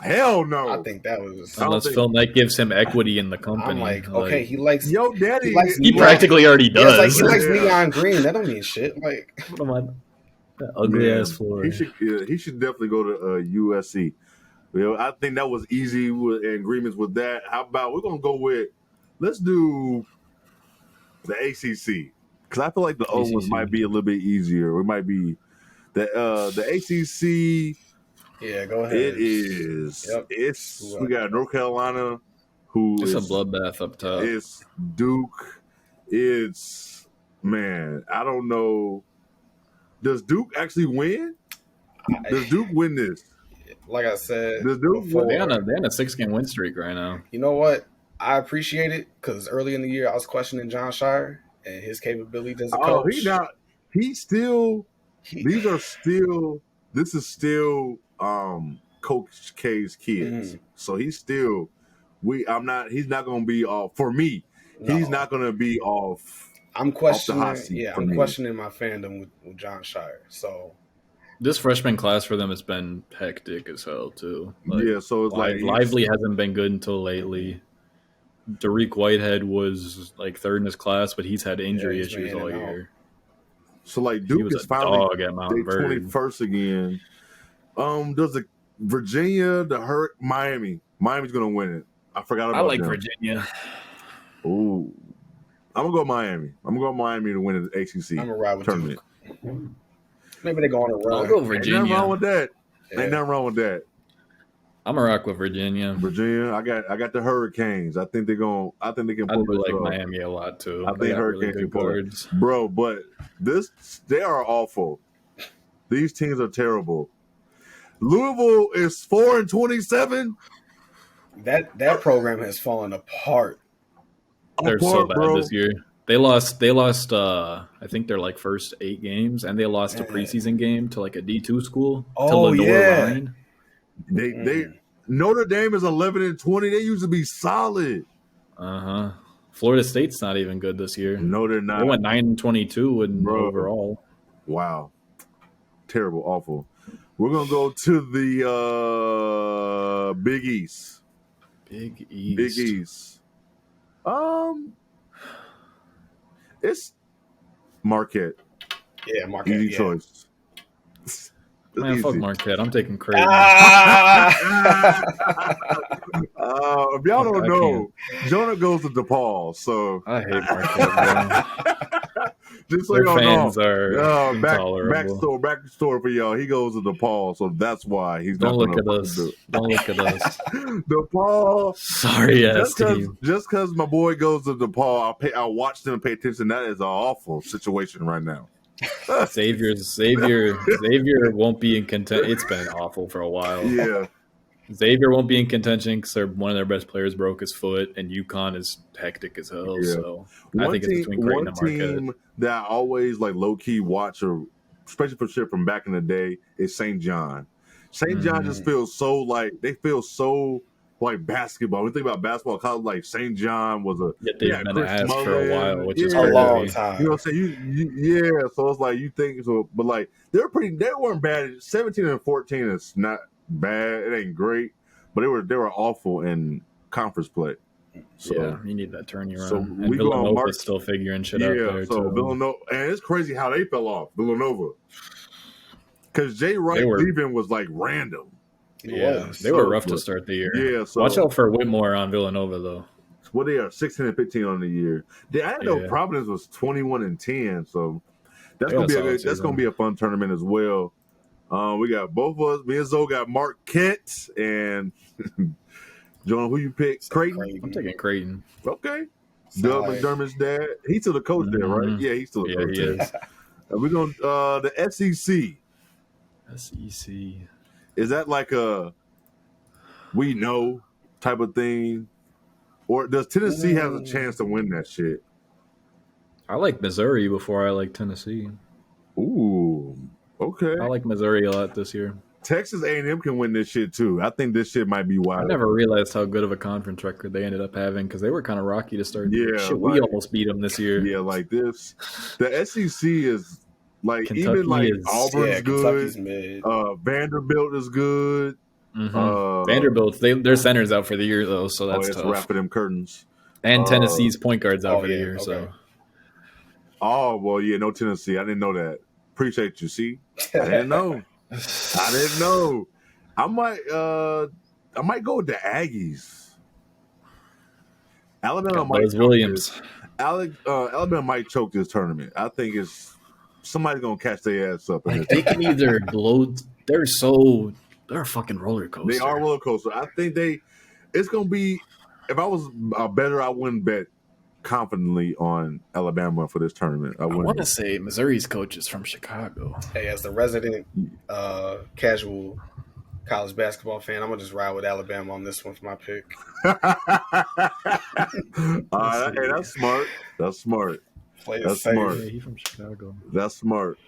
Hell no. I think that was unless Phil Knight gives him equity in the company. I'm like, okay, he likes yo daddy. He practically already does. He likes neon green. That don't mean shit. Like, what am I? That ugly ass floor. He should definitely go to USC. I think that was easy with agreements with that. How about we're gonna go with? Let's do the ACC because I feel like the other ones might be a little bit easier. It might be the ACC. Yeah, go ahead. It is. Yep. We got North Carolina, it's a bloodbath up top. It's Duke. It's I don't know. Does Duke actually win? Does Duke win this? Like I said, does Duke before, they're on a 6-game win streak right now. You know what? I appreciate it because early in the year I was questioning John Shire and his capability as a coach. This is still Coach K's kids. So he's not going to be off for me. No. He's not going to be off. I'm questioning. I'm questioning my fandom with John Shire. So this freshman class for them has been hectic as hell too. So it's like Lively hasn't been good until lately. Dariq Whitehead was like third in his class, but he's had injury issues all year. So like Duke is finally at 21st again. Does the Virginia, Miami? Miami's gonna win it. I forgot about. I like them. Virginia. Ooh, I'm gonna go Miami. I'm gonna go Miami to win the ACC I'm gonna ride with tournament. Duke. Maybe they go on a run. I'll go Virginia. Ain't nothing wrong with that. Ain't nothing wrong with that. I'm gonna rock with Virginia. I got the Hurricanes. I think they can pull I do like Miami a lot too. I think Hurricanes can pull it. Bro, but they are awful. These teams are terrible. Louisville is 4-27. That program has fallen apart. They're so bad this year. They lost I think their like first 8 games, and they lost a preseason game to like a D2 school. To Lenore Rhine. They Notre Dame is 11-20. They used to be solid. Florida State's not even good this year. No, they're not. They went 9-22 overall. Wow, terrible, awful. We're gonna go to the Big East. Big East. It's Marquette. Yeah, Marquette. Easy choice. Man, fuck Marquette. I'm taking Creighton. If y'all don't know, Jonah goes to DePaul, so I hate Marquette, bro. Just so Their y'all fans know, are intolerable. backstory for y'all. He goes to DePaul, so that's why he's Don't not look going at us. Don't look at us. DePaul. Sorry, ass team. Just because my boy goes to DePaul, I'll watch them and pay attention. That is an awful situation right now. Xavier won't be in contention. It's been awful for a while. Yeah. Xavier won't be in contention because one of their best players broke his foot, and UConn is hectic as hell. Yeah. So I think it's between Creighton and Marquette. One team that I always like low key watch, or especially for shit from back in the day, is St. John. St. John just feels so like like basketball. When you think about basketball, college, like St. John was they've been Chris asked Mullin, for a while, which is a long crazy. time. You know what I'm saying? So it's like you think so, but like they weren't bad. 17 and 14 is not bad. It ain't great, but they were awful in conference play. So yeah, you need that turnaround. So and Villanova's still figuring shit out there too. Villanova, and it's crazy how they fell off. Villanova, because Jay Wright leaving was like random. Yeah, they were rough to start the year. Yeah, so watch out for Whitmore on Villanova though. Well, they are 16 and 15 on the year. I didn't know Providence was 21 and 10, so that's gonna be a fun tournament as well. We got both of us. Me and Zoe got Marquette and Jonah. Who you pick? Creighton. I'm taking Creighton. Okay. Doug McDermott's dad. He's still the coach there, right? Yeah, he's still the coach. He is. We're going the SEC. SEC. Is that like a we know type of thing? Or does Tennessee have a chance to win that shit? I like Missouri before I like Tennessee. Ooh, okay. I like Missouri a lot this year. Texas A&M can win this shit too. I think this shit might be wild. I never realized how good of a conference record they ended up having because they were kind of rocky to start. Yeah, shit, we almost beat them this year. Yeah, like this. The SEC is like Kentucky even like Auburn's good. Mid. Vanderbilt is good. Mm-hmm. Vanderbilt, their center's out for the year though, so that's tough. Wrapping them curtains. And Tennessee's point guard's out for the year. Okay. So. Oh well, yeah, no Tennessee. I didn't know that. Appreciate you. See, I didn't know. I might go with the Aggies. Alabama might. Williams. Alabama might choke this tournament. I think somebody's gonna catch their ass up. They can either blow. They're a fucking roller coaster. They are roller coaster. I think it's gonna be. If I was a better, I wouldn't bet confidently on Alabama for this tournament. I want to say Missouri's coach is from Chicago. Hey, as the resident casual college basketball fan, I'm gonna just ride with Alabama on this one for my pick. Hey, that's smart. That's smart. That's smart. Yeah, he's from Chicago. That's smart.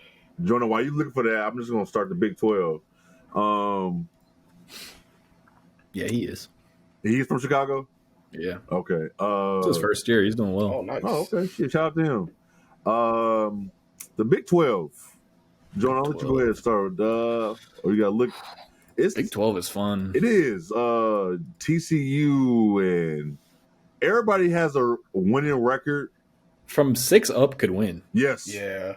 Jonah, while you looking for that, I'm just gonna start the Big 12. Yeah, he is. He's from Chicago? Yeah. Okay. It's his first year. He's doing well. Oh, nice. Oh, okay. Shit, shout out to him. The Big 12. Jonah, I'll let you go ahead and start. Or you gotta look. Big 12 is fun. It is. TCU and everybody has a winning record. From 6 up could win. Yes. Yeah.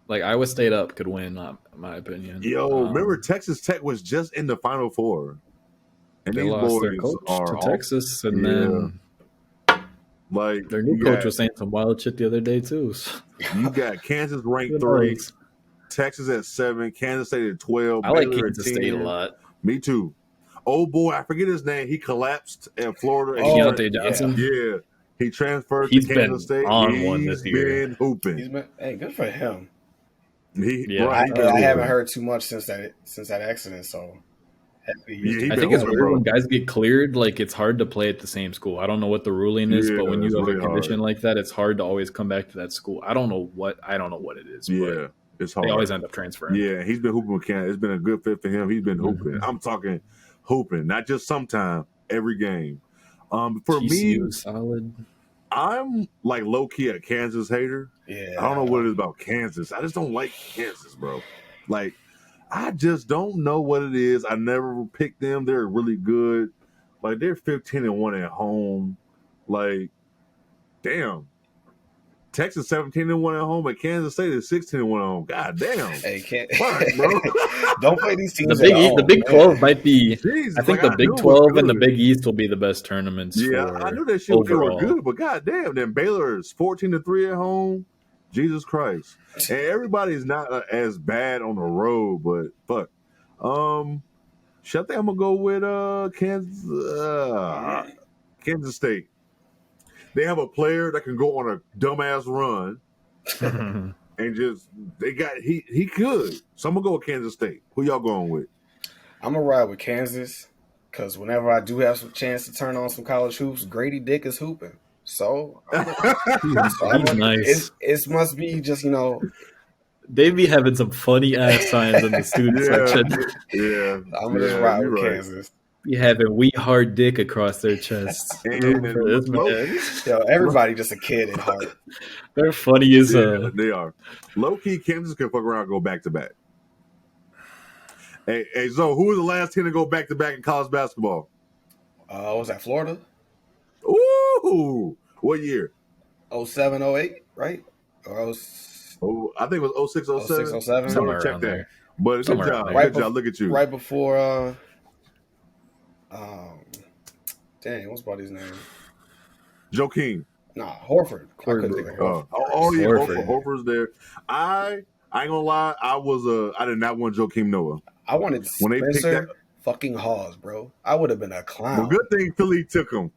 Like Iowa State up could win, in my opinion. Remember Texas Tech was just in the Final Four. And they lost their coach to Texas, and then like their new coach was saying some wild shit the other day too. You got Kansas ranked 3, Texas at 7, Kansas State at 12. I like Kansas State a lot. Me too. Oh boy, I forget his name. He collapsed in Florida. Deontay Johnson. Yeah, he transferred to Kansas State. One this year. Been hooping. Hey, good for him. I haven't heard too much since that accident, so. I think it's weird when guys get cleared. Like it's hard to play at the same school. I don't know what the ruling is, but when you have a condition like that, it's hard to always come back to that school. I don't know what it is. Yeah, it's hard. They always end up transferring. Yeah, he's been hooping with Canada. It's been a good fit for him. He's been hooping. I'm talking hooping, not just sometime, every game. For TCU me, solid. I'm like low key a Kansas hater. Yeah, I don't know what it is about Kansas. I just don't like Kansas, bro. Like. I just don't know what it is. I never picked them. They're really good. Like they're 15-1 at home. Like, damn. Texas 17-1 at home, but Kansas State is 16-1 at home. God damn. Hey, fuck, bro. Don't play these teams. The Big 12 might be. Jesus, I think the Big 12 and the Big East will be the best tournaments. Yeah, I knew that shit. They were good, but goddamn, then Baylor is 14-3 at home. Jesus Christ. And everybody's not as bad on the road, but fuck. Shit, I think I'm gonna go with Kansas State. They have a player that can go on a dumbass run and just he could. So I'm gonna go with Kansas State. Who y'all going with? I'm gonna ride with Kansas because whenever I do have some chance to turn on some college hoops, Grady Dick is hooping. So, he's nice. It must be just they be having some funny ass signs in the student section. Yeah, I'm gonna just ride with Kansas. Be having "We Hard Dick" across their chests. For this man. Yo, everybody just a kid at heart. They're funny as they are. Low key, Kansas can fuck around and go back to back. Hey, Zo, who was the last team to go back to back in college basketball? Was that Florida? Ooh, what year? 07, 08, right? Or I think it was 06, 07. 06, 07. Somewhere around there. But good job. Good job. Look at you. Right before dang, what's about his name? Joe King. Nah, Horford. I couldn't think of Horford. Yeah, Horford's there. I ain't gonna lie, I did not want Joakim Noah. I wanted Spencer fucking Hawes, bro. I would have been a clown. Well, good thing Philly took him.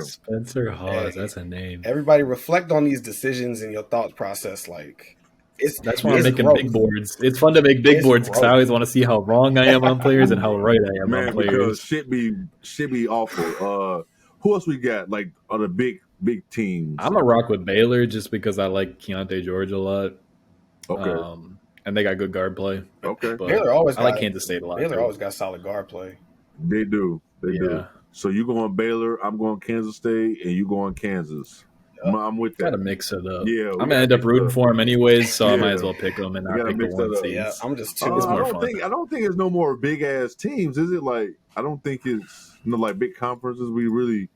Spencer Hawes, that's a name. Everybody reflect on these decisions and your thought process. Like, that's why I'm making big boards. It's fun to make big boards because I always want to see how wrong I am on players and how right I am on players. Because shit be awful. Who else we got? Like other big teams. I'm a rock with Baylor just because I like Keontae George a lot. Okay. And they got good guard play. Okay. But I like Kansas State a lot. Baylor always got solid guard play. They do. They do. So you going Baylor, I'm going Kansas State, and you going Kansas. Yep. I'm with that. Gotta mix it up. Yeah, I'm gonna end up rooting for him anyways, so I might as well pick them and not pick the one seeds. Yeah, I'm just too. It's more fun. I don't think it's no more big ass teams, is it? Like I don't think it's like big conferences. We really.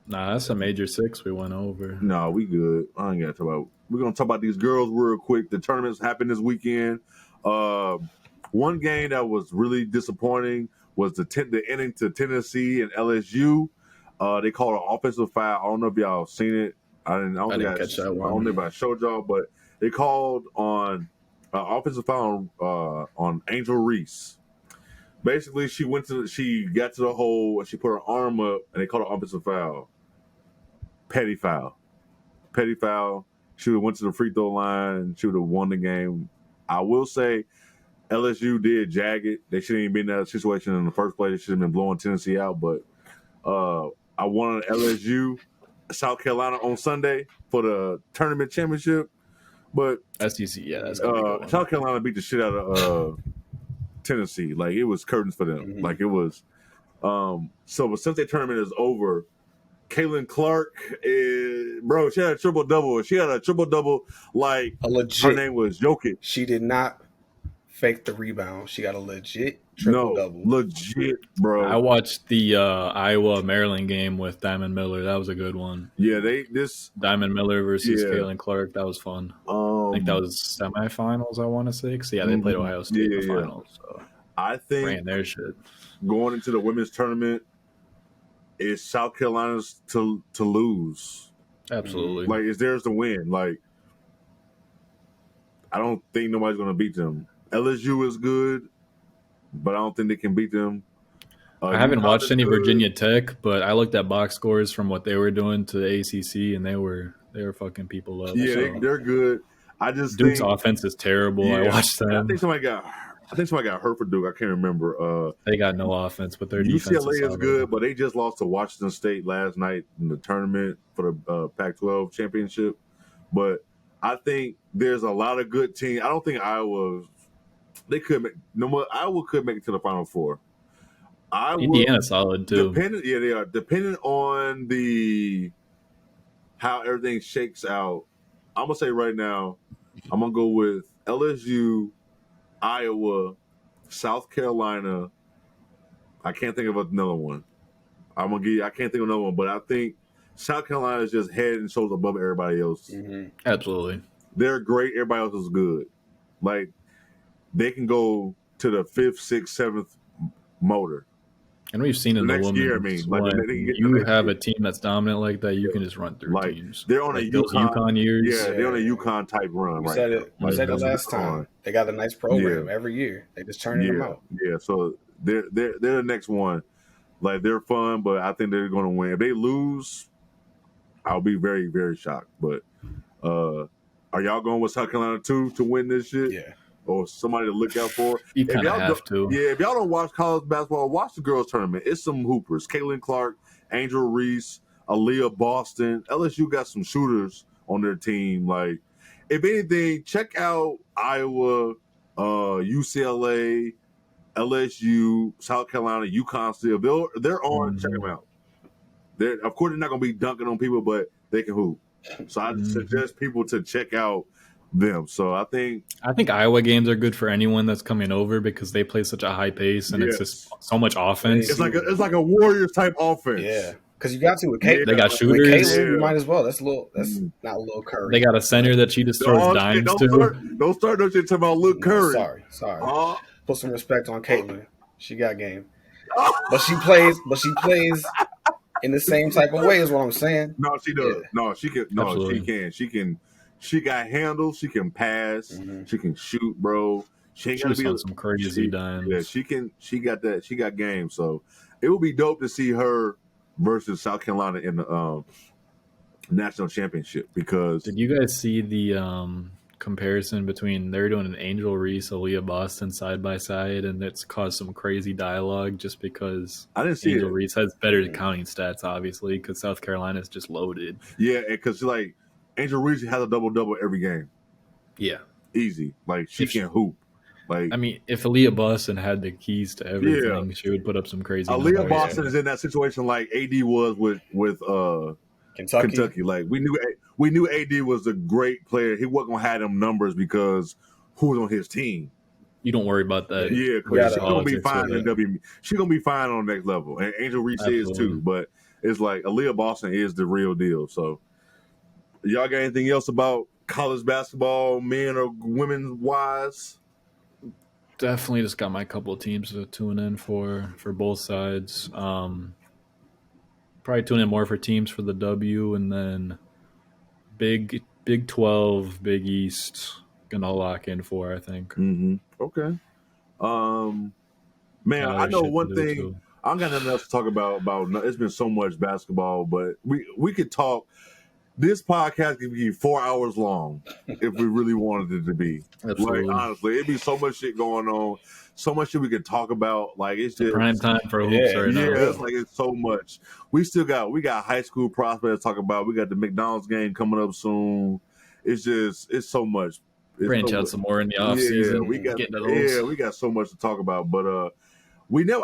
Nah, that's a major 6 we went over. No, we good. I ain't got to talk about. We're gonna talk about these girls real quick. The tournaments happened this weekend. One game that was really disappointing was the ending to Tennessee and LSU. They called an offensive foul. I don't know if y'all seen it. I didn't catch that one. I don't know if I showed y'all, but they called on offensive foul on Angel Reese. Basically, she got to the hole and she put her arm up and they called an offensive foul. Petty foul. She would have went to the free throw line and she would have won the game. I will say LSU did jag it. They shouldn't even be in that situation in the first place. They should have been blowing Tennessee out. But I wanted LSU, South Carolina on Sunday for the tournament championship. But SEC, that's South Carolina beat the shit out of Tennessee. Like it was curtains for them. Mm-hmm. Like it was. So but since the tournament is over, Caitlin Clark bro, she had a triple double. Like a legit. Her name was Jokic. She did not fake the rebound. She got a legit triple double. Legit, bro. I watched the Iowa Maryland game with Diamond Miller. That was a good one. Yeah, Diamond Miller versus Caitlin Clark. That was fun. I think that was semifinals. I want to say, because they played Ohio State in the finals. So I think ran their shit. Going into the women's tournament is South Carolina's to lose. Absolutely. Like it's theirs to win. Like I don't think nobody's going to beat them. LSU is good, but I don't think they can beat them. I haven't watched any Virginia Tech, but I looked at box scores from what they were doing to the ACC, and they were fucking people up. Yeah, they're good. I just Duke's offense is terrible. Yeah, I watched them. I think somebody got hurt for Duke. I can't remember. They got no offense, but their defense is good. But they just lost to Washington State last night in the tournament for the Pac-12 championship. But I think there's a lot of good teams. I don't think Iowa. They could make Iowa could make it to the Final Four. Indiana's solid too. They are. Depending on how everything shakes out, I'm gonna say right now, I'm gonna go with LSU, Iowa, South Carolina. I can't think of another one. I can't think of another one, but I think South Carolina is just head and shoulders above everybody else. Mm-hmm. Absolutely, they're great. Everybody else is good. Like they can go to the 5th, 6th, 7th motor. And we've seen in the next women's, year, I mean, like, when you have a team that's dominant like that, you can just run through like teams. they're on like a those UConn years. Yeah, they're on a UConn type run We right said now. it. Like, We said it that's what last they're on. time. They got a nice program every year. They just turning them out. Yeah. So they're the next one. Like, they're fun, but I think they're going to win. If they lose, I'll be very, very shocked. But are y'all going with South Carolina too to win this shit? Yeah. Or somebody to look out for? You kind of have to. Yeah, if y'all don't watch college basketball, watch the girls tournament. It's some hoopers. Caitlin Clark, Angel Reese, Aaliyah Boston. LSU got some shooters on their team. Like, if anything, check out Iowa, UCLA, LSU, South Carolina, UConn still. They're on. Check them out. Of course, they're not going to be dunking on people, but they can hoop. So I suggest people to check out them. So I think Iowa games are good for anyone that's coming over because they play such a high pace and it's just so much offense. It's like a Warriors type offense. Yeah, because you got to with Caitlin. They got shooters. With Caitlin, you might as well. That's not a little Curry. They got a center that she just throws dimes to. Don't start no shit talking about Luke Curry. Sorry. Put some respect on Caitlin. She got game, but she plays in the same type of way. Is what I'm saying. No, she does. Yeah. No, she can. No, Absolutely. She can. She got handles. She can pass. Mm-hmm. She can shoot, bro. She ain't got to be on some crazy dimes. Yeah, she can. She got that. She got game. So it would be dope to see her versus South Carolina in the national championship. Because did you guys see the comparison between they're doing an Angel Reese, Aaliyah Boston side by side, and it's caused some crazy dialogue just because I didn't see Angel Reese has better counting stats, obviously, because South Carolina is just loaded. Yeah, because like Angel Reese has a double every game. Yeah, easy. Like she can hoop. Like, I mean, if Aaliyah Boston had the keys to everything, she would put up some crazy. Aaliyah Boston is in that situation like AD was with Kentucky. Like we knew AD was a great player. He wasn't gonna have them numbers because who was on his team. You don't worry about that. Yeah, because she's gonna be fine in WNBA. She's gonna be fine on the next level, and Angel Reese is too. But it's like Aaliyah Boston is the real deal. So, y'all got anything else about college basketball, men or women wise? Definitely just got my couple of teams to tune in for both sides. Probably tune in more for teams for the W, and then Big 12, Big East, gonna lock in for, I think. Mm-hmm. Okay. Man, I know one thing. I'm got nothing else to talk about. It's been so much basketball, but we could talk. This podcast could be 4 hours long if we really wanted it to be. Absolutely. Like, honestly, it'd be so much shit going on, so much shit we could talk about. Like, it's just prime time for hoops right now. Yeah, it's like it's so much. We got high school prospects to talk about. We got the McDonald's game coming up soon. It's so much. Branch out some more in the off season. We got so much to talk about. But I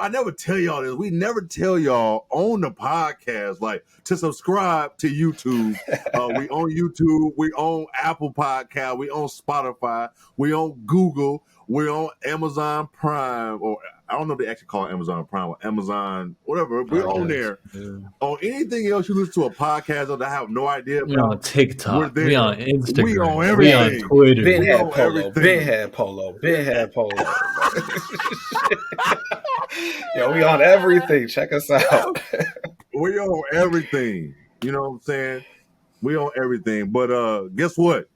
never tell y'all this. We never tell y'all on the podcast, like, to subscribe to YouTube. We on YouTube. We on Apple Podcast. We on Spotify. We on Google. We on Amazon Prime, or I don't know if they actually call it Amazon Prime or Amazon, whatever. We're on there. Yeah. On anything else you listen to a podcast that I have no idea about. We on TikTok. We on Instagram. We on everything. We on Twitter. Ben had polo. Yo, we on everything. Check us out. We on everything. You know what I'm saying? We on everything. But guess what?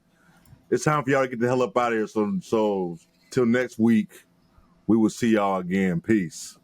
It's time for y'all to get the hell up out of here. So till next week, we will see y'all again. Peace.